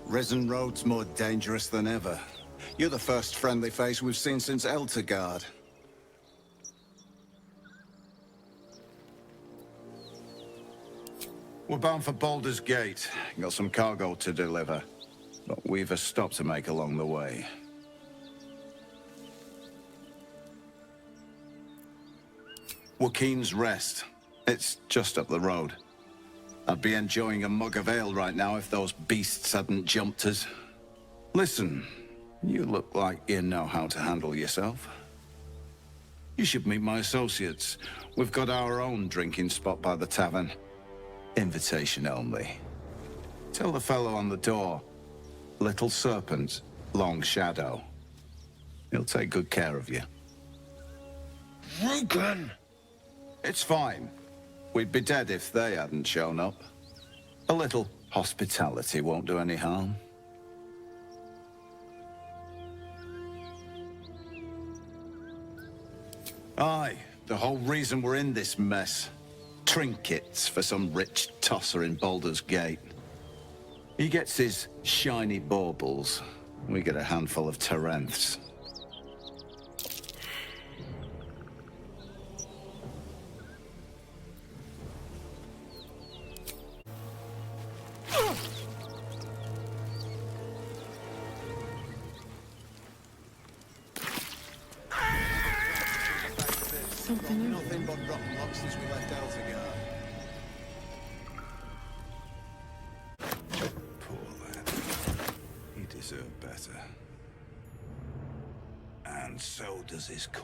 Risen Road's more dangerous than ever. You're the first friendly face we've seen since Eltergard. We're bound for Baldur's Gate. Got some cargo to deliver. But we've a stop to make along the way. Waulkeen's Rest. It's just up the road. I'd be enjoying a mug of ale right now if those beasts hadn't jumped us. Listen, you look like you know how to handle yourself. You should meet my associates. We've got our own drinking spot by the tavern. Invitation only. Tell the fellow on the door. Little Serpent, Long Shadow. He'll take good care of you. Rugen! It's fine. We'd be dead if they hadn't shown up. A little hospitality won't do any harm. Aye, the whole reason we're in this mess. Trinkets for some rich tosser in Baldur's Gate. He gets his shiny baubles. We get a handful of Terenths. Nothing but rotten luck since we left Eltergard. Poor lad. He deserved better. And so does his coin.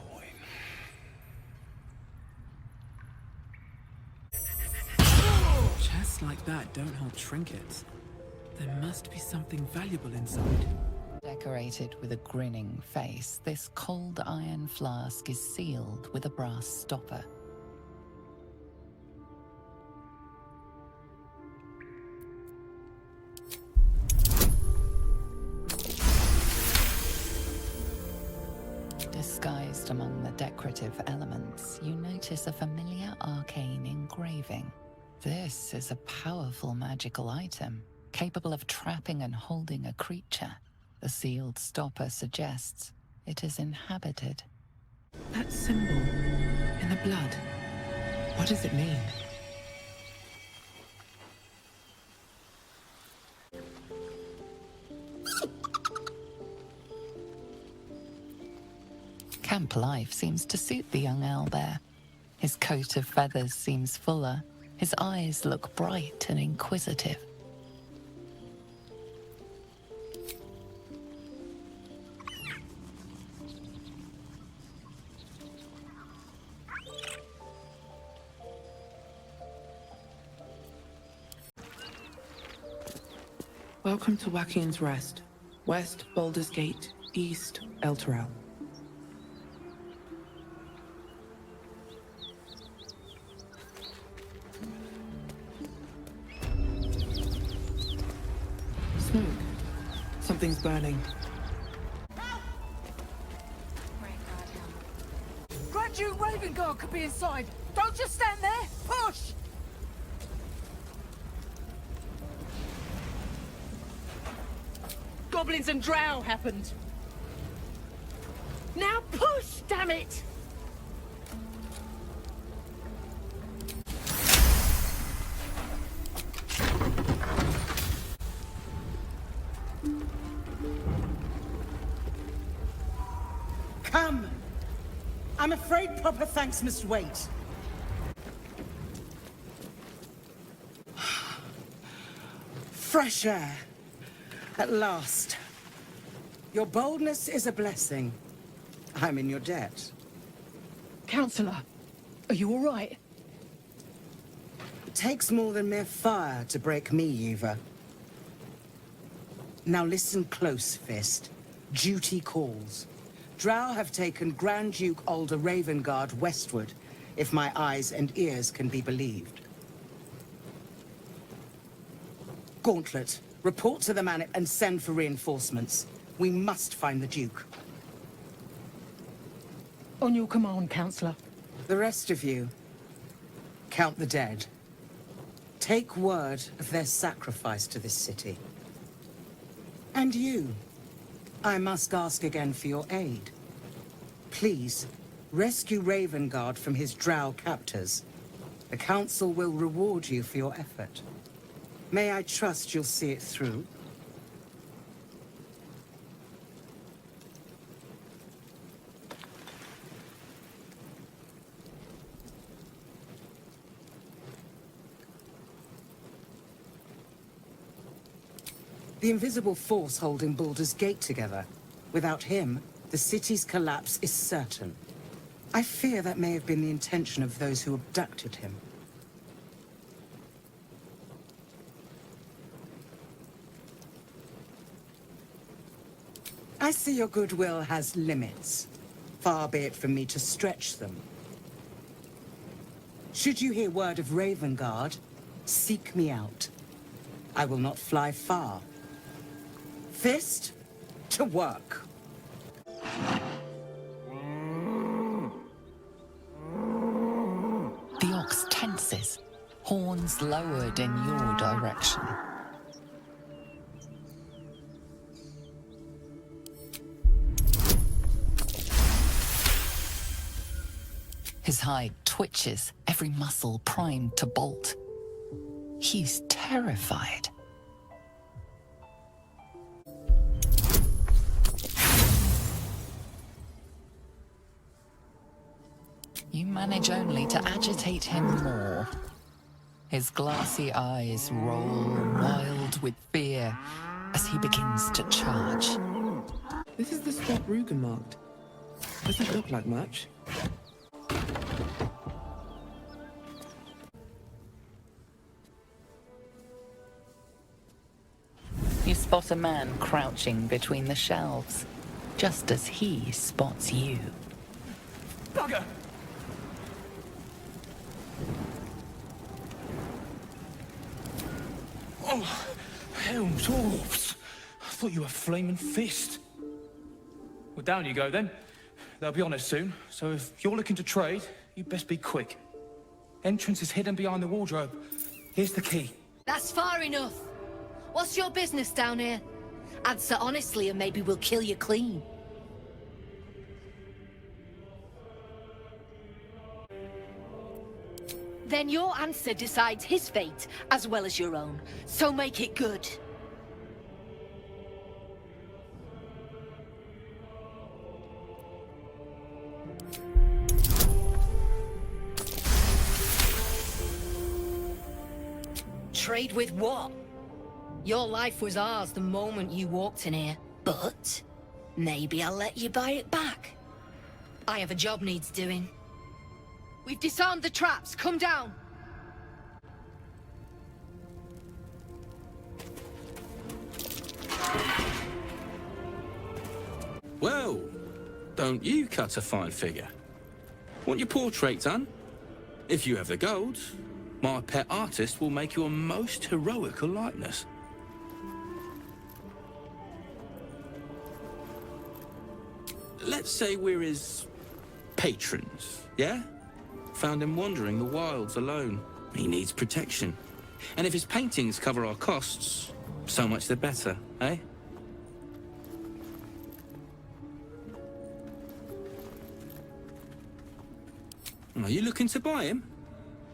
Chests like that don't hold trinkets. There must be something valuable inside. Decorated with a grinning face, this cold iron flask is sealed with a brass stopper. Disguised among the decorative elements, you notice a familiar arcane engraving. This is a powerful magical item, capable of trapping and holding a creature. The sealed stopper suggests it is inhabited. That symbol in the blood, what does it mean? Camp life seems to suit the young owlbear. His coat of feathers seems fuller. His eyes look bright and inquisitive. Welcome to Waulkeen's Rest. West, Baldur's Gate. East, Elturel. Smoke. Something's burning. Grand Duke Ravengard could be inside. Don't just stand there. Push! Goblins and drow happened. Now push, damn it! Come! I'm afraid proper thanks must wait. Fresh air. At last. Your boldness is a blessing. I'm in your debt. Counselor, are you all right? It takes more than mere fire to break me, Eva. Now listen close, Fist. Duty calls. Drow have taken Grand Duke Alder Ravengard westward, if my eyes and ears can be believed. Gauntlet, report to the man and send for reinforcements. We must find the Duke. On your command, Counselor. The rest of you, count the dead. Take word of their sacrifice to this city. And you, I must ask again for your aid. Please, rescue Ravengard from his drow captors. The Council will reward you for your effort. May I trust you'll see it through? The invisible force holding Baldur's Gate together. Without him, the city's collapse is certain. I fear that may have been the intention of those who abducted him. I see your goodwill has limits. Far be it from me to stretch them. Should you hear word of Ravengard, seek me out. I will not fly far. Fist, to work. The ox tenses, horns lowered in your direction. His hide twitches, every muscle primed to bolt. He's terrified. You manage only to agitate him more. His glassy eyes roll wild with fear as he begins to charge. This is the spot Rugen marked. Doesn't look like much. You spot a man crouching between the shelves, just as he spots you. Bugger! Oh, hell, dwarves! I thought you were Flaming Fist. Well, down you go then. They'll be on us soon, so if you're looking to trade, you best be quick. Entrance is hidden behind the wardrobe. Here's the key. That's far enough. What's your business down here? Answer honestly and maybe we'll kill you clean. Then your answer decides his fate as well as your own. So make it good. Trade with what? Your life was ours the moment you walked in here. But maybe I'll let you buy it back. I have a job needs doing. We've disarmed the traps. Come down. Well, don't you cut a fine figure? Want your portrait done? If you have the gold, my pet artist will make you a most heroical likeness. let's say we're his patrons, yeah? Found him wandering the wilds alone. He needs protection. And if his paintings cover our costs, so much the better, eh? Are you looking to buy him?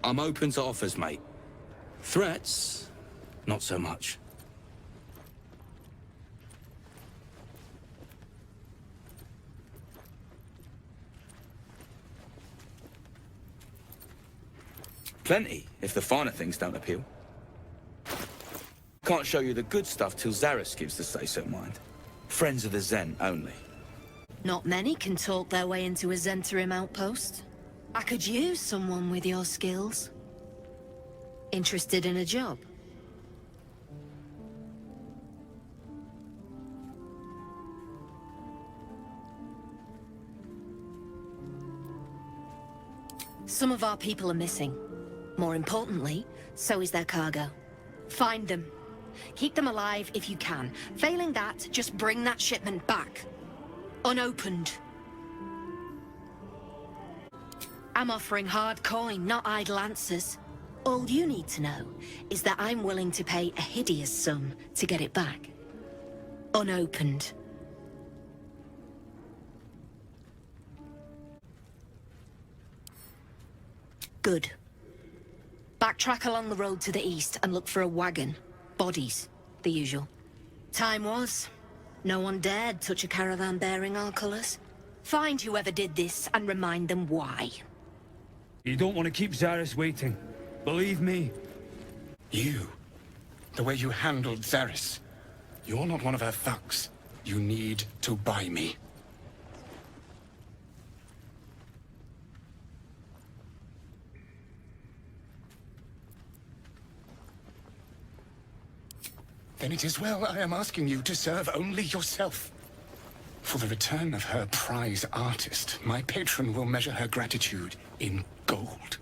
I'm open to offers, mate. Threats? Not so much. Plenty, if the finer things don't appeal. Can't show you the good stuff till Zaith'isk gives the say-so, mind. Friends of the Zen only. Not many can talk their way into a Zhentarim Outpost. I could use someone with your skills. Interested in a job? Some of our people are missing. More importantly, so is their cargo. Find them. Keep them alive if you can. Failing that, just bring that shipment back. Unopened. I'm offering hard coin, not idle answers. All you need to know is that I'm willing to pay a hideous sum to get it back. Unopened. Good. Backtrack along the road to the east and look for a wagon. Bodies. The usual. Time was. No one dared touch a caravan bearing our colours. Find whoever did this and remind them why. You don't want to keep Zaith'isk waiting. Believe me. You. The way you handled Zaith'isk. You're not one of her thugs. You need to buy me. Then it is well I am asking you to serve only yourself. For the return of her prize artist, my patron will measure her gratitude in gold.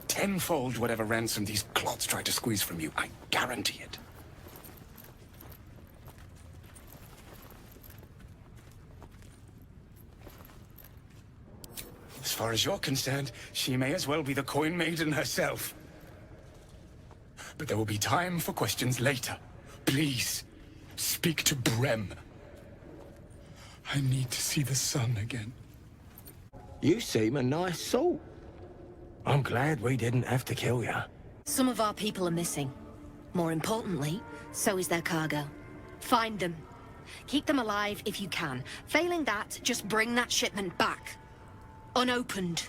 Tenfold whatever ransom these clods try to squeeze from you, I guarantee it. As far as you're concerned, she may as well be the coin maiden herself. But there will be time for questions later. Please, speak to Brem. I need to see the sun again. You seem a nice soul. I'm glad we didn't have to kill you. Some of our people are missing. More importantly, so is their cargo. Find them. Keep them alive if you can. Failing that, just bring that shipment back. Unopened.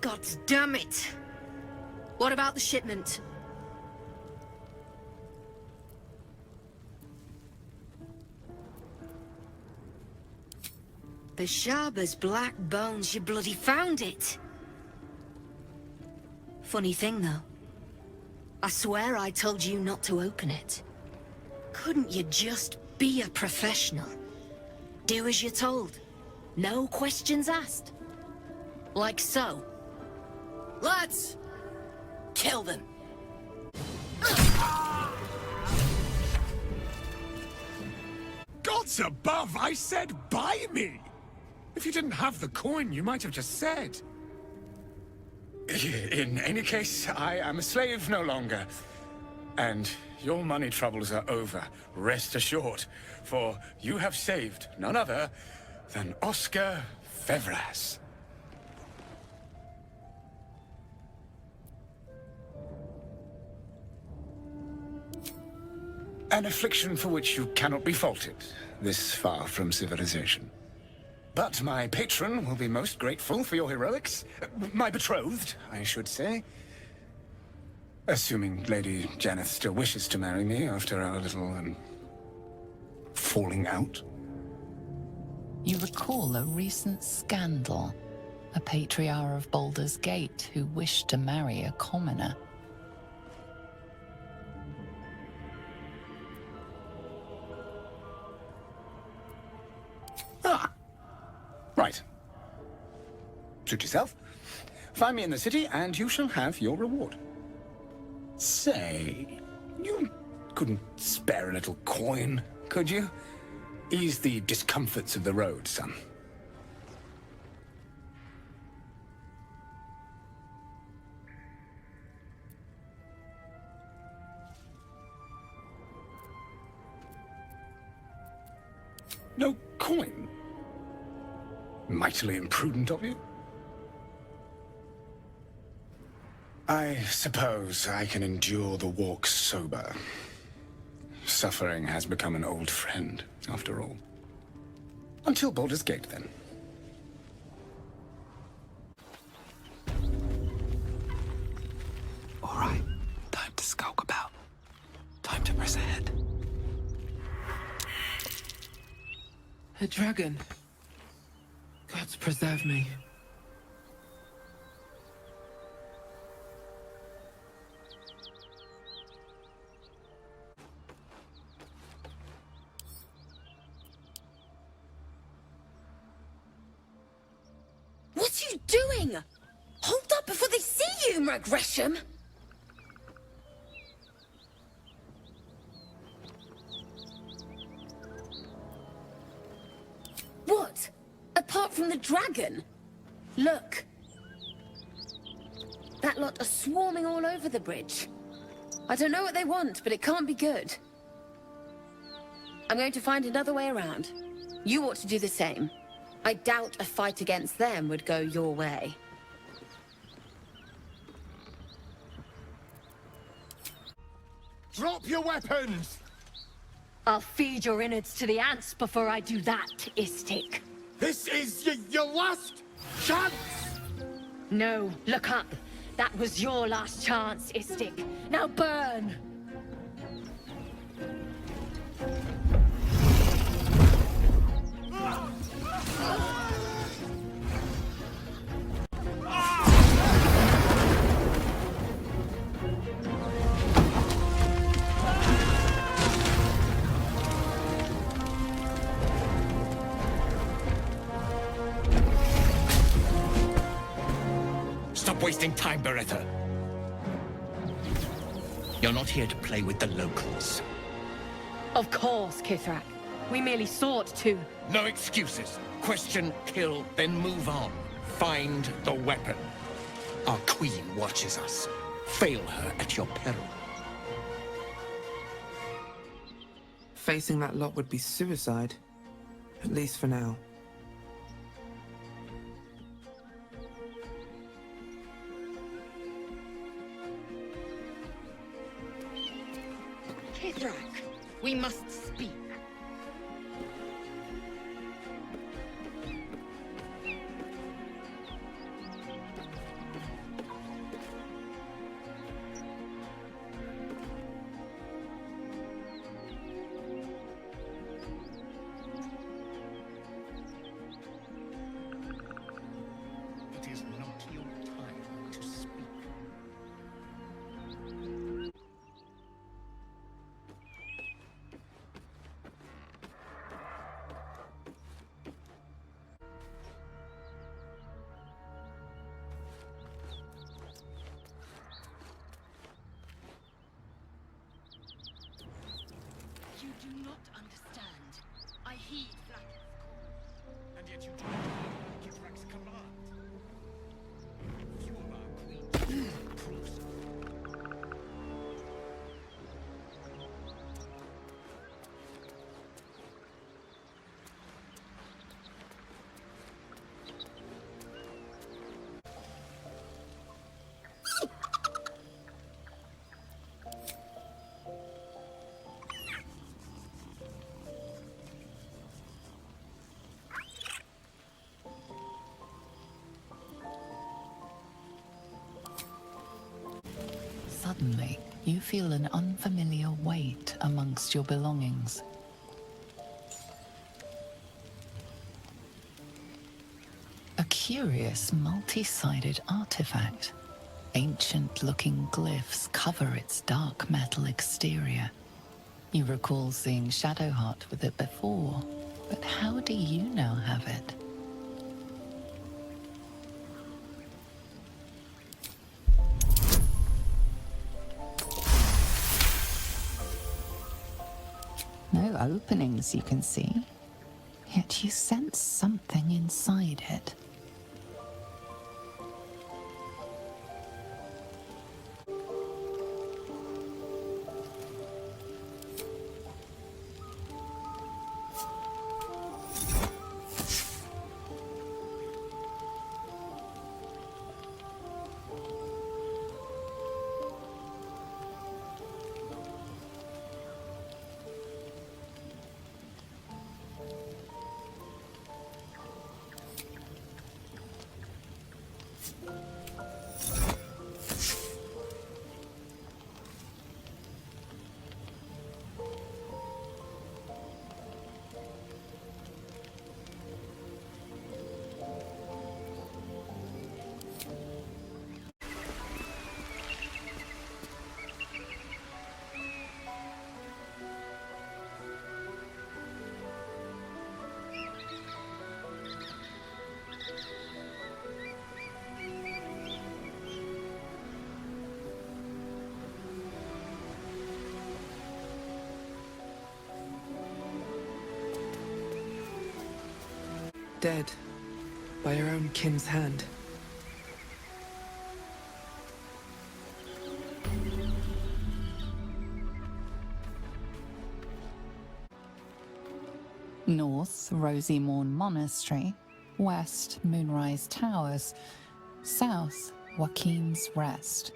God damn it! What about the shipment? Bashaba's black bones, you bloody found it! Funny thing, though. I swear I told you not to open it. Couldn't you just be a professional? Do as you're told. No questions asked. Like so. Lads! Kill them! Gods above, I said buy me! If you didn't have the coin, you might have just said. In any case, I am a slave no longer. And your money troubles are over, rest assured. For you have saved none other than Oscar Fevras. An affliction for which you cannot be faulted, this far from civilization. But my patron will be most grateful for your heroics. My betrothed, I should say. Assuming Lady Janeth still wishes to marry me after our little, falling out. You recall a recent scandal. A patriarch of Baldur's Gate who wished to marry a commoner. Right. Suit yourself. Find me in the city, and you shall have your reward. Say, you couldn't spare a little coin, could you? Ease the discomforts of the road, son. No coin? Mightily imprudent of you. I suppose I can endure the walk sober. Suffering has become an old friend, after all. Until Baldur's Gate, then. All right, time to skulk about. Time to press ahead. A dragon. Gods preserve me. What are you doing? Hold up before they see you, Gresham! What? Apart from the dragon? Look. That lot are swarming all over the bridge. I don't know what they want, but it can't be good. I'm going to find another way around. You ought to do the same. I doubt a fight against them would go your way. Drop your weapons! I'll feed your innards to the ants before I do that, Istik. This is your last chance! No, look up. That was your last chance, Istik. Now burn! Stop wasting time, Beretta. You're not here to play with the locals. Of course, Kithrak. We merely sought to... No excuses. Question, kill, then move on. Find the weapon. Our queen watches us. Fail her at your peril. Facing that lot would be suicide. At least for now. Kithrak, we must speak. It is not your time to speak. You do not understand. I heed Vlaakith's call. And yet you do not heed Kithrak's command. Few of our queens prove so. Suddenly, you feel an unfamiliar weight amongst your belongings. A curious, multi-sided artifact. Ancient-looking glyphs cover its dark metal exterior. You recall seeing Shadowheart with it before, but how do you now have it? no openings you can see, yet you sense something inside it. Dead. By your own kin's hand. North, Rosymorn Monastery. West, Moonrise Towers. South, Waulkeen's Rest.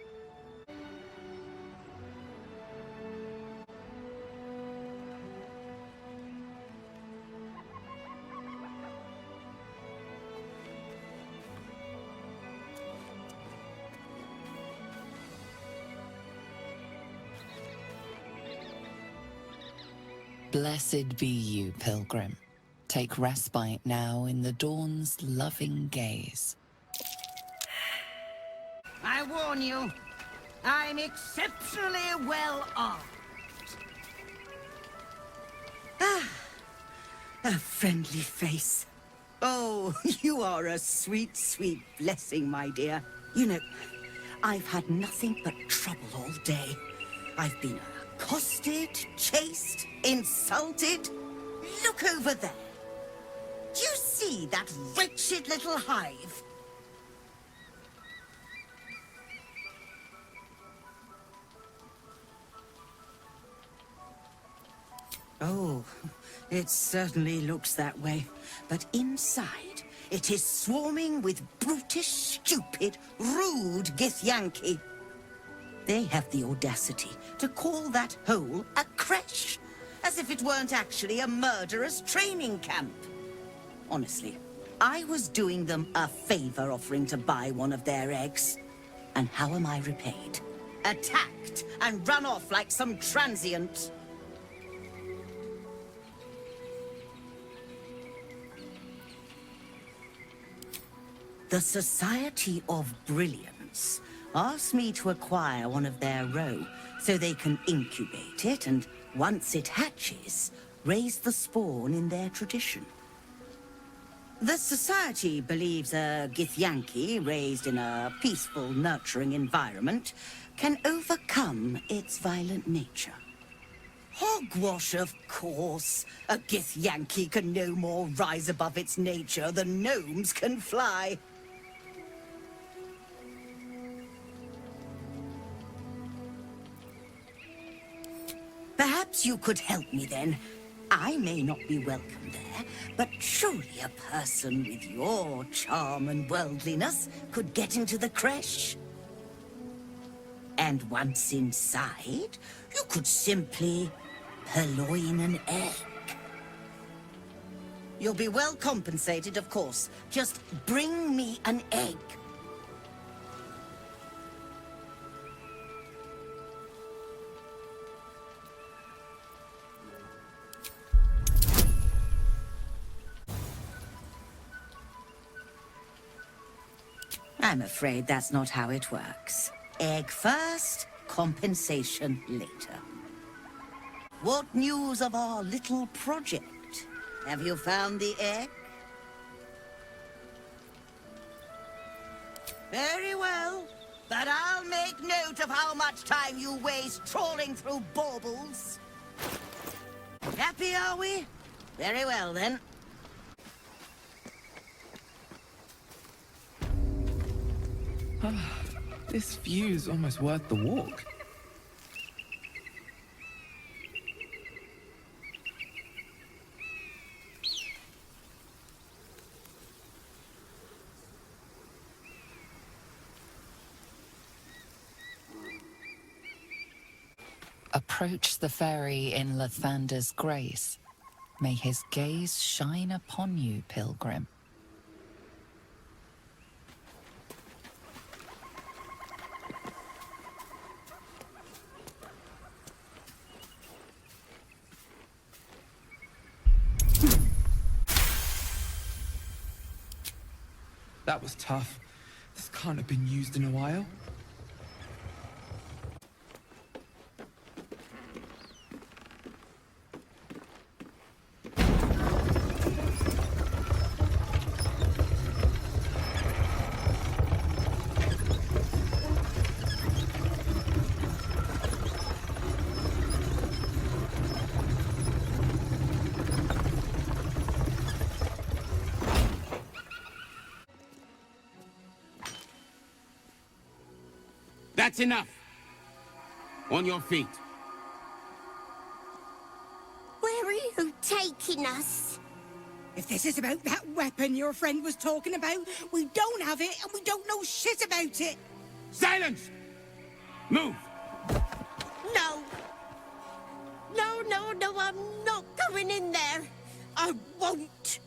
Blessed be you, pilgrim. Take respite now in the dawn's loving gaze. I warn you, I'm exceptionally well armed. Ah, a friendly face. Oh, you are a sweet, sweet blessing, my dear. You know, I've had nothing but trouble all day. I've been accosted, chased, insulted. Look over there. Do you see that wretched little hive? Oh, it certainly looks that way. But inside, it is swarming with brutish, stupid, rude Githyanki. They have the audacity to call that hole a creche, as if it weren't actually a murderous training camp. Honestly, I was doing them a favor offering to buy one of their eggs. And how am I repaid? Attacked and run off like some transient. The Society of Brilliance asked me to acquire one of their roe so they can incubate it and, once it hatches, raise the spawn in their tradition. The Society believes a Githyanki raised in a peaceful, nurturing environment can overcome its violent nature. Hogwash, of course. A Githyanki can no more rise above its nature than gnomes can fly. Perhaps you could help me then. I may not be welcome there, but surely a person with your charm and worldliness could get into the creche. And once inside, you could simply purloin an egg. You'll be well compensated, of course. Just bring me an egg. I'm afraid that's not how it works. Egg first, compensation later. What news of our little project? Have you found the egg? Very well, but I'll make note of how much time you waste trawling through baubles. Happy, are we? Very well, then. This view's almost worth the walk. Approach the fairy in Lathander's grace. May his gaze shine upon you, pilgrim. That was tough. This can't have been used in a while. That's enough! On your feet. Where are you taking us? If this is about that weapon your friend was talking about, we don't have it and we don't know shit about it. Silence! Move! No. No, I'm not going in there. I won't.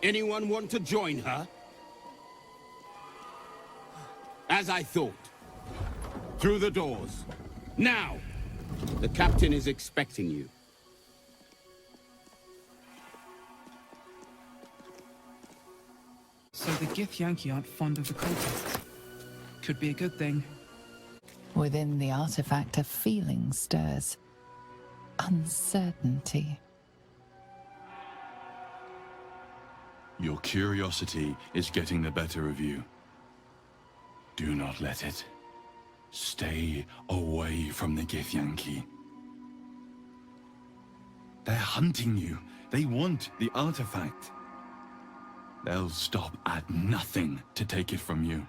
Anyone want to join her? As I thought. Through the doors. Now! The captain is expecting you. So the Githyanki aren't fond of the cultists. Could be a good thing. Within the artifact, a feeling stirs. Uncertainty. Your curiosity is getting the better of you. Do not let it. Stay away from the Githyanki. They're hunting you. They want the artifact. They'll stop at nothing to take it from you.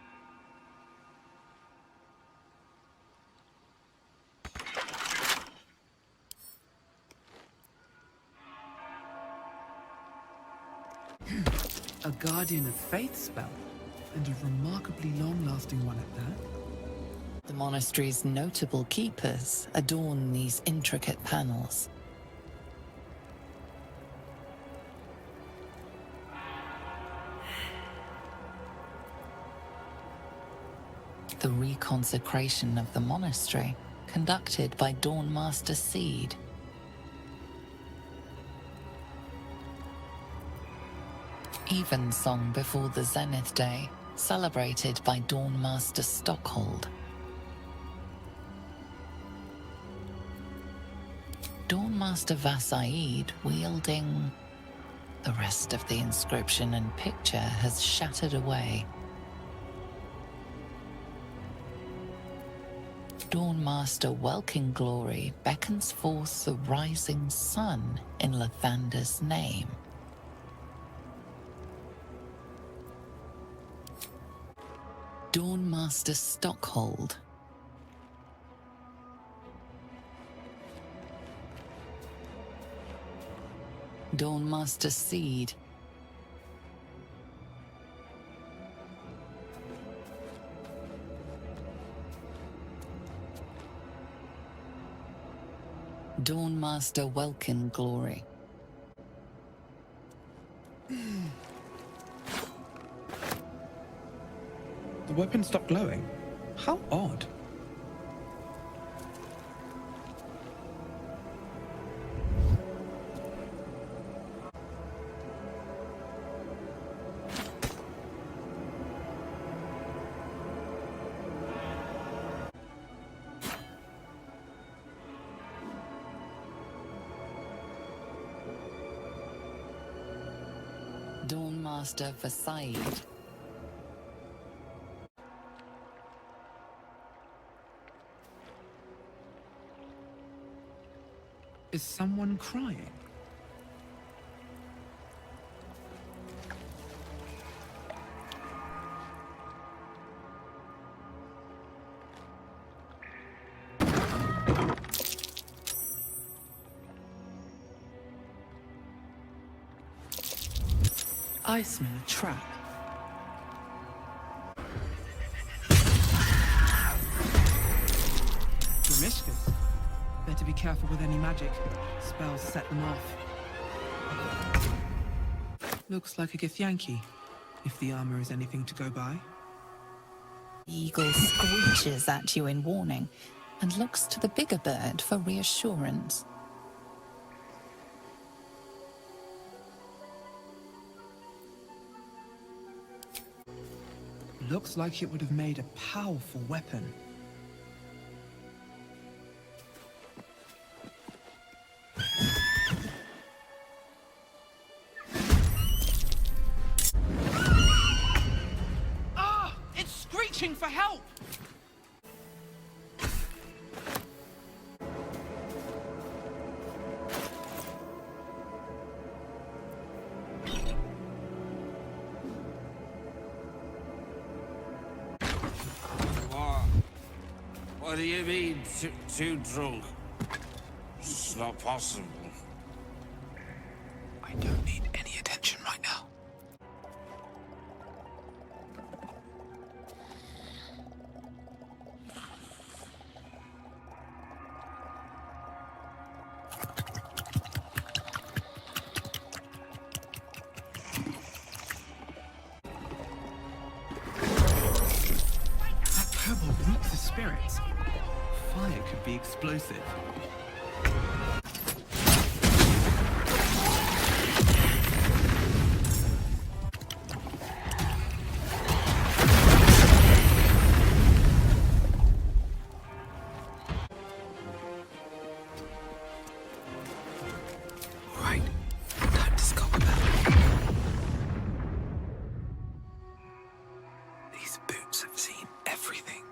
A Guardian of Faith spell, and a remarkably long-lasting one at that. The monastery's notable keepers adorn these intricate panels. The reconsecration of the monastery, conducted by Dawnmaster Seed. Evensong before the Zenith Day, celebrated by Dawnmaster Stockhold. Dawnmaster Vassaid wielding... The rest of the inscription and picture has shattered away. Dawnmaster Waulkeen Glory beckons forth the rising sun in Lathander's name. Dawnmaster Stockhold. Dawnmaster Seed. Dawnmaster Waulkeen Glory. The weapon stopped glowing. How odd. Dawnmaster for Side. Is someone crying? I smell a trap. Remishkas. Better be careful with any magic. Spells set them off. Looks like a Githyanki, if the armor is anything to go by. The eagle screeches at you in warning and looks to the bigger bird for reassurance. Looks like it would have made a powerful weapon. Ah! It's screeching for help! What do you mean, too drunk? It's not possible. I don't need any attention right now. That purple reeks of spirits. Fire could be explosive. Right, time to scope about. These boots have seen everything.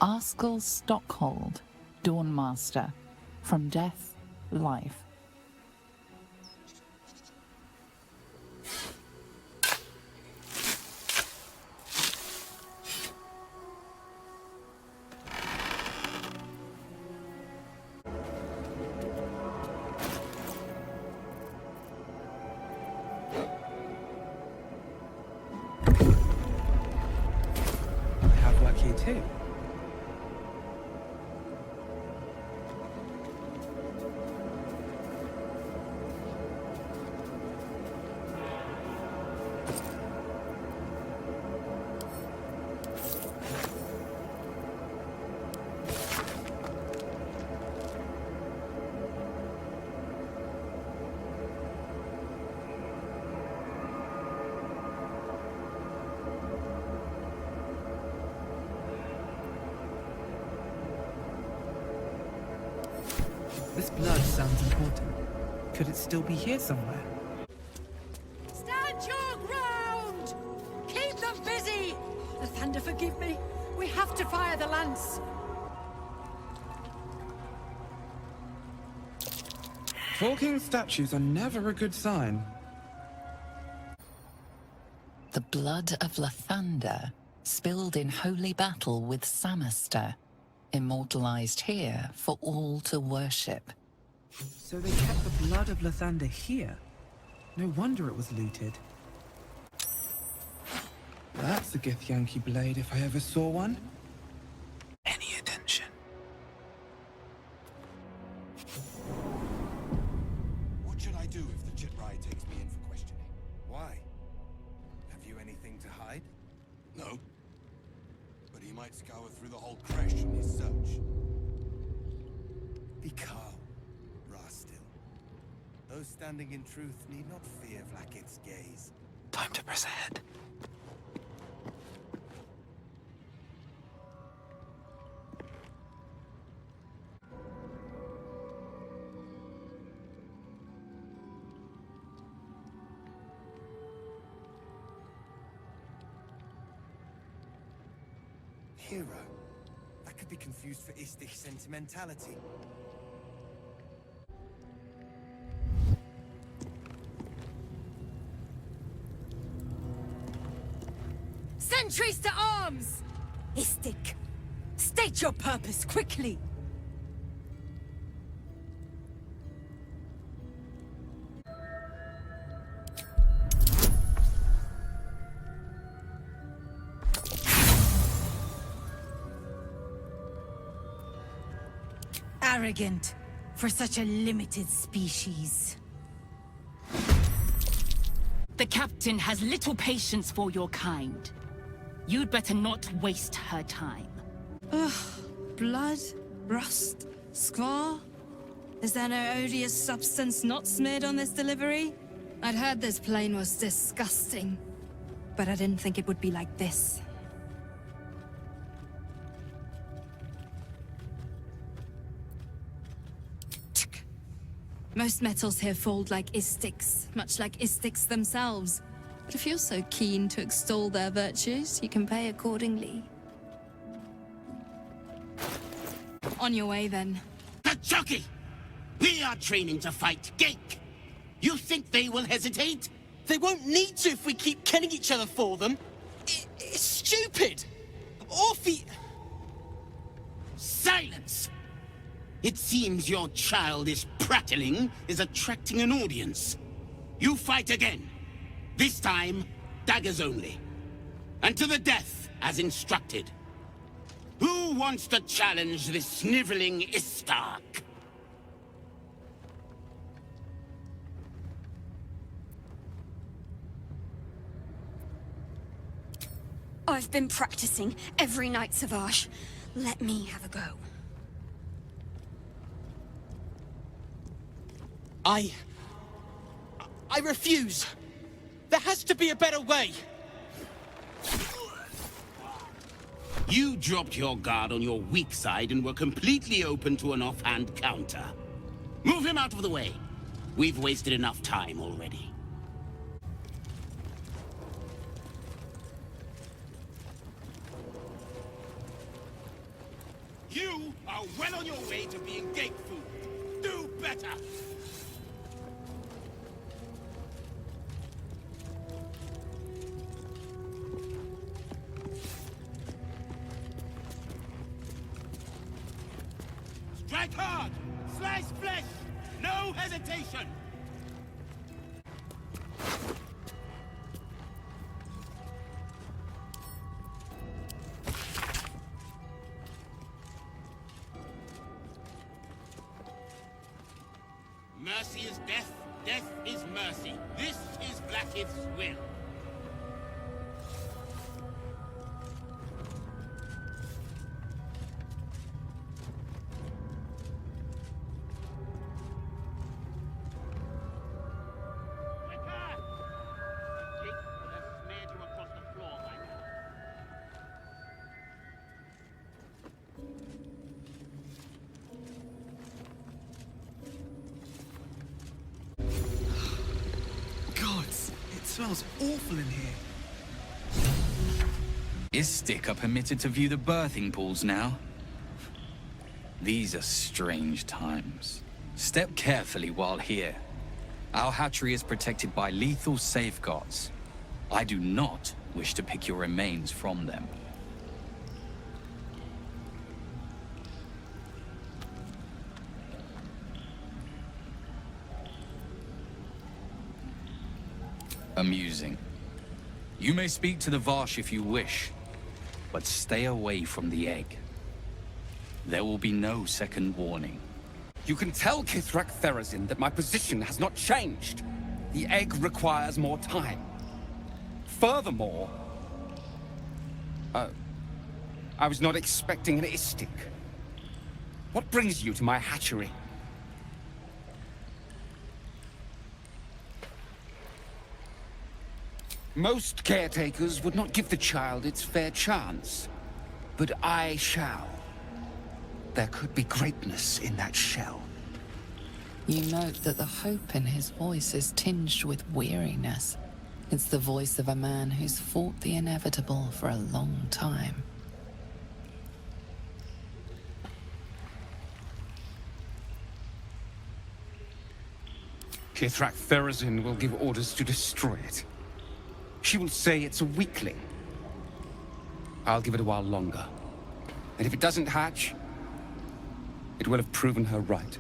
Arskel Stockhold, Dawnmaster. From death, life. I have work here too. This blood sounds important. Could it still be here somewhere? Stand your ground! Keep them busy! Lathander, forgive me. We have to fire the lance. Talking statues are never a good sign. The blood of Lathander, spilled in holy battle with Samaster, immortalized here for all to worship. So they kept the blood of Lathander here. No wonder it was looted. That's a Githyanki blade if I ever saw one. Any attention? What should I do if the Chitrai takes me in for questioning? Why? Have you anything to hide? No. But he might scour through the whole Creche in his search. Be calm, Rastil. Those standing in truth need not fear Vlaakith's gaze. Time to press ahead. Hero. That could be confused for Istik sentimentality. Sentries to arms! Istik, state your purpose quickly! Arrogant for such a limited species. The captain has little patience for your kind. You'd better not waste her time. Ugh, blood, rust, scar? Is there no odious substance not smeared on this delivery? I'd heard this plane was disgusting, but I didn't think it would be like this. Most metals here fold like Istiks, much like Istiks themselves. But if you're so keen to extol their virtues, you can pay accordingly. On your way, then. Chucky! We are training to fight Gake! You think they will hesitate? They won't need to if we keep killing each other for them. It's stupid! Orphe... Silence! It seems your childish prattling is attracting an audience. You fight again. This time, daggers only. And to the death, as instructed. Who wants to challenge this sniveling Istark? I've been practicing every night, Savage. Let me have a go. I refuse. There has to be a better way. You dropped your guard on your weak side and were completely open to an offhand counter. Move him out of the way. We've wasted enough time already. You are well on your way to being gate food. Do better! Strike hard! Slice flesh! No hesitation! Mercy is death, death is mercy. This is Vlaakith's will. Smells awful in here. Istik are permitted to view the birthing pools now. These are strange times. Step carefully while here. Our hatchery is protected by lethal safeguards. I do not wish to pick your remains from them. Amusing. You may speak to the Varsh if you wish, but stay away from the egg. There will be no second warning. You can tell Kithrak Therazin that my position has not changed. The egg requires more time. Furthermore, Oh. I was not expecting an Istik. What brings you to my hatchery? Most caretakers would not give the child its fair chance. But I shall. There could be greatness in that shell. You note that the hope in his voice is tinged with weariness. It's the voice of a man who's fought the inevitable for a long time. Kithrak Therazin will give orders to destroy it. She will say it's a weakling. I'll give it a while longer. And if it doesn't hatch, it will have proven her right.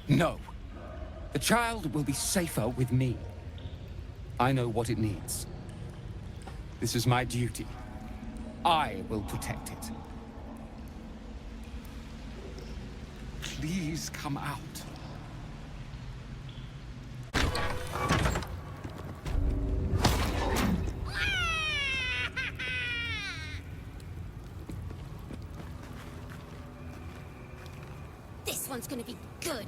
No. The child will be safer with me. I know what it needs. This is my duty. I will protect it. Please come out. This one's gonna be good.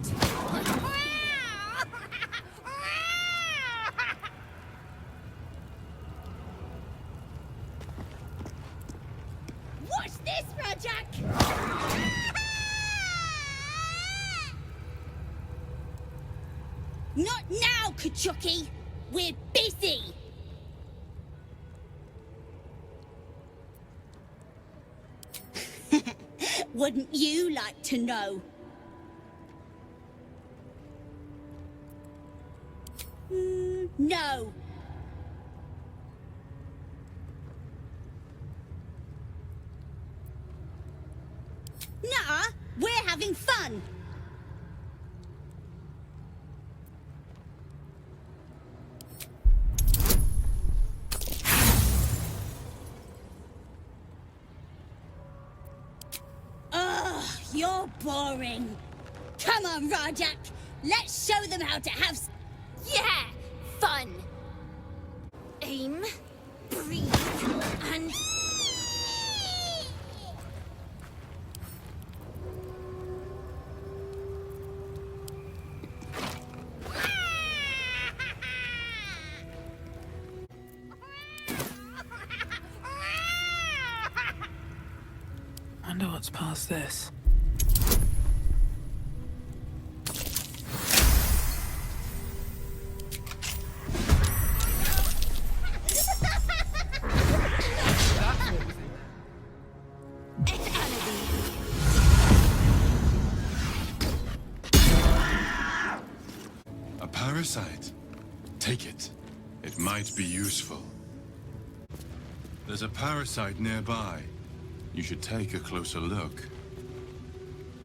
What's this, Rajak? Not now, Kachuki! We're busy! Wouldn't you like to know? No. Nuh-uh, we're having fun. Ugh, you're boring. Come on, Rajak. Let's show them how to have... Yeah, fun. Aim, breathe, and... Wonder what's past this. A parasite. Take it. It might be useful. There's a parasite nearby. You should take a closer look.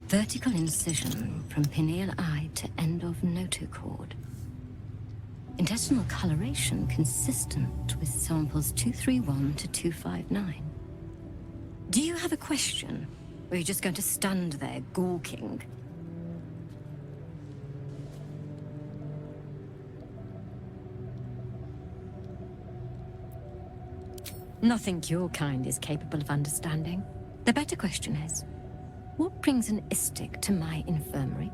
Vertical incision from pineal eye to end of notochord. Intestinal coloration consistent with samples 231 to 259. Do you have a question? Or are you just going to stand there gawking? Nothing your kind is capable of understanding. The better question is, what brings an Istik to my infirmary?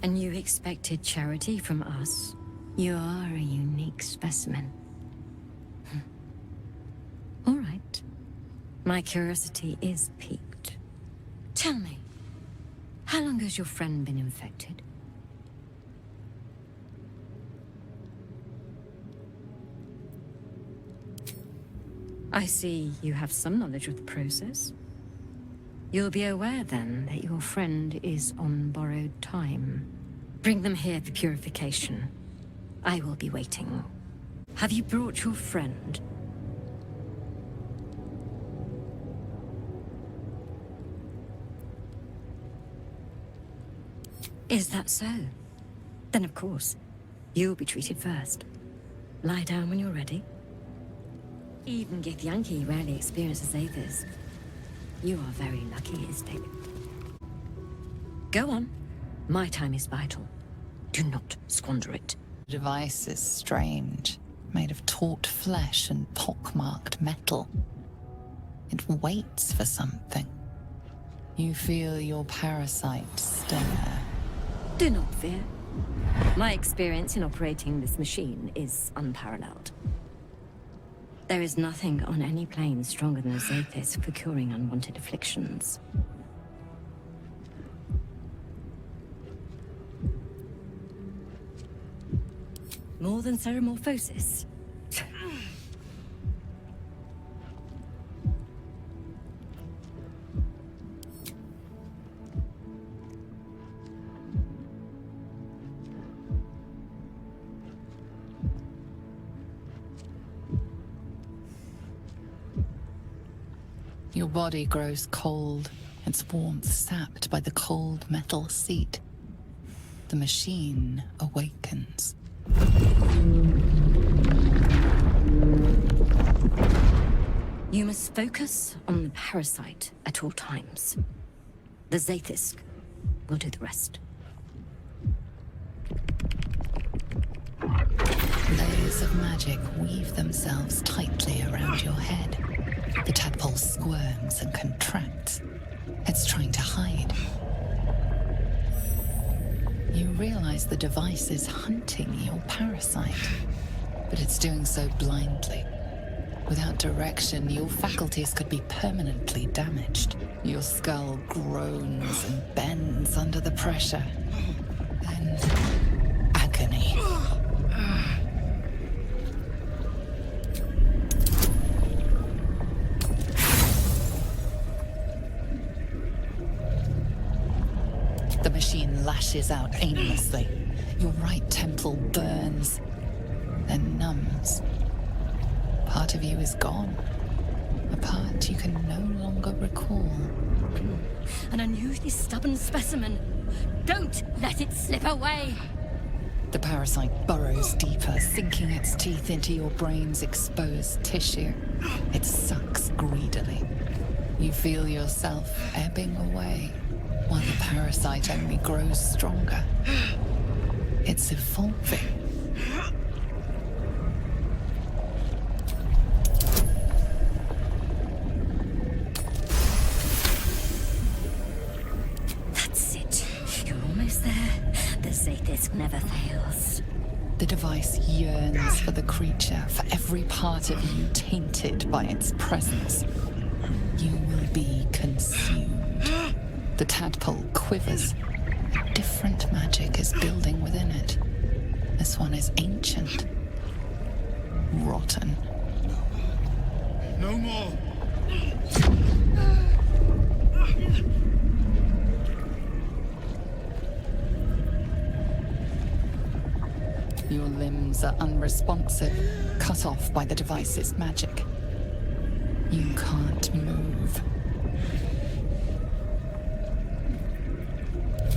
And you expected charity from us? You are a unique specimen. All right. My curiosity is piqued. Tell me, how long has your friend been infected? I see you have some knowledge of the process. You'll be aware then that your friend is on borrowed time. Bring them here for purification. I will be waiting. Have you brought your friend? Is that so? Then of course, you'll be treated first. Lie down when you're ready. Even Githyanki rarely experiences Zaith'isk. You are very lucky, Istik. Go on. My time is vital. Do not squander it. The device is strange, made of taut flesh and pockmarked metal. It waits for something. You feel your parasite stir. Do not fear. My experience in operating this machine is unparalleled. There is nothing on any plane stronger than Zaith'isk for curing unwanted afflictions. More than ceremorphosis. Your body grows cold, its warmth sapped by the cold metal seat. The machine awakens. You must focus on the parasite at all times. The Zaith'isk will do the rest. Layers of magic weave themselves tightly around your head. The tadpole squirms and contracts. It's trying to hide. You realize the device is hunting your parasite, but it's doing so blindly. Without direction, your faculties could be permanently damaged. Your skull groans and bends under the pressure. Then, agony. The machine lashes out aimlessly. Your right temple burns, then numbs. Part of you is gone. A part you can no longer recall. An unusually stubborn specimen. Don't let it slip away! The parasite burrows deeper, sinking its teeth into your brain's exposed tissue. It sucks greedily. You feel yourself ebbing away, while the parasite only grows stronger. It's evolving. That's it. You're almost there. The Zaith'isk never fails. The device yearns for the creature, for every part of you tainted by its presence. You will be consumed. The tadpole quivers. A different magic is building within it. This one is ancient. Rotten. No more! Your limbs are unresponsive, cut off by the device's magic. You can't move.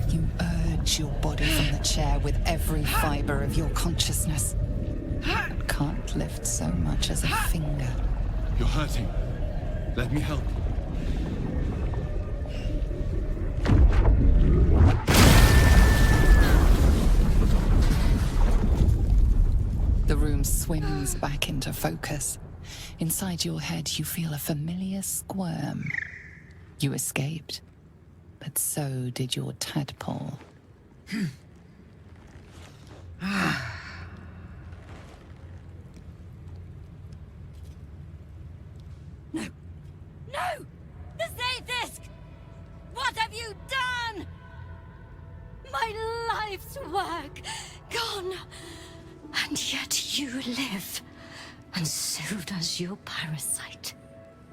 You urge your body from the chair with every fiber of your consciousness, but can't lift so much as a finger. You're hurting. Let me help. The room swims back into focus. Inside your head, you feel a familiar squirm. You escaped, but so did your tadpole. No! No! The Zaith'isk! What have you done? My life's work gone. And yet you live. And so does your parasite.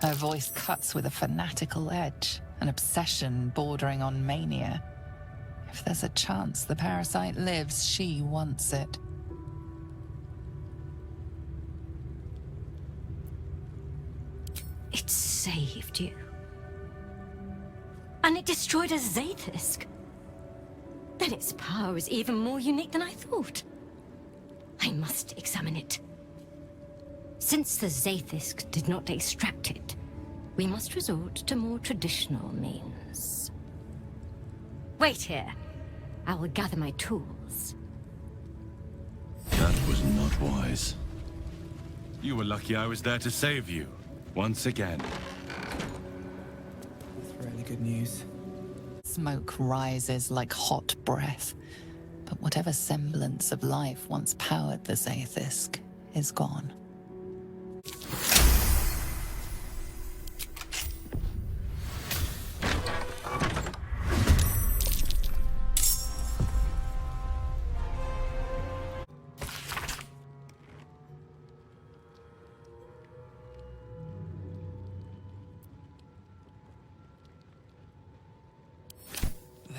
Her voice cuts with a fanatical edge, an obsession bordering on mania. If there's a chance the parasite lives, she wants it. It saved you. And it destroyed a Zaith'isk. Then its power is even more unique than I thought. I must examine it. Since the Zaith'isk did not extract it, we must resort to more traditional means. Wait here. I will gather my tools. That was not wise. You were lucky I was there to save you. Once again. That's really good news. Smoke rises like hot breath, but whatever semblance of life once powered the Zaith'isk is gone.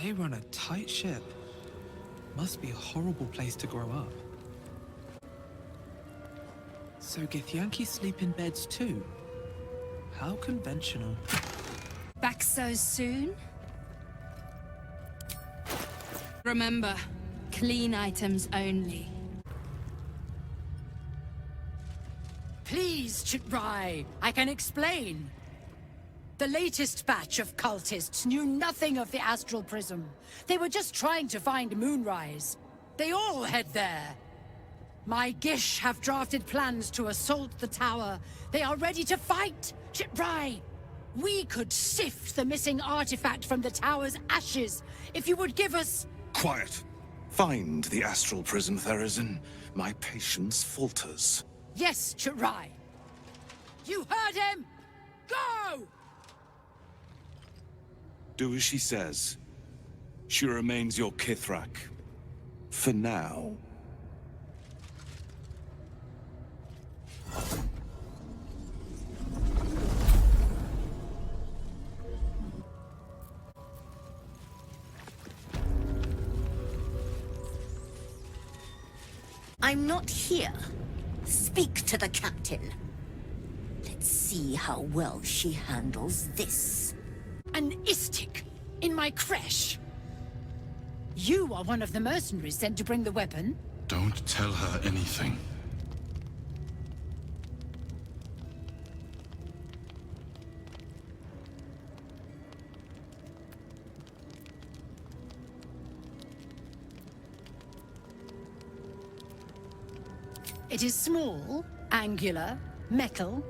They run a tight ship. Must be a horrible place to grow up. So Githyanki sleep in beds too? How conventional. Back so soon? Remember, clean items only. Please, Chitrai, I can explain. The latest batch of cultists knew nothing of the Astral Prism. They were just trying to find Moonrise. They all head there. My Gish have drafted plans to assault the tower. They are ready to fight, Chitrai. We could sift the missing artifact from the tower's ashes if you would give us... Quiet. Find the Astral Prism, Therazin. My patience falters. Yes, Chitrai. You heard him! Go! Do as she says. She remains your Kithrak. For now. I'm not here. Speak to the captain. Let's see how well she handles this. An Istik in my creche. You are one of the mercenaries sent to bring the weapon. Don't tell her anything. It is small, angular, metal,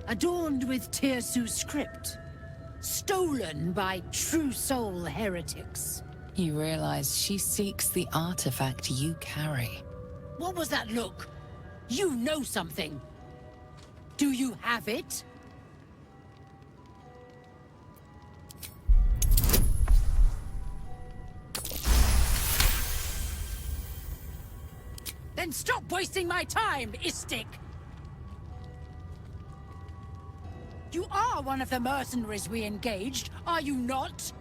adorned with Tirsu's crypt. Stolen by true soul heretics. You realize she seeks the artifact you carry. What was that look? You know something. Do you have it? Then stop wasting my time, Istik! You are one of the mercenaries we engaged, are you not?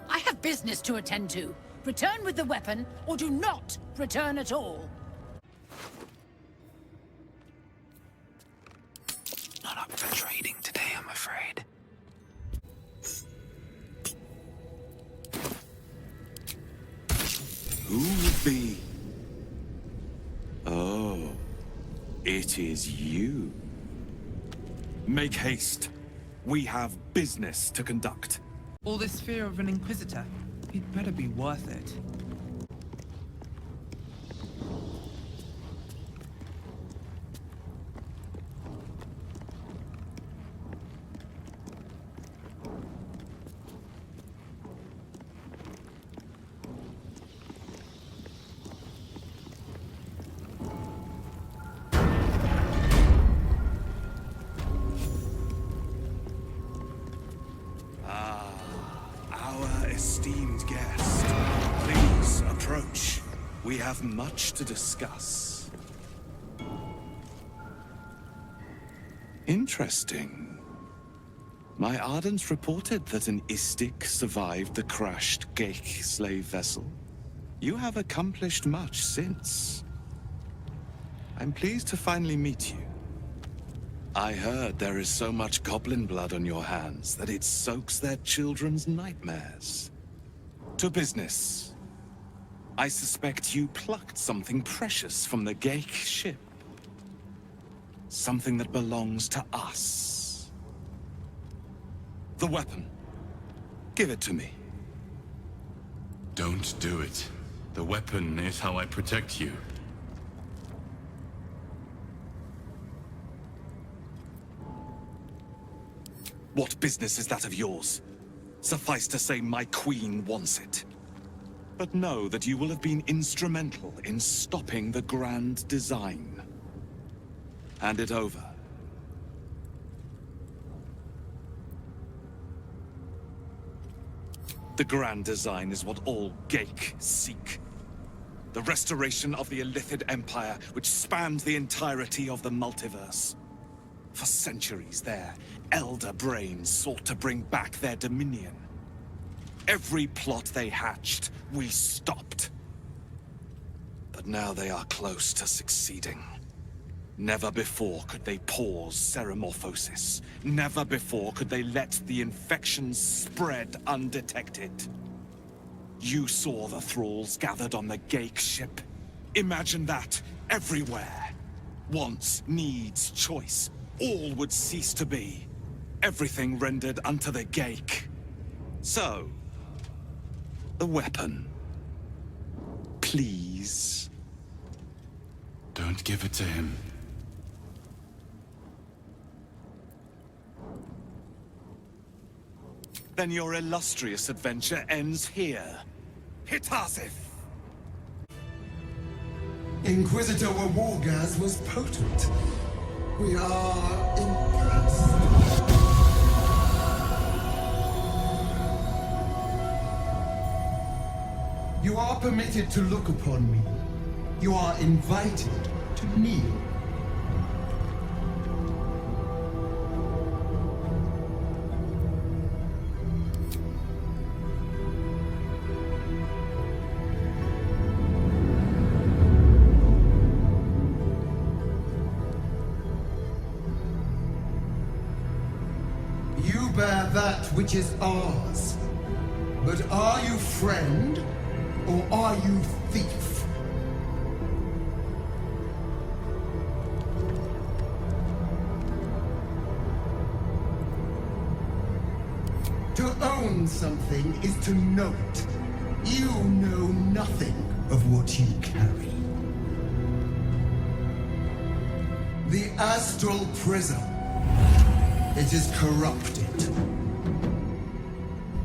I have business to attend to. Return with the weapon, or do not return at all. Not up for trading today, I'm afraid. Who would be... Oh, it is you. Make haste. We have business to conduct. All this fear of an Inquisitor? It better be worth it. We have much to discuss. Interesting. My Ardents reported that an Istik survived the crashed Geik slave vessel. You have accomplished much since. I'm pleased to finally meet you. I heard there is so much goblin blood on your hands that it soaks their children's nightmares. To business. I suspect you plucked something precious from the Geik ship. Something that belongs to us. The weapon. Give it to me. Don't do it. The weapon is how I protect you. What business is that of yours? Suffice to say, my queen wants it. But know that you will have been instrumental in stopping the grand design. Hand it over. The grand design is what all Geik seek. The restoration of the Illithid Empire, which spanned the entirety of the multiverse. For centuries, their elder brains sought to bring back their dominion. Every plot they hatched, we stopped. But now they are close to succeeding. Never before could they pause Ceremorphosis. Never before could they let the infections spread undetected. You saw the thralls gathered on the Geik ship. Imagine that everywhere. Wants, needs, choice. All would cease to be. Everything rendered unto the Geik. So, the weapon. Please. Don't give it to him. Then your illustrious adventure ends here. Hitasif! Inquisitor Wargaz was potent. We are impressed. You are permitted to look upon me. You are invited to kneel. You bear that which is ours. But are you friend? Or are you thief? To own something is to know it. You know nothing of what you carry. The astral prism. It is corrupted.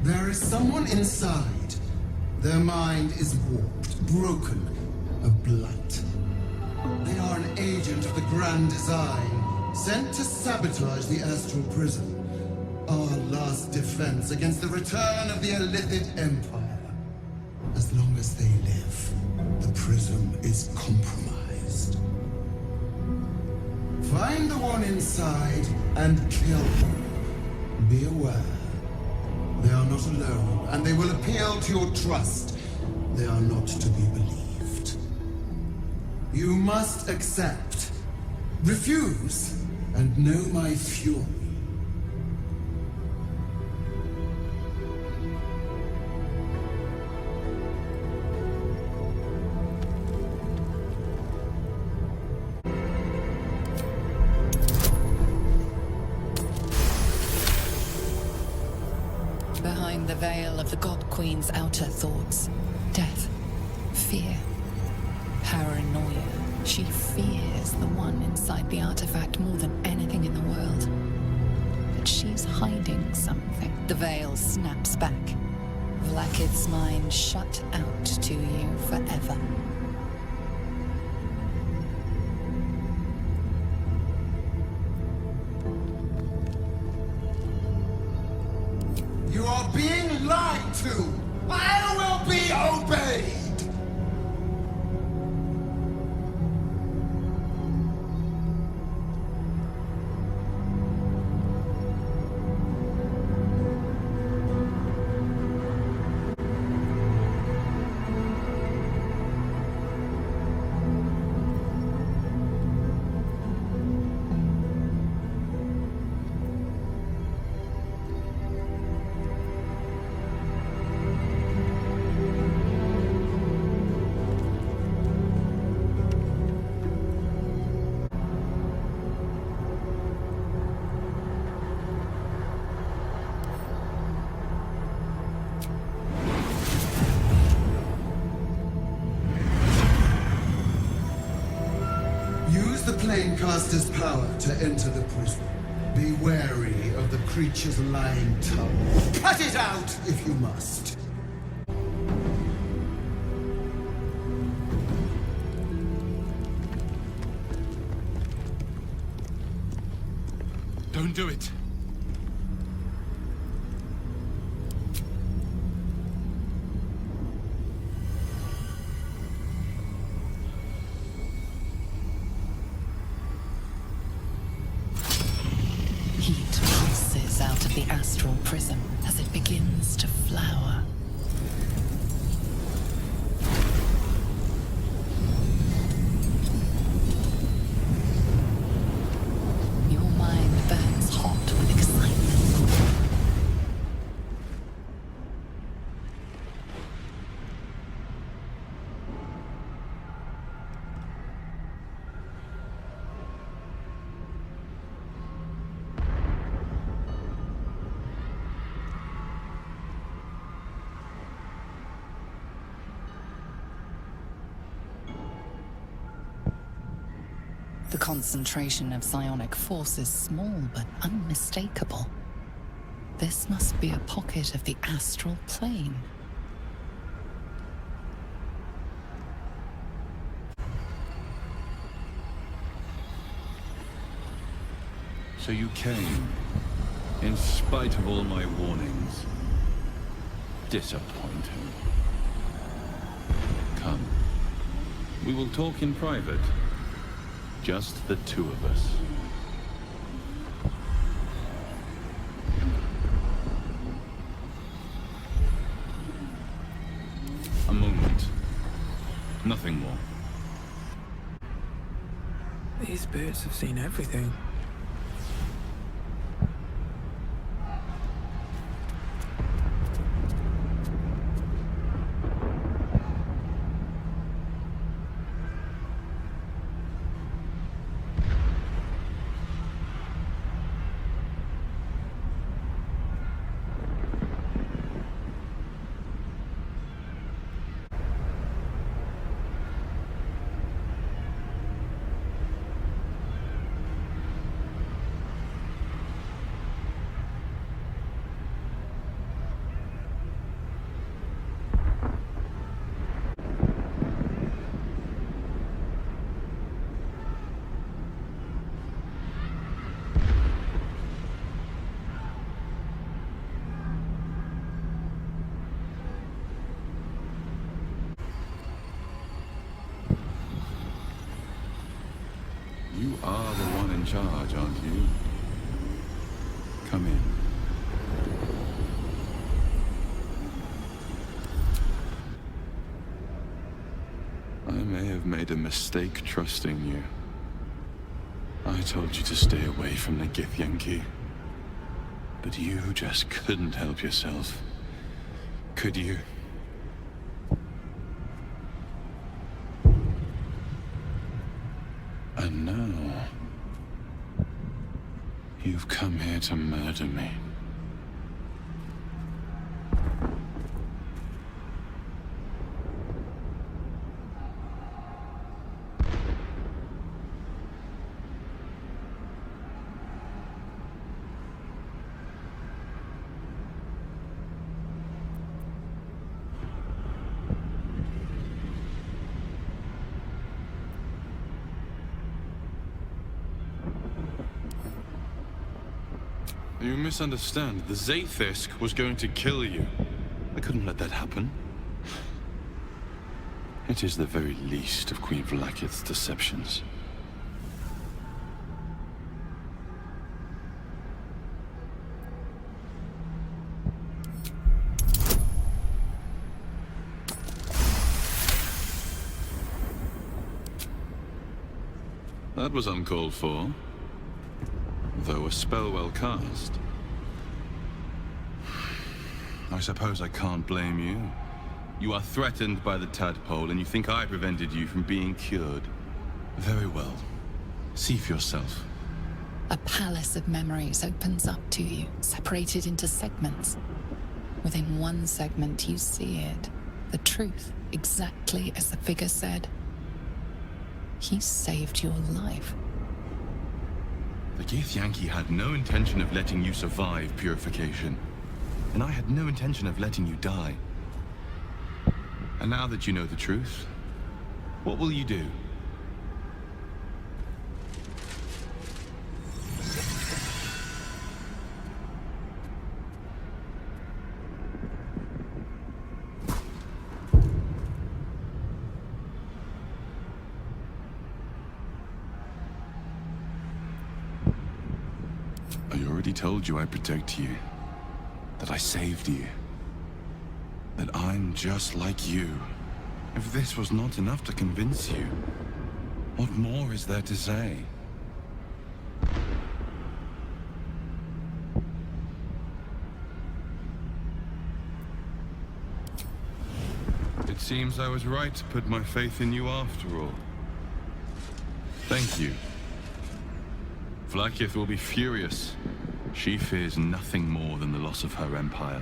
There is someone inside. Their mind is warped, broken, a blight. They are an agent of the grand design, sent to sabotage the astral prism. Our last defense against the return of the Illithid Empire. As long as they live, the prism is compromised. Find the one inside and kill them. Be aware. They are not alone, and they will appeal to your trust. They are not to be believed. You must accept. Refuse, and know my fury. Behind the veil of the God Queen's outer thoughts, death, fear, paranoia. She fears the one inside the artifact more than anything in the world. But she's hiding something. The veil snaps back. Vlaakith's mind shut out to you forever. You are being lied to! I will be obeyed! allowing caster's power to enter the prism. Be wary of the creature's lying tongue. Cut it out if you must. Don't do it. Heat pulses out of the astral prism as it begins to flower. Your mind burns hot with excitement. The concentration of psionic force is small but unmistakable. This must be a pocket of the astral plane. So you came, in spite of all my warnings. Disappointing. Come. We will talk in private. Just the two of us. A moment. Nothing more. These birds have seen everything. You are the one in charge, aren't you? Come in. I may have made a mistake trusting you. I told you to stay away from the Githyanki. But you just couldn't help yourself. Could you? And now, you've come here to murder me. You misunderstand. The Zaith'isk was going to kill you. I couldn't let that happen. It is the very least of Queen Vlaakith's deceptions. That was uncalled for. Though a spell well cast. I suppose I can't blame you. You are threatened by the tadpole, and you think I prevented you from being cured. Very well. See for yourself. A palace of memories opens up to you, separated into segments. Within one segment, you see it. The truth, exactly as the figure said. He saved your life. The Githyanki had no intention of letting you survive purification, and I had no intention of letting you die. And now that you know the truth, what will you do? I already told you I protect you, that I saved you, that I'm just like you. If this was not enough to convince you, what more is there to say? It seems I was right to put my faith in you after all. Thank you. Vlaakith will be furious. She fears nothing more than the loss of her empire.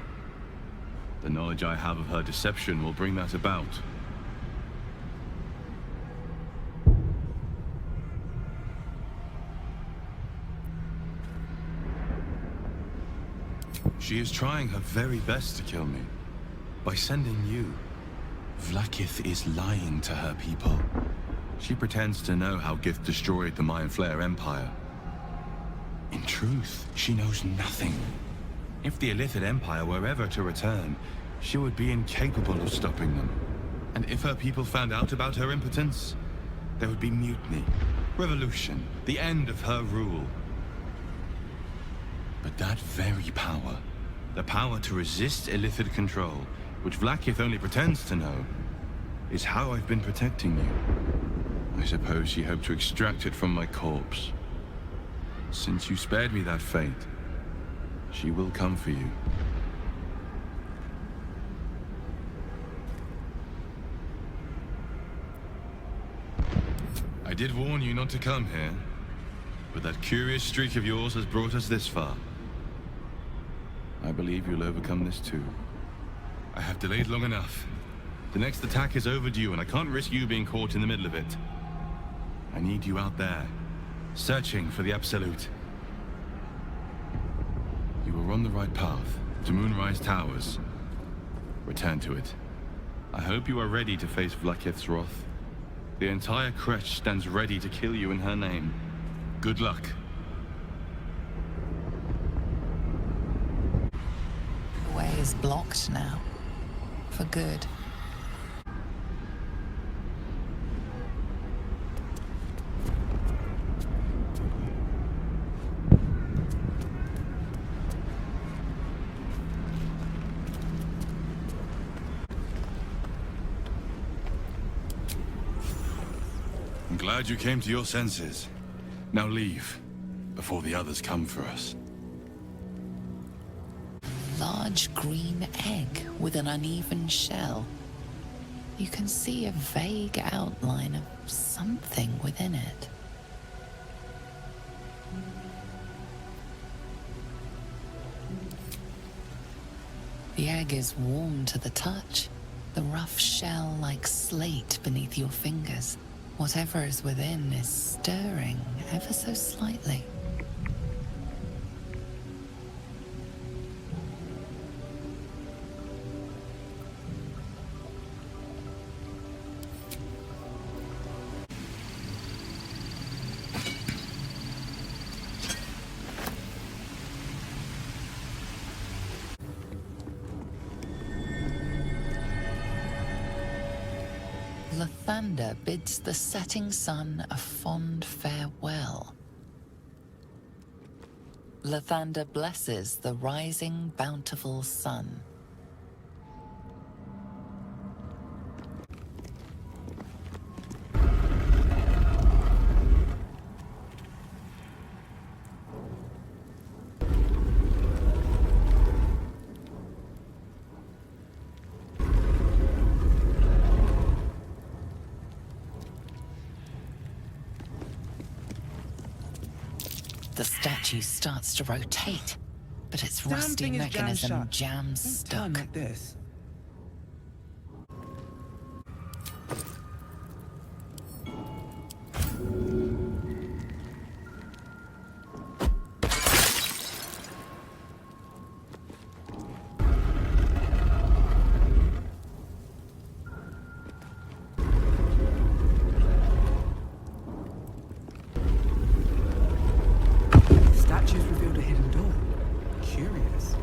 The knowledge I have of her deception will bring that about. She is trying her very best to kill me. By sending you. Vlaakith is lying to her people. She pretends to know how Gith destroyed the Mind Flayer Empire. In truth, she knows nothing. If the Illithid Empire were ever to return, she would be incapable of stopping them. And if her people found out about her impotence, there would be mutiny, revolution, the end of her rule. But that very power, the power to resist Illithid control, which Vlaakith only pretends to know, is how I've been protecting you. I suppose she hoped to extract it from my corpse. Since you spared me that fate, she will come for you. I did warn you not to come here, but that curious streak of yours has brought us this far. I believe you'll overcome this too. I have delayed long enough. The next attack is overdue, and I can't risk you being caught in the middle of it. I need you out there, searching for the Absolute. You are on the right path, to Moonrise Towers. Return to it. I hope you are ready to face Vlaakith's wrath. The entire Creche stands ready to kill you in her name. Good luck. The way is blocked now. For good. I'm glad you came to your senses. Now leave, before the others come for us. Large green egg with an uneven shell. You can see a vague outline of something within it. The egg is warm to the touch, the rough shell like slate beneath your fingers. Whatever is within is stirring ever so slightly. Lathander bids the setting sun a fond farewell. Lathander blesses the rising, bountiful sun. The statue starts to rotate, but its rusty mechanism jams stuck. Like this. statues revealed a hidden door. Curious.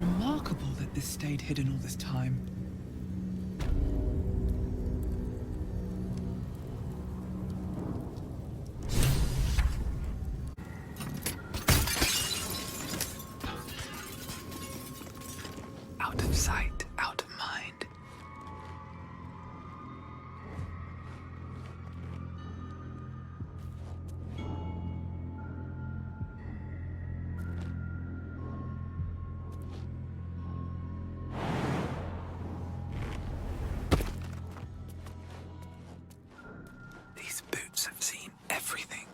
Remarkable that this stayed hidden all this time. Out of sight, out of mind. These boots have seen everything.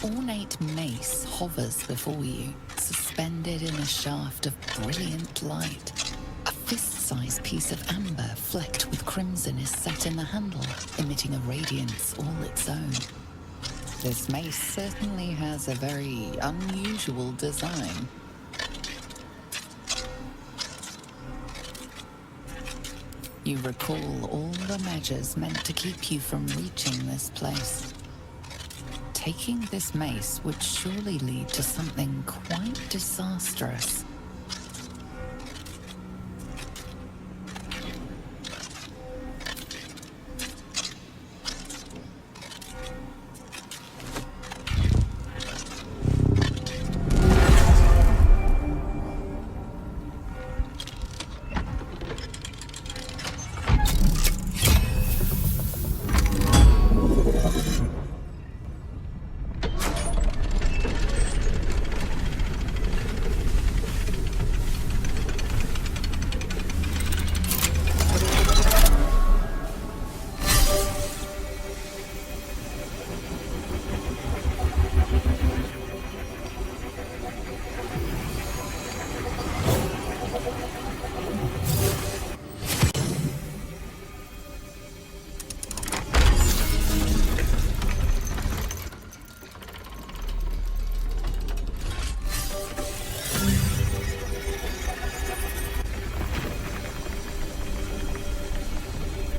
An ornate mace hovers before you, suspended in a shaft of brilliant light. A fist-sized piece of amber flecked with crimson is set in the handle, emitting a radiance all its own. This mace certainly has a very unusual design. You recall all the measures meant to keep you from reaching this place. Taking this mace would surely lead to something quite disastrous.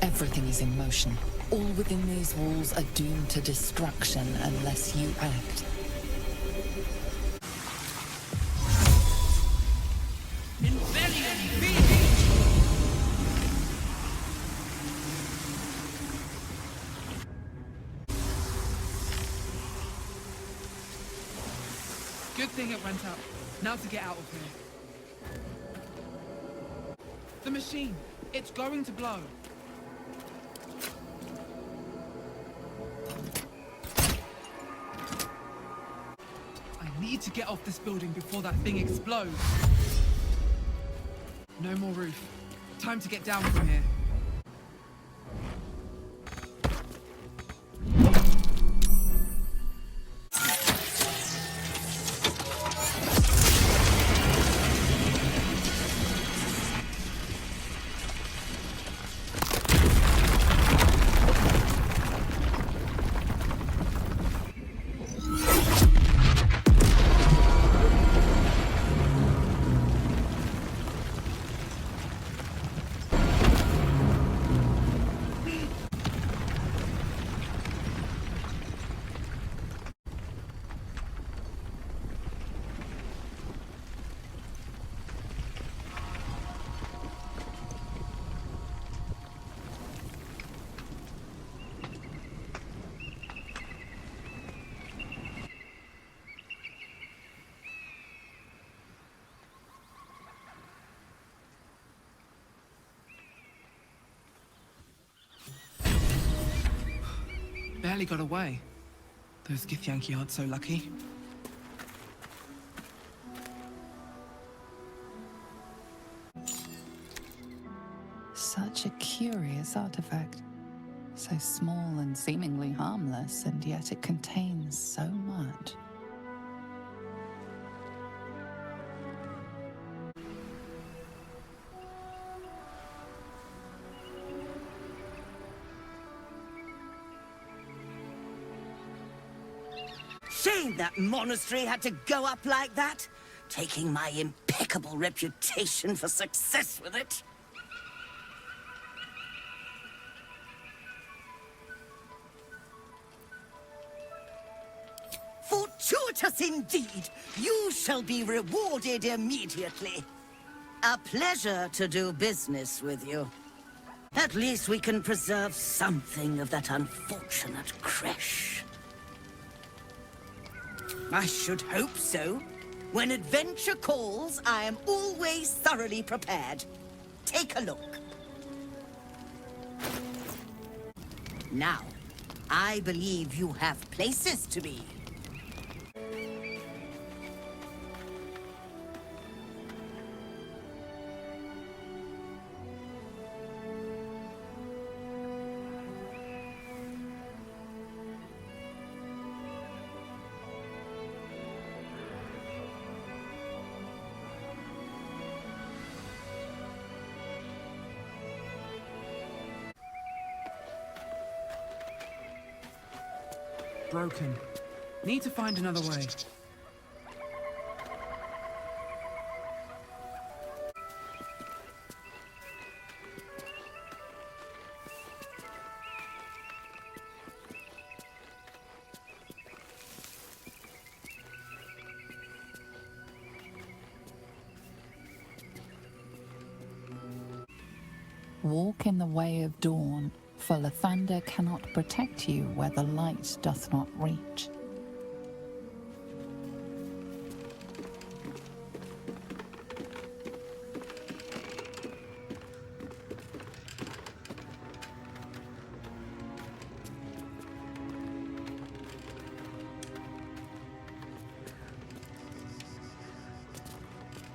Everything is in motion. All within these walls are doomed to destruction unless you act. Good thing it went up. Now to get out of here. The machine! It's going to blow! I need to get off this building before that thing explodes. No more roof. Time to get down from here. Barely got away. Those Githyanki aren't so lucky. Such a curious artifact. So small and seemingly harmless, and yet it contains so much. Shame that monastery had to go up like that, taking my impeccable reputation for success with it. Fortuitous indeed! You shall be rewarded immediately. A pleasure to do business with you. At least we can preserve something of that unfortunate Creche. I should hope so. When adventure calls, I am always thoroughly prepared. Take a look. Now, I believe you have places to be. Broken. Need to find another way. Walk in the way of dawn, for Lathander cannot protect you where the light doth not reach.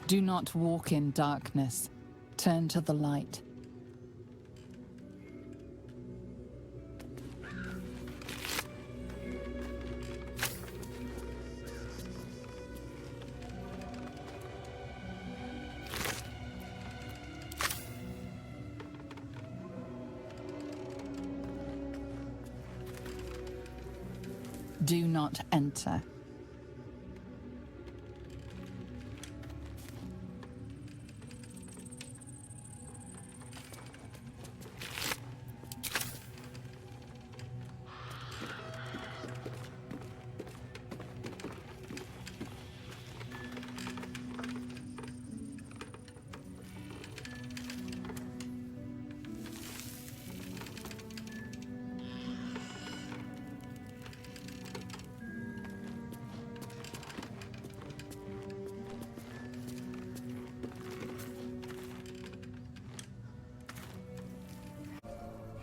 Do not walk in darkness. Turn to the light. Do not enter.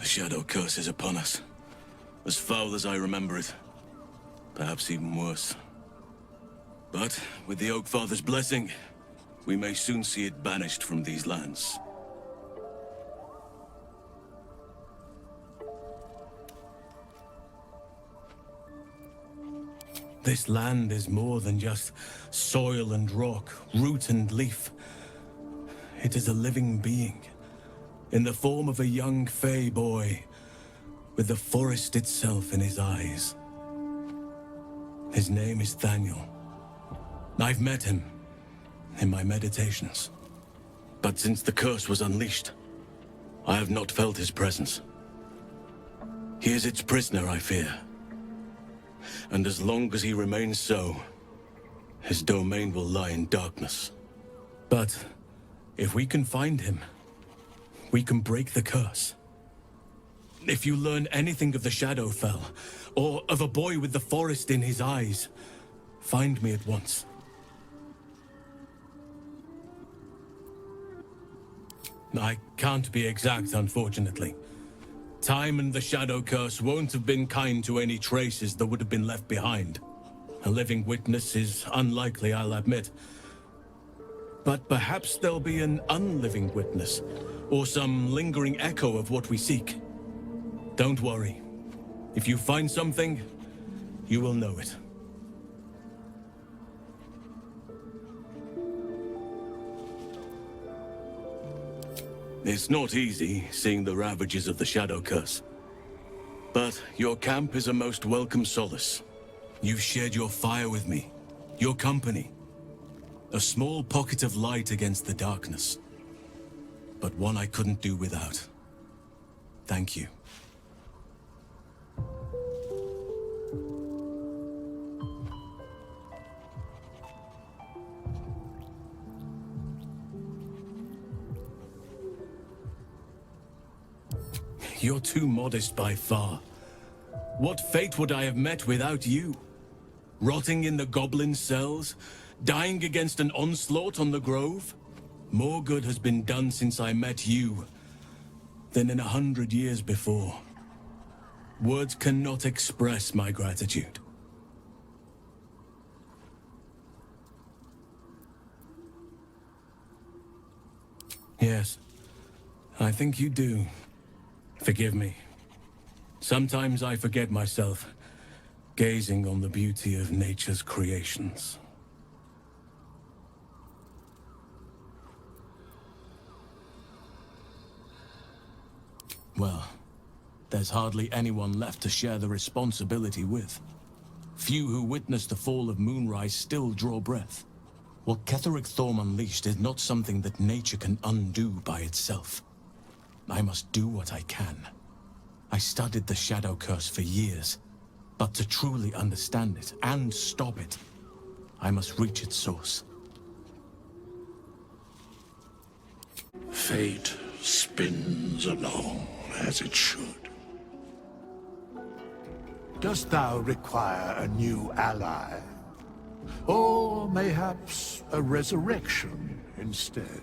The Shadow Curse is upon us. As foul as I remember it. Perhaps even worse. But, with the Oak Father's blessing, we may soon see it banished from these lands. This land is more than just soil and rock, root and leaf. It is a living being, in the form of a young Fey boy, with the forest itself in his eyes. His name is Thaniel. I've met him in my meditations. But since the curse was unleashed, I have not felt his presence. He is its prisoner, I fear. And as long as he remains so, his domain will lie in darkness. But if we can find him, we can break the curse. If you learn anything of the Shadowfell, or of a boy with the forest in his eyes, find me at once. I can't be exact, unfortunately. Time and the Shadow Curse won't have been kind to any traces that would have been left behind. A living witness is unlikely, I'll admit. But perhaps there'll be an unliving witness, or some lingering echo of what we seek. Don't worry. If you find something, you will know it. It's not easy, seeing the ravages of the Shadow Curse. But your camp is a most welcome solace. You've shared your fire with me, your company. A small pocket of light against the darkness. But one I couldn't do without. Thank you. You're too modest by far. What fate would I have met without you? Rotting in the goblin cells? Dying against an onslaught on the Grove? More good has been done since I met you than in 100 years before. Words cannot express my gratitude. Yes, I think you do. Forgive me. Sometimes I forget myself, gazing on the beauty of nature's creations. Well, there's hardly anyone left to share the responsibility with. Few who witnessed the fall of Moonrise still draw breath. What Ketheric Thorm unleashed is not something that nature can undo by itself. I must do what I can. I studied the Shadow Curse for years, but to truly understand it and stop it, I must reach its source. Fate spins along as it should. Dost thou require a new ally? Or mayhaps a resurrection instead?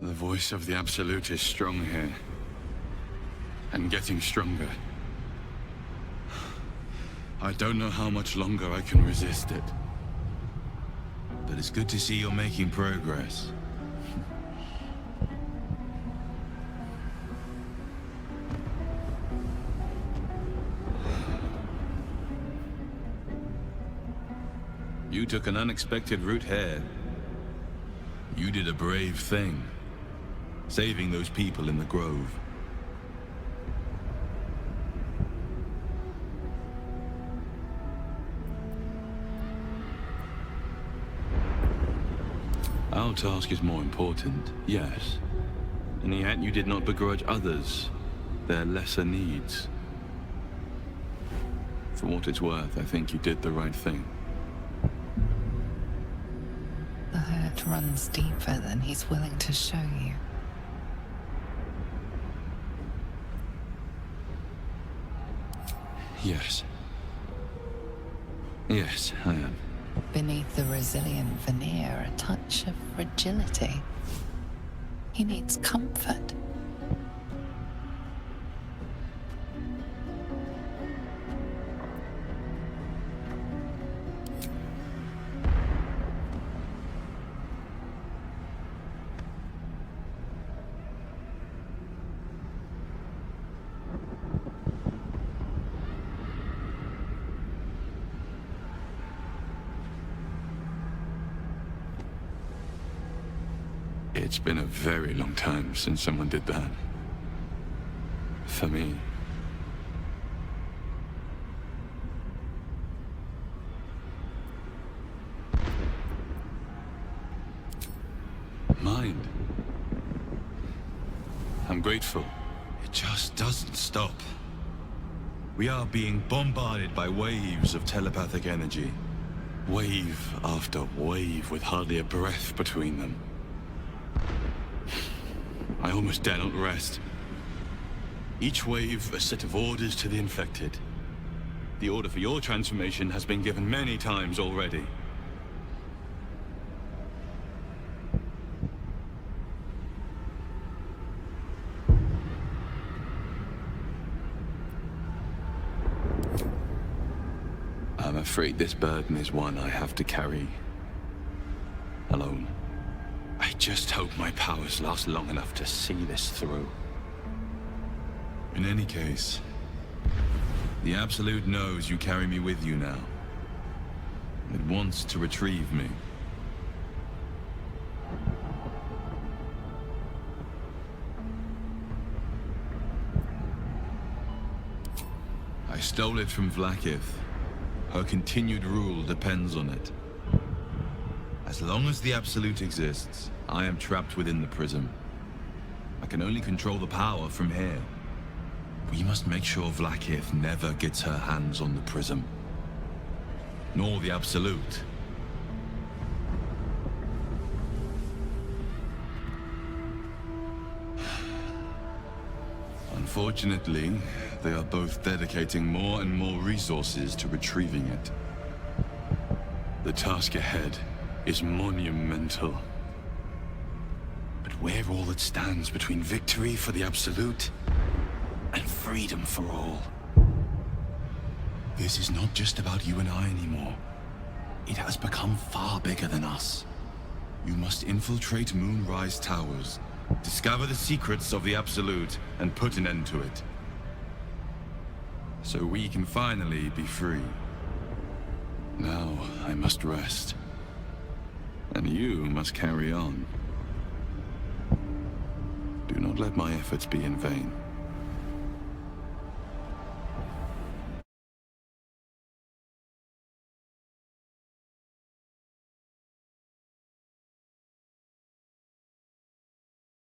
The voice of the Absolute is strong here. And getting stronger. I don't know how much longer I can resist it. But it's good to see you're making progress. You took an unexpected route here. You did a brave thing. Saving those people in the Grove. Our task is more important, yes. And yet you did not begrudge others their lesser needs. For what it's worth, I think you did the right thing. The hurt runs deeper than he's willing to show you. Yes. Yes, I am. Beneath the resilient veneer, a touch of fragility. He needs comfort. It's been a very long time since someone did that. For me. Mind. I'm grateful. It just doesn't stop. We are being bombarded by waves of telepathic energy. Wave after wave with hardly a breath between them. almost dare not rest. Each wave, a set of orders to the infected. The order for your transformation has been given many times already. I'm afraid this burden is one I have to carry alone. I just hope my powers last long enough to see this through. In any case, the Absolute knows you carry me with you now. It wants to retrieve me. I stole it from Vlaakith. Her continued rule depends on it. As long as the Absolute exists, I am trapped within the Prism. I can only control the power from here. We must make sure Vlaakith never gets her hands on the Prism. Nor the Absolute. Unfortunately, they are both dedicating more and more resources to retrieving it. The task ahead is monumental. But we're all that stands between victory for the Absolute and freedom for all. This is not just about you and I anymore. It has become far bigger than us. You must infiltrate Moonrise Towers, discover the secrets of the Absolute, and put an end to it. So we can finally be free. Now I must rest. And you must carry on. Do not let my efforts be in vain.